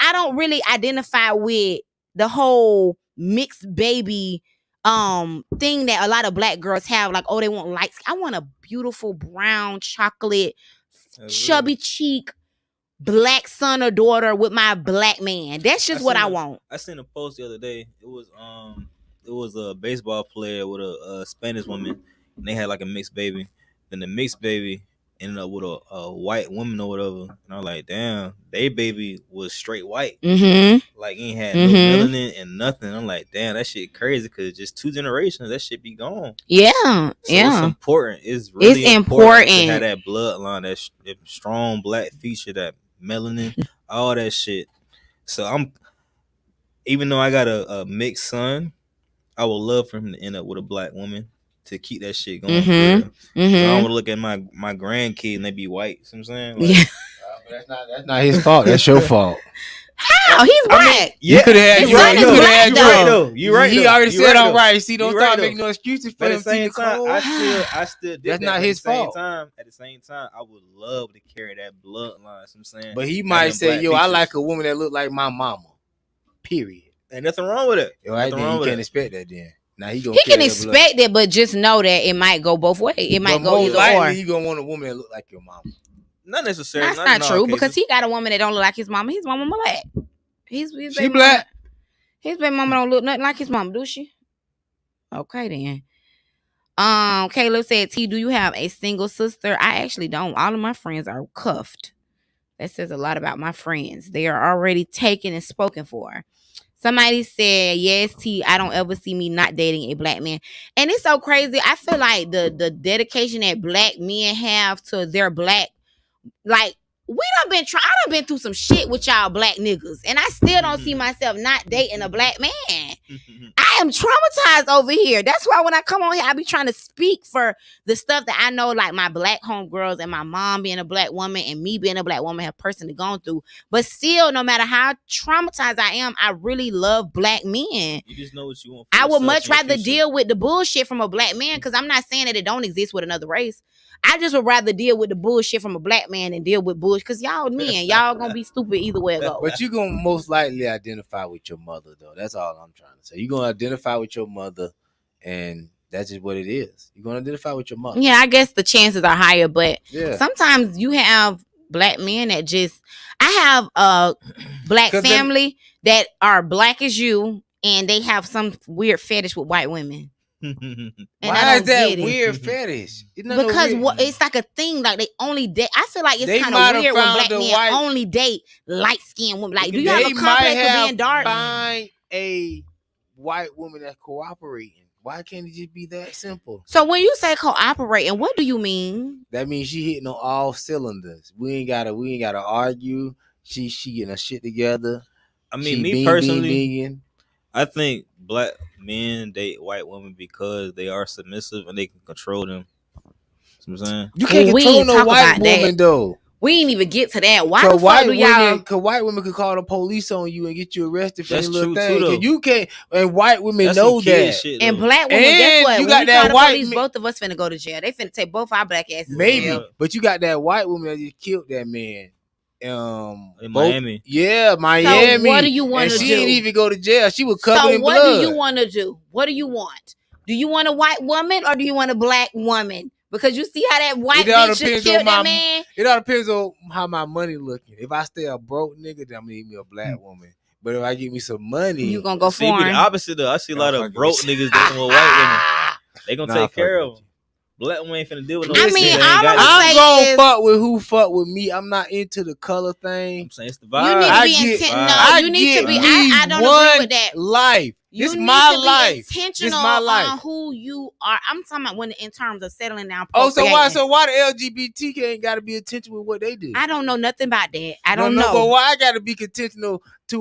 Speaker 2: I don't really identify with the whole mixed baby thing that a lot of black girls have. Like, oh, they want lights. I want a beautiful brown chocolate,
Speaker 4: That's
Speaker 2: chubby
Speaker 4: real.
Speaker 2: cheek, black son or daughter with my black man. That's just what I want.
Speaker 4: I seen a post the other day. It was a baseball player with a Spanish woman, and they had like a mixed baby. Then the mixed baby ended up with a white woman or whatever. And I was like, damn, they baby was straight white.
Speaker 2: Mm-hmm.
Speaker 4: Like ain't had no melanin and nothing. I'm like, damn, that shit crazy because just 2 generations, that shit be gone.
Speaker 2: Yeah.
Speaker 4: So
Speaker 2: yeah.
Speaker 4: it's important. It's really
Speaker 2: It's
Speaker 4: important to
Speaker 2: important.
Speaker 4: have that bloodline, that strong black feature, that melanin, all that shit. So even though I got a mixed son, I would love for him to end up with a black woman to keep that shit going. For real. 'Cause I don't want to look at my grandkid and they be white. You know what I'm saying? Like,
Speaker 2: Yeah.
Speaker 3: That's not his fault. That's your fault.
Speaker 2: How? He's black.
Speaker 3: You could have had
Speaker 2: His
Speaker 3: you
Speaker 2: son is
Speaker 3: could have
Speaker 2: black,
Speaker 3: had
Speaker 2: though.
Speaker 4: You right.
Speaker 3: He already
Speaker 4: You
Speaker 3: said
Speaker 4: right,
Speaker 3: I'm
Speaker 4: though.
Speaker 3: right. See, don't
Speaker 4: You
Speaker 3: start
Speaker 4: right,
Speaker 3: making
Speaker 4: though.
Speaker 3: no excuses for
Speaker 4: But
Speaker 3: him.
Speaker 4: at the same time,
Speaker 3: Nicole.
Speaker 4: I still did
Speaker 3: That's
Speaker 4: that.
Speaker 3: not
Speaker 4: At
Speaker 3: his
Speaker 4: the same
Speaker 3: fault.
Speaker 4: time, at the same time, I would love to carry that bloodline. You know what I'm saying?
Speaker 3: But he
Speaker 4: Having
Speaker 3: might say,
Speaker 4: black
Speaker 3: "Yo, I
Speaker 4: features.
Speaker 3: like a woman that look like my mama." Period.
Speaker 4: Ain't nothing wrong with it.
Speaker 3: Yo, right
Speaker 4: Nothing
Speaker 3: then,
Speaker 4: wrong
Speaker 3: you
Speaker 4: with
Speaker 3: can't
Speaker 4: it.
Speaker 3: expect that. Then now he gonna
Speaker 2: He can
Speaker 3: carry that blood.
Speaker 2: expect it, but just know that it might go both ways. It might
Speaker 3: But
Speaker 2: go
Speaker 3: most
Speaker 2: either
Speaker 3: likely
Speaker 2: or.
Speaker 3: he gonna want a woman that look like your mama.
Speaker 4: Not necessarily.
Speaker 2: That's
Speaker 4: in
Speaker 2: not
Speaker 4: all
Speaker 2: true
Speaker 4: cases.
Speaker 2: because he got a woman that don't look like his mama. His mama black. His
Speaker 3: She
Speaker 2: baby
Speaker 3: black.
Speaker 2: Mama, his baby mama don't look nothing like his mama, do she? Okay then. Caleb said, T, do you have a single sister? I actually don't. All of my friends are cuffed. That says a lot about my friends. They are already taken and spoken for. Somebody said, yes, T, I don't ever see me not dating a black man. And it's so crazy. I feel like the dedication that black men have to their black, like, I done been through some shit with y'all black niggas. And I still don't see myself not dating a black man. I am traumatized over here. That's why when I come on here, I be trying to speak for the stuff that I know, like my black homegirls and my mom being a black woman and me being a black woman have personally gone through. But still, no matter how traumatized I am, I really love black men.
Speaker 4: You just know what you want. For
Speaker 2: I would
Speaker 4: yourself
Speaker 2: much
Speaker 4: in your
Speaker 2: rather
Speaker 4: future.
Speaker 2: deal with the bullshit from a black man because I'm not saying that it don't exist with another race. I just would rather deal with the bullshit from a black man than deal with bullshit because y'all men, y'all gonna be stupid either way it goes.
Speaker 3: But you gonna most likely identify with your mother, though. That's all I'm trying to say. You gonna identify with your mother, and that's just what it is. You're gonna identify with your mother.
Speaker 2: Yeah, I guess the chances are higher, but
Speaker 3: Yeah.
Speaker 2: sometimes you have black men that just. I have a black
Speaker 3: 'Cause
Speaker 2: family that are black as you, and they have some weird fetish with white women. And I
Speaker 3: Why
Speaker 2: don't
Speaker 3: is that
Speaker 2: get it.
Speaker 3: weird fetish? It's not no
Speaker 2: Because
Speaker 3: weird-
Speaker 2: it's like a thing, like they only date. I feel like it's
Speaker 3: They
Speaker 2: kind
Speaker 3: might
Speaker 2: of
Speaker 3: have
Speaker 2: weird when
Speaker 3: found
Speaker 2: black
Speaker 3: the
Speaker 2: men
Speaker 3: white-
Speaker 2: only date light skinned women. Like, do you
Speaker 3: They
Speaker 2: have a
Speaker 3: might
Speaker 2: complex of
Speaker 3: have
Speaker 2: being dark?
Speaker 3: find a white woman that's cooperating Why can't it just be that simple?
Speaker 2: So when you say cooperating, what do you mean?
Speaker 3: That means she hitting on all cylinders. We ain't gotta argue. She getting her shit together.
Speaker 4: I mean,
Speaker 3: She
Speaker 4: me
Speaker 3: being,
Speaker 4: personally, I think black men date white women because they are submissive and they can control them. You know what I'm saying?
Speaker 3: You can't
Speaker 2: We
Speaker 3: control
Speaker 2: ain't
Speaker 3: no
Speaker 2: talk
Speaker 3: white
Speaker 2: about that.
Speaker 3: woman though.
Speaker 2: We ain't even get to that. Why
Speaker 3: Cause
Speaker 2: the fuck
Speaker 3: white
Speaker 2: do y'all?
Speaker 3: Cause white women could call the police on you and get you arrested for
Speaker 4: That's
Speaker 3: any little
Speaker 4: true,
Speaker 3: thing.
Speaker 4: too, though.
Speaker 3: Cause you can't, and white women
Speaker 4: That's
Speaker 3: know
Speaker 4: some kid
Speaker 3: that.
Speaker 4: shit,
Speaker 2: And
Speaker 4: though.
Speaker 2: black women,
Speaker 3: And
Speaker 2: guess what?
Speaker 3: you
Speaker 2: When
Speaker 3: got
Speaker 2: we
Speaker 3: that
Speaker 2: call the
Speaker 3: white
Speaker 2: police,
Speaker 3: man-
Speaker 2: both of us finna go to jail. They finna take both our black asses to
Speaker 3: Maybe,
Speaker 2: jail.
Speaker 3: but you got that white woman that just killed that man.
Speaker 4: In Miami.
Speaker 3: Yeah, Miami.
Speaker 2: So what do you want
Speaker 3: and
Speaker 2: to
Speaker 3: she
Speaker 2: do?
Speaker 3: didn't even go to jail. She was covered
Speaker 2: So
Speaker 3: in
Speaker 2: what
Speaker 3: blood.
Speaker 2: do you want to do? What do you want? Do you want a white woman or do you want a black woman? Because you see how that white
Speaker 3: It all
Speaker 2: bitch just
Speaker 3: depends
Speaker 2: killed
Speaker 3: on
Speaker 2: that man.
Speaker 3: It all depends on how my money looking. If I stay a broke nigga, then I'm gonna need me a black woman. But if I get me some money,
Speaker 2: You gonna go
Speaker 4: See, be the
Speaker 2: foreign.
Speaker 4: opposite though. I see a lot
Speaker 3: Nah,
Speaker 4: of
Speaker 3: fuck
Speaker 4: broke
Speaker 3: with you.
Speaker 4: niggas dating with white women. They gonna
Speaker 3: Nah,
Speaker 4: take care
Speaker 3: fuck
Speaker 4: of
Speaker 3: with
Speaker 4: them. Black women ain't finna deal with no
Speaker 2: I
Speaker 4: shit
Speaker 2: mean,
Speaker 4: they ain't
Speaker 2: all
Speaker 4: got.
Speaker 2: I'm
Speaker 3: I'm
Speaker 2: say
Speaker 3: gonna
Speaker 2: is-
Speaker 3: fuck with who fuck with me. I'm not into the color thing.
Speaker 4: I'm saying it's the
Speaker 2: You
Speaker 4: vibe.
Speaker 2: need to
Speaker 3: I
Speaker 2: be
Speaker 3: get-
Speaker 2: intent. No,
Speaker 3: I
Speaker 2: you need to
Speaker 3: get
Speaker 2: be.
Speaker 3: me
Speaker 2: I don't
Speaker 3: one
Speaker 2: agree with that.
Speaker 3: life.
Speaker 2: You
Speaker 3: This
Speaker 2: need
Speaker 3: my
Speaker 2: to be
Speaker 3: life.
Speaker 2: intentional
Speaker 3: This my life.
Speaker 2: on who you are. I'm talking about when in terms of settling down.
Speaker 3: Oh, so why?
Speaker 2: procreating.
Speaker 3: So why the LGBT ain't got to be intentional with what they do?
Speaker 2: I don't know nothing about that. I
Speaker 3: No,
Speaker 2: don't
Speaker 3: no,
Speaker 2: know.
Speaker 3: but why I got to be intentional to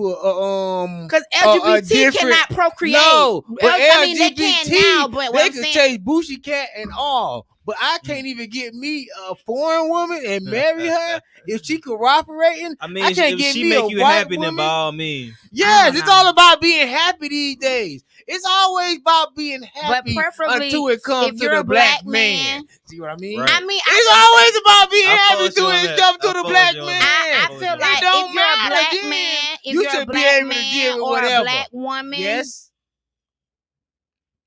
Speaker 2: Because LGBT
Speaker 3: different-
Speaker 2: cannot procreate.
Speaker 3: No, but
Speaker 2: I mean, they can now, but what
Speaker 3: they
Speaker 2: I'm
Speaker 3: can
Speaker 2: saying,
Speaker 3: chase Boosie Cat and all. But I can't even get me a foreign woman and marry her if she cooperating.
Speaker 4: I mean,
Speaker 3: I can't
Speaker 4: if
Speaker 3: get
Speaker 4: she
Speaker 3: me
Speaker 4: make
Speaker 3: a
Speaker 4: you
Speaker 3: white
Speaker 4: happy, then by
Speaker 3: woman.
Speaker 4: all means.
Speaker 3: Yes,
Speaker 2: don't
Speaker 3: it's
Speaker 2: know.
Speaker 3: all about being happy these days. It's always about being happy
Speaker 2: preferably,
Speaker 3: until it comes
Speaker 2: if
Speaker 3: to
Speaker 2: you're
Speaker 3: the
Speaker 2: a
Speaker 3: black
Speaker 2: black
Speaker 3: man.
Speaker 2: man-
Speaker 3: See what I mean?
Speaker 4: Right.
Speaker 2: I mean,
Speaker 3: It's always about being
Speaker 4: I
Speaker 3: happy
Speaker 4: fuck with
Speaker 3: until
Speaker 4: you on
Speaker 3: it
Speaker 4: that.
Speaker 3: comes
Speaker 4: I
Speaker 3: to the
Speaker 4: fuck
Speaker 3: black
Speaker 4: with you on
Speaker 3: man.
Speaker 4: that.
Speaker 2: I feel
Speaker 3: It
Speaker 2: like
Speaker 3: don't
Speaker 2: if you're a
Speaker 3: matter
Speaker 2: black
Speaker 3: then.
Speaker 2: man, if
Speaker 3: You
Speaker 2: you're a
Speaker 3: should be
Speaker 2: black
Speaker 3: able to deal
Speaker 2: man
Speaker 3: with
Speaker 2: or
Speaker 3: whatever.
Speaker 2: a black woman,
Speaker 3: Yes.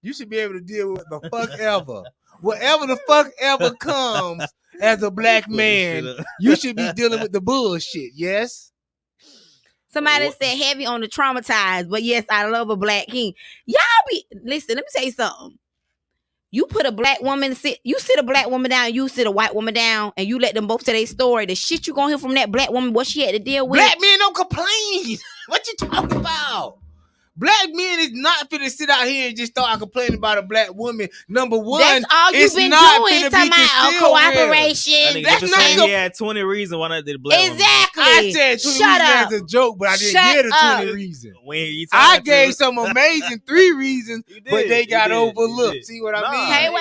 Speaker 3: You should be able to deal with the fuck ever. Whatever the fuck ever comes as a black
Speaker 4: Put this shit
Speaker 3: man,
Speaker 4: up.
Speaker 3: you should be dealing with the bullshit. Yes.
Speaker 2: somebody
Speaker 4: What-
Speaker 2: said heavy on the traumatized, but yes, I love a black king. Y'all listen, let me tell you something. You put a black woman, you sit a black woman down, you sit a white woman down, and you let them both tell their story. The shit you gonna hear from that black woman, what she had to deal with.
Speaker 3: Black men don't complain. What you talking about? Black men is not finna sit out here and just start complaining about a black woman. Number one,
Speaker 2: That's all you've
Speaker 3: it's
Speaker 2: been
Speaker 3: not
Speaker 2: doing.
Speaker 3: finna
Speaker 2: Is talking
Speaker 3: be
Speaker 2: about
Speaker 3: concealed with.
Speaker 4: That
Speaker 2: cooperation.
Speaker 4: nigga
Speaker 3: That's
Speaker 4: just
Speaker 3: not
Speaker 4: saying
Speaker 3: go-
Speaker 4: he had 20 reasons why not did the black woman.
Speaker 2: Exactly.
Speaker 3: I said 20
Speaker 2: Shut
Speaker 3: reasons
Speaker 2: up.
Speaker 3: as a joke, but I didn't
Speaker 2: Shut
Speaker 3: give the 20
Speaker 2: up.
Speaker 3: reasons.
Speaker 4: When he
Speaker 3: I
Speaker 4: tried to.
Speaker 3: gave some amazing 3 reasons,
Speaker 4: You
Speaker 3: but
Speaker 4: did,
Speaker 3: they
Speaker 4: you
Speaker 3: got
Speaker 4: did, you
Speaker 3: overlooked.
Speaker 4: did.
Speaker 3: See what I
Speaker 4: Nah,
Speaker 3: mean?
Speaker 4: ain't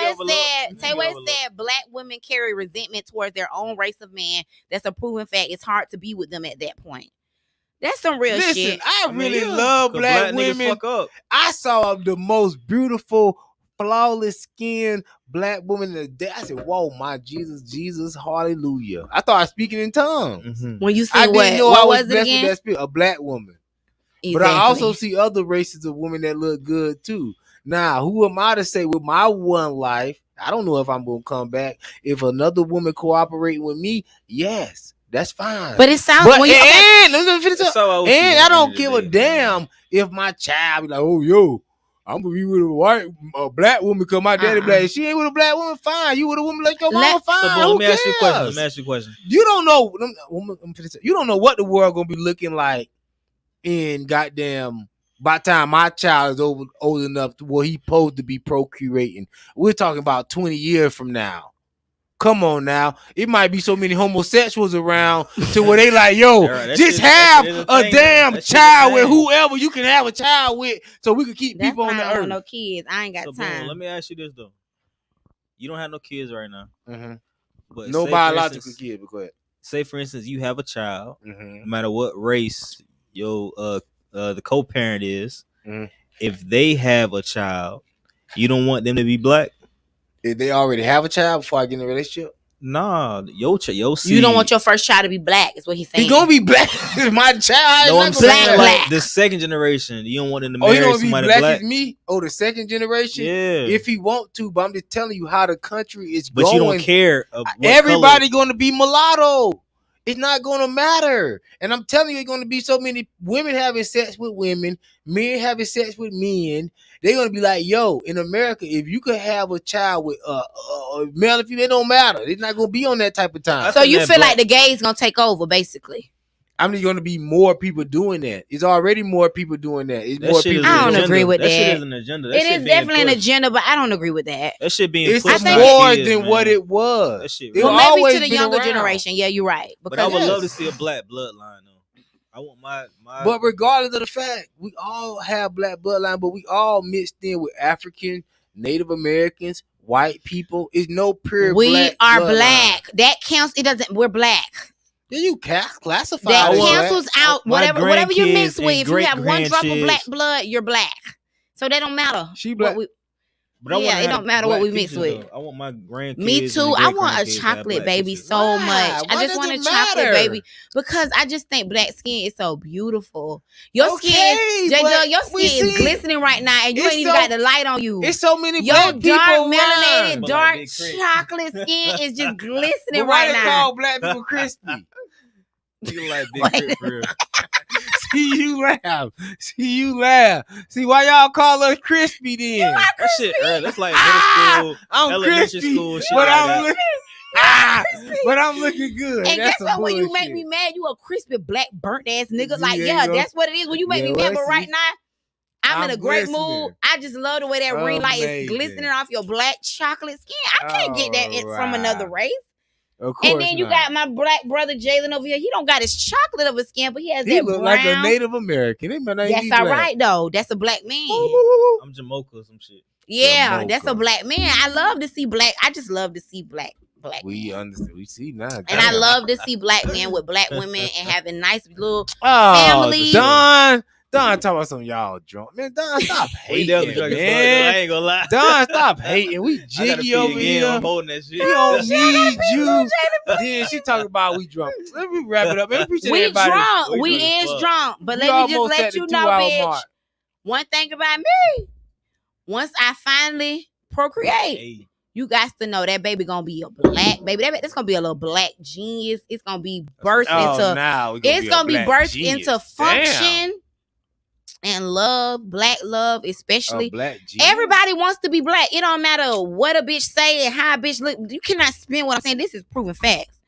Speaker 2: Tayway
Speaker 4: overlooked.
Speaker 2: said black women carry resentment towards their own race of men. That's a proven fact. It's hard to be with them at that point. That's some real
Speaker 3: Listen,
Speaker 2: shit.
Speaker 3: I
Speaker 4: mean,
Speaker 3: really
Speaker 4: yeah,
Speaker 3: love
Speaker 4: 'cause
Speaker 3: black
Speaker 4: niggas
Speaker 3: women.
Speaker 4: fuck up.
Speaker 3: I saw the most beautiful, flawless skin black woman in the day. I said, whoa, my Jesus, hallelujah. I thought I was speaking in tongues.
Speaker 4: Mhm.
Speaker 2: When you see
Speaker 3: I
Speaker 2: what?
Speaker 3: didn't know
Speaker 2: What
Speaker 3: I was
Speaker 2: was it
Speaker 3: blessed
Speaker 2: again?
Speaker 3: with that spirit, a black woman.
Speaker 2: Exactly.
Speaker 3: But I also see other races of women that look good too. Now, who am I to say with my one life? I don't know if I'm gonna come back. If another woman cooperating with me, yes, that's fine.
Speaker 2: But it sounds
Speaker 3: But
Speaker 2: when you
Speaker 3: and let me finish up.
Speaker 4: So what you
Speaker 3: And
Speaker 4: want
Speaker 3: I don't
Speaker 4: at the
Speaker 3: give
Speaker 4: end
Speaker 3: a
Speaker 4: of the day, man.
Speaker 3: damn if my child be like, oh yo, I'm gonna be with a black woman because my daddy black. If she ain't with a black woman, fine. You with a woman like your mama, fine.
Speaker 4: So, bro,
Speaker 3: Who
Speaker 4: let me ask you a question.
Speaker 3: cares?
Speaker 4: Let me ask you a question.
Speaker 3: You don't know. You don't know what the world gonna be looking like in goddamn. By the time my child is old enough to where he supposed to be procreating, we're talking about 20 years from now. Come on now, it might be so many homosexuals around to where they like, yo,
Speaker 4: Alright, that
Speaker 3: just
Speaker 4: shit- that
Speaker 3: have
Speaker 4: shit is a
Speaker 3: a
Speaker 4: thing,
Speaker 3: damn
Speaker 4: that shit is a
Speaker 3: child with
Speaker 4: thing.
Speaker 3: whoever you can have a child with, so we can keep
Speaker 2: that's
Speaker 3: people
Speaker 2: why
Speaker 3: on
Speaker 2: I
Speaker 3: the
Speaker 2: don't want
Speaker 3: earth.
Speaker 2: no kids. I ain't got
Speaker 4: So,
Speaker 2: time.
Speaker 4: boom, let me ask you this though. You don't have no kids right now,
Speaker 3: Mhm.
Speaker 4: but
Speaker 3: No
Speaker 4: say, for
Speaker 3: biological
Speaker 4: instance-
Speaker 3: kid, but go ahead.
Speaker 4: Say for instance, you have a child,
Speaker 3: Mhm.
Speaker 4: no matter what race your the co-parent is.
Speaker 3: Mhm.
Speaker 4: If they have a child, you don't want them to be black.
Speaker 3: If they already have a child before I get in a relationship,
Speaker 4: Nah, your seed.
Speaker 2: You don't want your first child to be black, is what he's saying.
Speaker 3: he gonna be black. It's my child.
Speaker 4: No,
Speaker 3: It's
Speaker 4: I'm
Speaker 3: not gonna
Speaker 4: saying
Speaker 3: be
Speaker 4: like
Speaker 2: black.
Speaker 4: the second generation. You don't want them to
Speaker 3: Oh, he
Speaker 4: marry
Speaker 3: gonna be
Speaker 4: somebody
Speaker 3: black,
Speaker 4: black.
Speaker 3: as me? Oh, the second generation?
Speaker 4: Yeah,
Speaker 3: If he want to, but I'm just telling you how the country is
Speaker 4: but
Speaker 3: going.
Speaker 4: you don't care. Of what
Speaker 3: Everybody
Speaker 4: color.
Speaker 3: gonna be mulatto. It's not gonna matter. And I'm telling you, it's gonna be so many women having sex with women, men having sex with men. They're gonna be like, yo, in America, if you could have a child with male and female, it don't matter. It's not gonna be on that type of time.
Speaker 2: So you
Speaker 4: that
Speaker 2: feel
Speaker 4: black-
Speaker 2: like the gays gonna take over, basically.
Speaker 3: I'm going to be more people doing that. It's already more people doing that. It's
Speaker 4: That
Speaker 3: more
Speaker 4: shit
Speaker 3: people.
Speaker 4: is
Speaker 2: I
Speaker 4: an
Speaker 2: don't
Speaker 4: agenda.
Speaker 2: agree with
Speaker 4: That shit
Speaker 2: that.
Speaker 4: is an agenda. That
Speaker 2: It
Speaker 4: shit
Speaker 2: is
Speaker 4: being
Speaker 2: definitely an
Speaker 4: pushed.
Speaker 2: agenda, but I don't agree with that.
Speaker 4: That shit being
Speaker 3: It's
Speaker 4: pushed.
Speaker 3: more
Speaker 4: kids,
Speaker 3: than
Speaker 4: man.
Speaker 3: what it was.
Speaker 4: That shit.
Speaker 3: It
Speaker 2: Well,
Speaker 3: was
Speaker 2: maybe
Speaker 3: always
Speaker 2: to the
Speaker 3: been
Speaker 2: younger
Speaker 3: around.
Speaker 2: generation. Yeah, you're right.
Speaker 4: But I would
Speaker 2: Because
Speaker 4: love to see a black bloodline though. I want my.
Speaker 3: But regardless of the fact, we all have black bloodline, but we all mixed in with African, Native Americans, white people. It's no pure
Speaker 2: we
Speaker 3: black
Speaker 2: are
Speaker 3: bloodline.
Speaker 2: black. That counts. It doesn't. We're black.
Speaker 3: Then you classify
Speaker 2: That
Speaker 3: as black.
Speaker 2: cancels out
Speaker 4: My
Speaker 2: whatever you mix
Speaker 4: grandkids
Speaker 2: with.
Speaker 4: and
Speaker 2: If you have one drop of
Speaker 4: great-grandkids.
Speaker 2: black blood, you're black. So that don't matter.
Speaker 3: She black.
Speaker 4: But I
Speaker 2: Yeah,
Speaker 4: wanna
Speaker 2: it
Speaker 4: have
Speaker 2: don't matter what
Speaker 4: black
Speaker 2: we mix
Speaker 4: pictures,
Speaker 2: with.
Speaker 4: though. I want my grandkids.
Speaker 2: Me too.
Speaker 4: And
Speaker 2: I want a
Speaker 4: great-grandkids to have
Speaker 2: chocolate
Speaker 4: black
Speaker 2: baby
Speaker 4: pictures.
Speaker 2: so
Speaker 3: Why?
Speaker 2: much.
Speaker 3: Why
Speaker 2: I just
Speaker 3: does
Speaker 2: want a
Speaker 3: it
Speaker 2: chocolate
Speaker 3: matter?
Speaker 2: baby because I just think black skin is so beautiful. Your
Speaker 3: Okay,
Speaker 2: skin, J.
Speaker 3: but
Speaker 2: your
Speaker 3: we
Speaker 2: skin is
Speaker 3: see-
Speaker 2: glistening right now, and you
Speaker 3: it's
Speaker 2: ain't even
Speaker 3: so-
Speaker 2: got the light on you.
Speaker 3: It's so many
Speaker 2: Your
Speaker 3: black people
Speaker 2: dark
Speaker 3: around.
Speaker 2: melanated,
Speaker 4: But
Speaker 2: dark
Speaker 4: like Big Crit.
Speaker 2: chocolate skin is just glistening
Speaker 3: But why
Speaker 2: right
Speaker 3: they
Speaker 2: now.
Speaker 3: call black people crispy?
Speaker 4: You like Big
Speaker 2: Wait.
Speaker 4: Crit for real.
Speaker 3: See you laugh. See you laugh. See why y'all call us crispy then?
Speaker 4: That shit early. That's like
Speaker 3: Ah,
Speaker 4: middle school,
Speaker 3: I'm
Speaker 4: elementary
Speaker 3: crispy,
Speaker 4: school, shit
Speaker 3: but
Speaker 4: like
Speaker 3: I'm
Speaker 4: that.
Speaker 3: looking. But I'm looking good.
Speaker 2: And
Speaker 3: That's
Speaker 2: guess what? When you make
Speaker 3: bullshit.
Speaker 2: me mad, you a crispy black burnt ass nigga.
Speaker 3: See,
Speaker 2: Like,
Speaker 3: there
Speaker 2: yeah,
Speaker 3: you go.
Speaker 2: that's what it is. When you make
Speaker 3: Yeah,
Speaker 2: me
Speaker 3: well,
Speaker 2: mad, but
Speaker 3: see.
Speaker 2: right now, I'm in
Speaker 3: I'm
Speaker 2: a great
Speaker 3: glistening.
Speaker 2: mood. I just love the way that ring light is
Speaker 3: Amazing.
Speaker 2: glistening off your black chocolate skin. I can't get that from another
Speaker 3: Alright.
Speaker 2: race.
Speaker 3: Of course
Speaker 2: And then you
Speaker 3: not.
Speaker 2: got my black brother Jalen over here. He don't got his chocolate of his skin, but he has
Speaker 3: He
Speaker 2: that
Speaker 3: look
Speaker 2: brown.
Speaker 3: like a Native American. He might not
Speaker 2: That's
Speaker 3: be
Speaker 2: all
Speaker 3: black.
Speaker 2: right though. That's a black man.
Speaker 4: I'm Jamocha or some shit.
Speaker 2: Yeah,
Speaker 3: Jamocha.
Speaker 2: that's a black man. I love to see black. I just love to see black
Speaker 3: We
Speaker 2: men.
Speaker 3: understand. We see now.
Speaker 2: And I love to see black men with black women and having nice little
Speaker 3: family.
Speaker 2: family.
Speaker 3: Don, talk about some y'all drunk. Man, Don, stop
Speaker 4: We definitely
Speaker 3: hating,
Speaker 4: drinking some. I
Speaker 3: man.
Speaker 4: ain't gonna lie.
Speaker 3: Don, stop hating. We
Speaker 4: I gotta
Speaker 3: jiggy
Speaker 4: pee
Speaker 3: over
Speaker 4: again.
Speaker 3: here.
Speaker 4: I'm holding that shit.
Speaker 3: We don't need you. Then she talking about we drunk. Let me wrap it up. Man, appreciate
Speaker 2: We
Speaker 3: everybody.
Speaker 2: drunk.
Speaker 4: We
Speaker 2: We
Speaker 4: drunk as
Speaker 2: is
Speaker 4: fuck.
Speaker 2: drunk. But
Speaker 3: We
Speaker 2: let me just
Speaker 3: almost
Speaker 2: let
Speaker 3: at the
Speaker 2: you know,
Speaker 3: 2 hour
Speaker 2: bitch.
Speaker 3: mark.
Speaker 2: One thing about me, once I finally procreate,
Speaker 4: Hey,
Speaker 2: you guys to know that baby gonna be a black baby. That's gonna be a little black genius. It's gonna be birthed into.
Speaker 3: now we
Speaker 2: It's gonna be
Speaker 3: a black
Speaker 2: birthed
Speaker 3: genius.
Speaker 2: into
Speaker 3: Damn.
Speaker 2: function and love, black love,
Speaker 3: A
Speaker 2: especially.
Speaker 3: black genius.
Speaker 2: Everybody wants to be black. It don't matter what a bitch say and how a bitch look. You cannot spin what I'm saying. This is proven facts.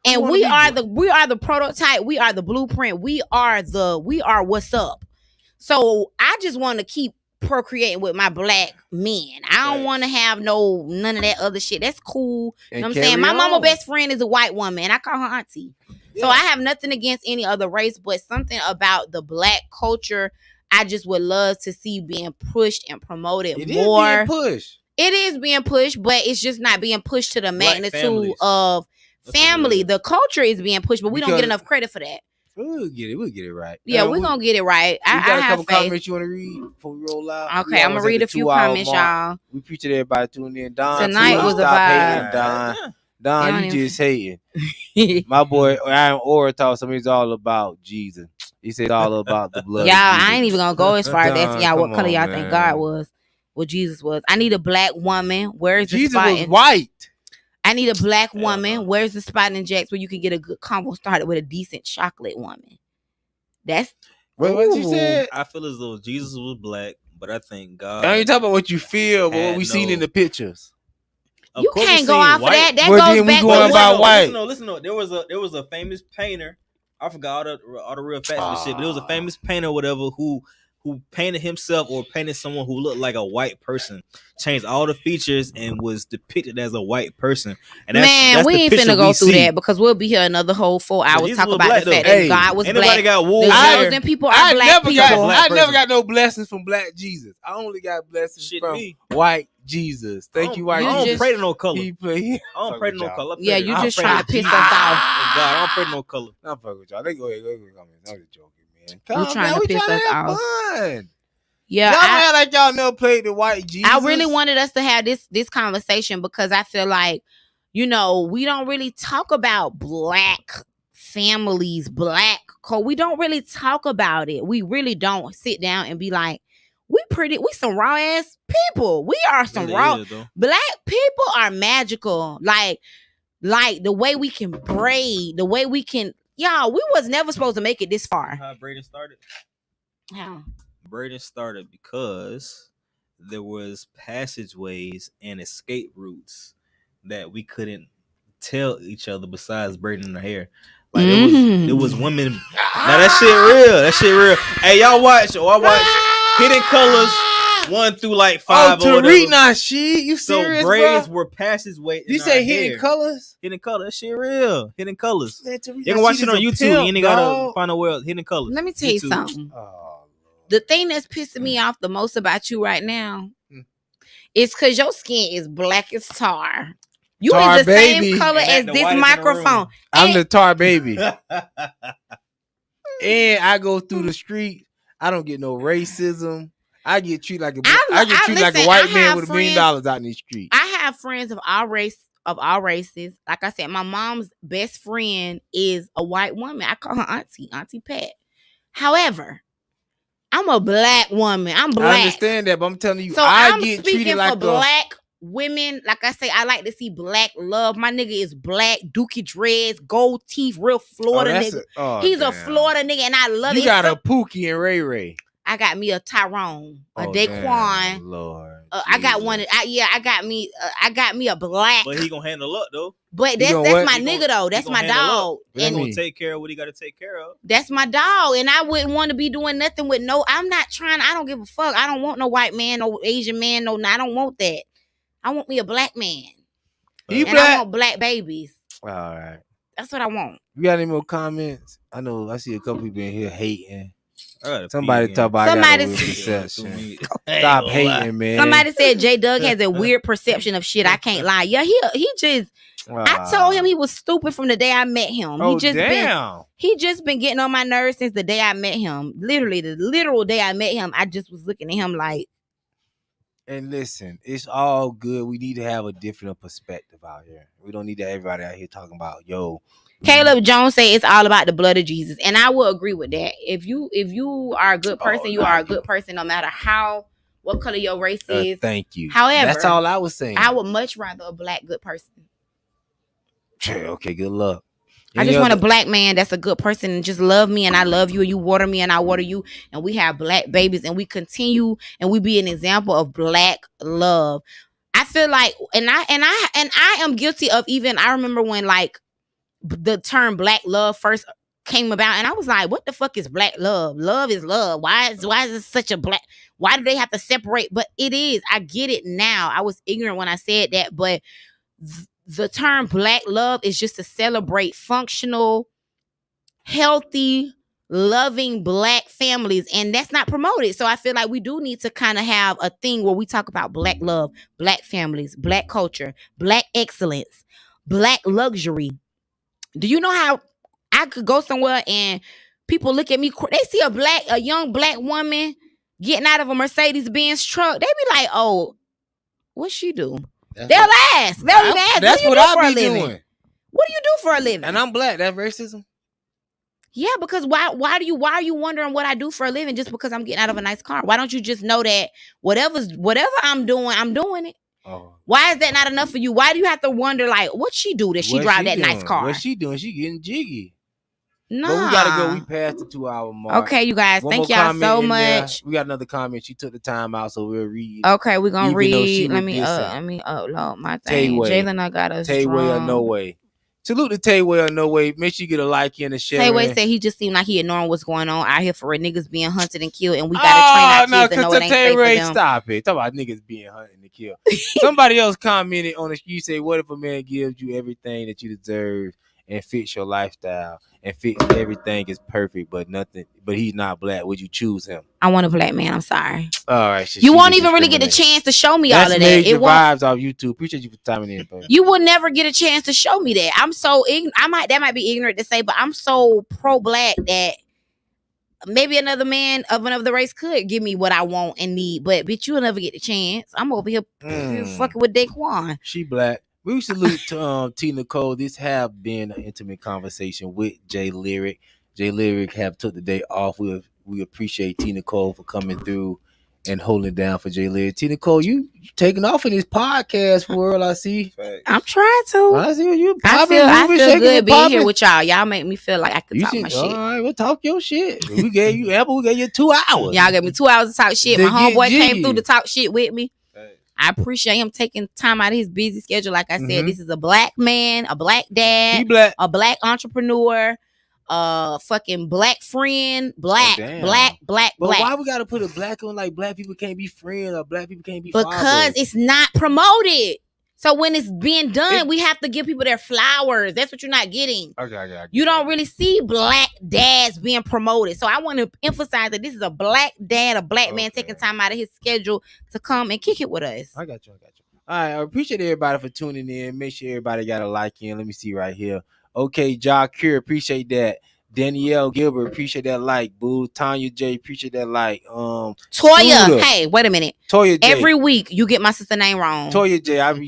Speaker 2: And
Speaker 3: wanna
Speaker 2: we
Speaker 3: be
Speaker 2: are
Speaker 3: black.
Speaker 2: we are the prototype. We are the blueprint. We are what's up. So I just want to keep procreating with my black men. I don't want to have none of that other shit. That's cool. You know what I'm saying? My mama best friend is a white woman, and I call her auntie. So I have nothing against any other race, but something about the black culture I just would love to see being pushed and promoted
Speaker 3: It is
Speaker 2: more.
Speaker 3: being pushed.
Speaker 2: It is being pushed, but it's just not being pushed to the
Speaker 4: Black
Speaker 2: magnitude
Speaker 4: families.
Speaker 2: of
Speaker 4: That's what it
Speaker 2: family.
Speaker 4: is.
Speaker 2: The culture is being pushed, but we don't
Speaker 3: Because-
Speaker 2: get enough credit for that.
Speaker 3: We'll get it right.
Speaker 2: Yeah, we're going to get it right.
Speaker 3: We got
Speaker 2: I
Speaker 3: a
Speaker 2: have
Speaker 3: couple
Speaker 2: faith.
Speaker 3: comments you want to read before we roll out?
Speaker 2: Okay, I'm going to read a few comments, y'all.
Speaker 3: We appreciate everybody tuning in. Don,
Speaker 2: Tonight
Speaker 3: please
Speaker 2: was a
Speaker 3: stop
Speaker 2: vibe.
Speaker 3: hating, Don.
Speaker 2: They
Speaker 3: Don,
Speaker 2: don't
Speaker 3: you
Speaker 2: even-
Speaker 3: just hating. My boy, Aaron Orr taught something. It's all about Jesus. He said all about the blood.
Speaker 2: Y'all,
Speaker 3: of Jesus.
Speaker 2: I ain't even going to go as far as asking y'all what
Speaker 3: Come
Speaker 2: color
Speaker 3: on,
Speaker 2: y'all
Speaker 3: man.
Speaker 2: think God was, what Jesus was. I need a black woman. Where's the
Speaker 3: Jesus
Speaker 2: spot?
Speaker 3: was white.
Speaker 2: I need a black
Speaker 4: Hell
Speaker 2: woman.
Speaker 4: no.
Speaker 2: Where's the spot in Jack's where you can get a good convo started with a decent chocolate woman? That's
Speaker 3: What you
Speaker 2: Ooh.
Speaker 3: said?
Speaker 4: I feel as though Jesus was black, but I think God.
Speaker 3: I ain't talking about what you feel, but what
Speaker 4: Had
Speaker 3: we seen
Speaker 4: no-
Speaker 3: in the pictures.
Speaker 4: Of
Speaker 2: you
Speaker 4: course
Speaker 2: can't
Speaker 4: we
Speaker 2: go
Speaker 4: seen
Speaker 2: off
Speaker 4: white.
Speaker 2: of that. That
Speaker 3: Well,
Speaker 2: goes
Speaker 3: then we
Speaker 2: back
Speaker 3: going
Speaker 2: to
Speaker 3: about white.
Speaker 4: Listen, there was a famous painter. I forgot all the real facts and shit, but there was a famous painter, or whatever, who painted himself or painted someone who looked like a white person, changed all the features and was depicted as a white person. And that's
Speaker 2: we
Speaker 4: the
Speaker 2: ain't
Speaker 4: picture
Speaker 2: finna go
Speaker 4: we
Speaker 2: through
Speaker 4: see.
Speaker 2: that because we'll be here another whole 4 hours
Speaker 4: Jesus
Speaker 2: talking
Speaker 4: was
Speaker 2: about
Speaker 4: black,
Speaker 2: the fact
Speaker 4: though.
Speaker 2: that
Speaker 3: Hey,
Speaker 2: God was
Speaker 4: Anybody
Speaker 2: black.
Speaker 4: got wool
Speaker 2: The
Speaker 4: hair?
Speaker 2: chosen people are
Speaker 3: I
Speaker 2: black
Speaker 3: never
Speaker 2: people.
Speaker 3: got.
Speaker 4: Black
Speaker 3: I never
Speaker 4: person.
Speaker 3: got no blessings from black Jesus. I only got blessings
Speaker 4: Shit,
Speaker 3: from
Speaker 4: me.
Speaker 3: white Jesus. Thank you, white
Speaker 2: you
Speaker 4: I don't
Speaker 3: Jesus.
Speaker 4: pray to no color.
Speaker 3: He play.
Speaker 4: I don't pray to no color.
Speaker 2: Yeah, you
Speaker 3: I'm
Speaker 2: just
Speaker 3: afraid
Speaker 2: trying
Speaker 3: of
Speaker 2: to piss
Speaker 3: Jesus.
Speaker 2: us off.
Speaker 4: Oh God, I don't pray to no color.
Speaker 3: I'm fucking with y'all. They go ahead. I'm just joking, man.
Speaker 2: You trying to piss us
Speaker 3: have
Speaker 2: off.
Speaker 3: fun.
Speaker 2: Yeah,
Speaker 3: Y'all act like y'all never played the white Jesus.
Speaker 2: I really wanted us to have this conversation because I feel like, we don't really talk about black families, black code. We don't really talk about it. We really don't sit down and be like, we some raw ass people. We are some
Speaker 4: Really
Speaker 2: raw.
Speaker 4: is, though.
Speaker 2: Black people are magical. Like the way we can braid, the way we can, y'all, we was never supposed to make it this far.
Speaker 4: How Braden started?
Speaker 2: How?
Speaker 4: Braden started because there was passageways and escape routes that we couldn't tell each other besides braiding the hair. Like it was women. Now that shit real. Hey, y'all watch. I watch Hidden Colors 1 through like 5.
Speaker 3: Oh, Tariq, nah, shit. You
Speaker 4: so
Speaker 3: serious,
Speaker 4: braids
Speaker 3: bro?
Speaker 4: were past his weight.
Speaker 3: You say Hidden Colors?
Speaker 4: Hidden Colors. That shit real. Hidden Colors.
Speaker 3: Man,
Speaker 4: You can watch it on YouTube. You ain't gotta find a world. Hidden Colors.
Speaker 2: Let me tell you
Speaker 4: YouTube.
Speaker 2: something.
Speaker 3: Oh,
Speaker 2: The thing that's pissing me off the most about you right now is because your skin is black as tar. You
Speaker 3: Tar
Speaker 2: is the
Speaker 3: baby.
Speaker 2: same color as this microphone.
Speaker 3: I'm the tar baby. And I go through the street. I don't get no racism. I get treated like a white man with $1 million out in the street.
Speaker 2: I have friends of all races. Like I said, my mom's best friend is a white woman. I call her Auntie Pat. However, I'm a black woman. I'm black.
Speaker 3: I understand that, but I'm telling you,
Speaker 2: so
Speaker 3: I
Speaker 2: I'm
Speaker 3: get treated like
Speaker 2: black women. Like I say, I like to see black love. My nigga is black, dookie dreads, gold teeth, real Florida nigga. He's a Florida nigga, and I love it.
Speaker 3: You got a Pookie and Ray Ray.
Speaker 2: I got me a Tyrone, a Daquan.
Speaker 3: Damn, Lord,
Speaker 2: I got one. I got me a black.
Speaker 4: But he gonna handle up though.
Speaker 2: But that's my nigga though. That's my dog.
Speaker 4: And gonna take care of what he got to take care of.
Speaker 2: That's my dog, and I wouldn't want to be doing nothing with no. I'm not trying. I don't give a fuck. I don't want no white man, no Asian man, no. I don't want that. I want me a black man. I want black babies.
Speaker 3: All right.
Speaker 2: That's what I want.
Speaker 3: You got any more comments? I know I see a couple people in here hating.
Speaker 4: Somebody
Speaker 3: talk about perception. Stop hating, man.
Speaker 2: Somebody said J Doug has a weird perception of shit. I can't lie. Yeah, he just. I told him he was stupid from the day I met him. He just been getting on my nerves since the day I met him. Literally, the literal day I met him, I just was looking at him like.
Speaker 3: And listen, it's all good. We need to have a different perspective out here. We don't need everybody out here talking about
Speaker 2: Caleb Jones say it's all about the blood of Jesus, and I will agree with that. If you are a good person, you are a good person, no matter what color your race is.
Speaker 3: Thank you.
Speaker 2: However,
Speaker 3: that's all I was saying.
Speaker 2: I would much rather a black good person.
Speaker 3: Okay, good luck.
Speaker 2: I just want a black man that's a good person and just love me and I love you and you water me and I water you and we have black babies and we continue and we be an example of black love. I feel like and I am guilty of even I remember when like the term black love first came about and I was like, what the fuck is black love? Love is love. Why is it such a black? Why do they have to separate? But it is. I get it now. I was ignorant when I said that, but the term black love is just to celebrate functional, healthy, loving black families. And that's not promoted. So I feel like we do need to kind of have a thing where we talk about black love, black families, black culture, black excellence, black luxury. Do you know how I could go somewhere and people look at me, they see a young black woman getting out of a Mercedes-Benz truck. They be like, oh, what's she do? They'll ask. They'll even ask.
Speaker 3: That's what I be doing.
Speaker 2: What do you do for a living?
Speaker 3: And I'm black. That's racism.
Speaker 2: Yeah, because why are you wondering what I do for a living just because I'm getting out of a nice car? Why don't you just know that whatever I'm doing it? Oh. Why is that not enough for you? Why do you have to wonder like what she do that she drive that nice car?
Speaker 3: What she doing? She getting jiggy.
Speaker 2: No,
Speaker 3: but we gotta go. We passed the 2-hour mark.
Speaker 2: Okay, you guys. Thank y'all so much.
Speaker 3: We got another comment. She took the time out, so we'll read.
Speaker 2: Okay, we're gonna read. Let me upload my thing. Jalen, I got us.
Speaker 3: Tayway or no way. Salute to Tayway or no way. Make sure you get a like and a share.
Speaker 2: Tayway said he just seemed like he ignoring what's going on out here for niggas being hunted and killed, and we gotta train our kids to know it ain't safe for them.
Speaker 3: Stop it. Talk about niggas being hunted and killed. Somebody else commented on it. You say, "What if a man gives you everything that you deserve and fits your lifestyle and fits everything is perfect, but he's not black? Would you choose him?"
Speaker 2: I want a black man. I'm sorry.
Speaker 3: All right. So
Speaker 2: you won't even really get a chance to show me all of that.
Speaker 3: It vibes off YouTube. Appreciate you for timing in, bro.
Speaker 2: You will never get a chance to show me that. I'm so ignorant. That might be ignorant to say, but I'm so pro-black that maybe another man of another race could give me what I want and need. But bitch, you'll never get the chance. I'm over here fucking with Daquan.
Speaker 3: She black. We salute to T Nicole. This have been an intimate conversation with J Lyrik. J Lyrik have took the day off. We appreciate T Nicole for coming through and holding it down for J Lyrik. T Nicole, you taking off in this podcast world. I see.
Speaker 2: I'm trying to.
Speaker 3: I see you.
Speaker 2: I feel good being here with y'all. Y'all make me feel like I could talk my shit.
Speaker 3: All right, we'll talk your shit. We gave you 2 hours.
Speaker 2: Y'all gave me 2 hours to talk shit. My homeboy came through to talk shit with me. I appreciate him taking time out of his busy schedule. Like I said, this is a black man, a black dad, a black entrepreneur, fucking black friend, black.
Speaker 3: But why we gotta put a black on? Like black people can't be friends or black people can't be
Speaker 2: because
Speaker 3: fathers?
Speaker 2: it's not promoted. So when it's being done, we have to give people their flowers. That's what you're not getting.
Speaker 3: Okay.
Speaker 2: You don't really see black dads being promoted. So I want to emphasize that this is a black dad, a black man taking time out of his schedule to come and kick it with us.
Speaker 3: I got you. All right, I appreciate everybody for tuning in. Make sure everybody got a like in. Let me see right here. Okay, Ja Cure, appreciate that. Danielle Gilbert, appreciate that like. Boo, Tanya J, appreciate that like.
Speaker 2: Toya,
Speaker 3: Scooter.
Speaker 2: hey, wait a minute.
Speaker 3: Toya J.
Speaker 2: Every week you get my sister name wrong.
Speaker 3: Toya J, I'm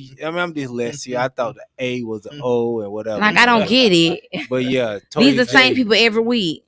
Speaker 3: dyslexic. I thought the A was an O and whatever.
Speaker 2: Like I don't get it.
Speaker 3: But yeah, Toya
Speaker 2: these are the
Speaker 3: J.
Speaker 2: same people every week.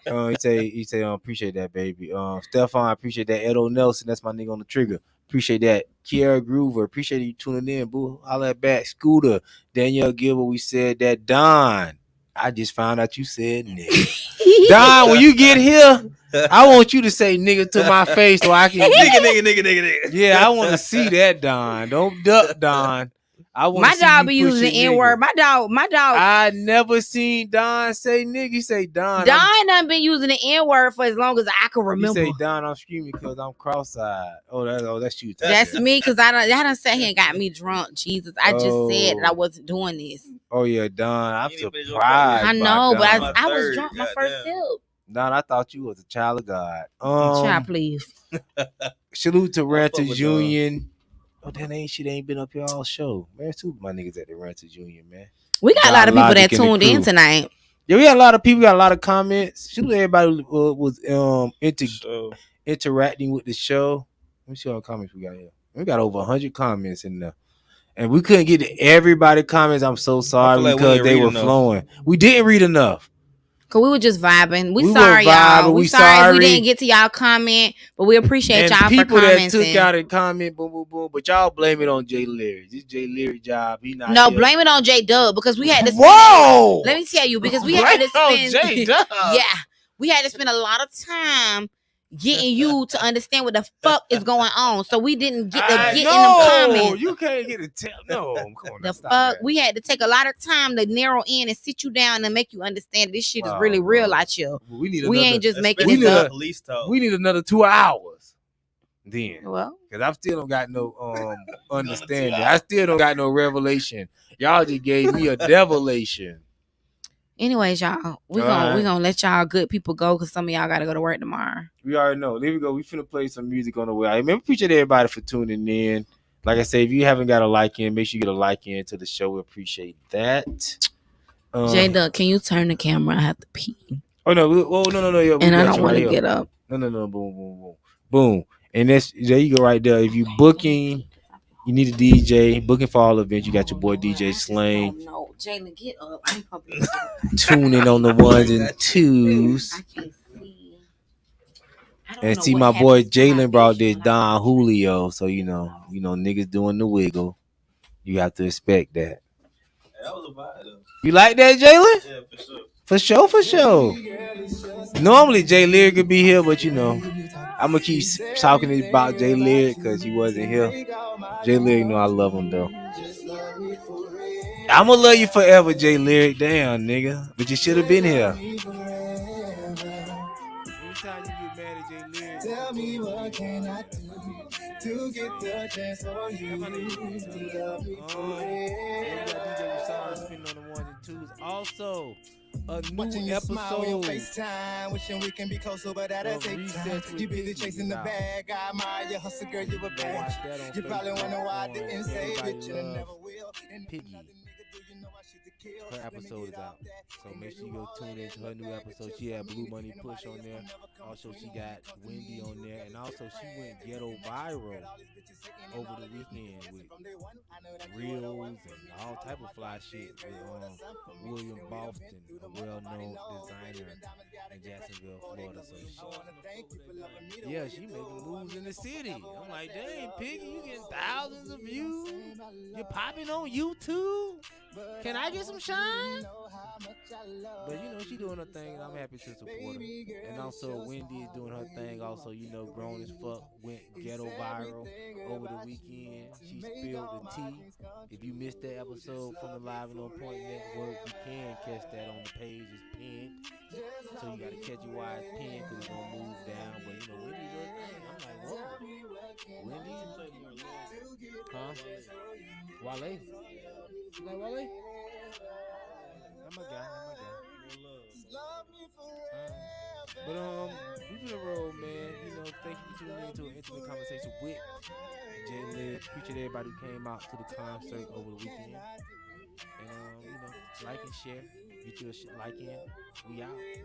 Speaker 3: He say, appreciate that, baby. Stefan, appreciate that. Edo Nelson, that's my nigga on the trigger. Appreciate that. Kiara Groover, appreciate you tuning in, boo. Holla back. Scooter, Danielle Gilbert, we said that. Don, I just found out you said nigga. Don, when you get here, I want you to say nigga to my face so I can
Speaker 4: nigga.
Speaker 3: Yeah, I want to see that, Don. Don't duck, Don.
Speaker 2: My dog be using the N-word. My dog.
Speaker 3: I never seen Don say nigga. He say Don.
Speaker 2: Don done been using the N-word for as long as I can remember.
Speaker 3: He say Don, I'm screaming because I'm cross-eyed. That's you.
Speaker 2: That's me because I done sat here and got me drunk. Jesus, I just said that I wasn't doing this.
Speaker 3: Oh yeah, Don. I'm surprised.
Speaker 2: I know, but I was drunk my first sip.
Speaker 3: Don, I thought you was a child of God.
Speaker 2: Child, please.
Speaker 3: Salute to Ranters Union. Oh, that ain't been up here all show. Man, two my niggas at the Ranters Union, man.
Speaker 2: We got a lot of people that tuned in tonight.
Speaker 3: Yeah, we got a lot of people, got a lot of comments. Salute everybody was interacting with the show. Let me see what comments we got here. We got over 100 comments in there. And we couldn't get to everybody comments. I'm so sorry because they were flowing. We didn't read enough.
Speaker 2: Cause we were just vibing. We sorry, y'all. We sorry we didn't get to y'all comment, but we appreciate y'all for commenting.
Speaker 3: People that took out a comment, boom, boom, boom. But y'all blame it on Jay Lyrik. This Jay Lyrik job. He not.
Speaker 2: No, blame it on J Dub because we had to.
Speaker 3: Whoa!
Speaker 2: Let me tell you because we had to spend.
Speaker 3: J Dub.
Speaker 2: Yeah, we had to spend a lot of time getting you to understand what the fuck is going on. So we didn't get to get in them comments.
Speaker 3: You can't get it. No, come on.
Speaker 2: The fuck, we had to take a lot of time to narrow in and sit you down and make you understand this shit is really real out here. We ain't just making it up.
Speaker 3: We need another 2 hours. Then,
Speaker 2: well,
Speaker 3: because I still don't got no understanding. I still don't got no revelation. Y'all just gave me a devilation.
Speaker 2: Anyways, y'all, we gonna let y'all good people go because some of y'all gotta go to work tomorrow.
Speaker 3: We already know. There we go. We finna play some music on the way. I appreciate everybody for tuning in. Like I say, if you haven't got a like in, make sure you get a like in to the show. We appreciate that.
Speaker 2: J Duck, can you turn the camera? I have to pee.
Speaker 3: Oh no! No. Yeah,
Speaker 2: and I don't want to get up.
Speaker 3: No. Boom. And there you go right there. If you booking. You need a DJ. Booking for all events. You got your boy DJ Slang.
Speaker 2: No, Jalen, get up.
Speaker 3: Tuning on the ones and twos.
Speaker 2: I can't see.
Speaker 3: And see my boy Jalen brought this Don Julio. So you know niggas doing the wiggle. You have to expect that.
Speaker 4: That was a vibe though.
Speaker 3: You like that, Jalen?
Speaker 4: Yeah,
Speaker 3: For sure. Normally Jay Lyrik could be here, but I'm gonna keep talking about Jay Lyrik because he wasn't here. Jay Lyrik know I love him though. I'm gonna love you forever, Jay Lyrik. Damn, nigga, but you should have been here. Anytime you get mad at Jay Lyrik, tell me what can I do to get the chance for you to love me forever. Also. A new episode. Wishing we can be closer, but that'll take time. You busy chasing the bag. I admire your hustle, girl. You a bad. You probably wonder why I didn't say it. You never will. Piggy. Her episode is out, so make sure you go tune into her new episode. She had Blue Money Push on there. Also, she got Wendy on there, and also she went ghetto viral over the weekend with reels and all type of fly shit with William Boston, a well-known designer in Jacksonville, Florida. So she making moves in the city. I'm like, dang, Piggy, you getting thousands of views. You're popping on YouTube. Can I get some shine? But you know, she doing her thing, and I'm happy to support her. And also, Wendy is doing her thing. Also, you know, Grown as Fuck went ghetto viral over the weekend. She spilled the tea. If you missed that episode from the Live and On Point Network, you can catch that on the page. It's pinned. So you gotta catch it while it's pinned because it's gonna move down. But you know, Wendy does her thing. I'm like, whoa. Wendy play more love. Huh? Wale. You like Wale? That's my guy. More love. But we finna roll, man. You know, thank you for tuning in to an intimate conversation with Jalen. Appreciate everybody who came out to the concert over the weekend. And you know, like and share. Get your like in. We out.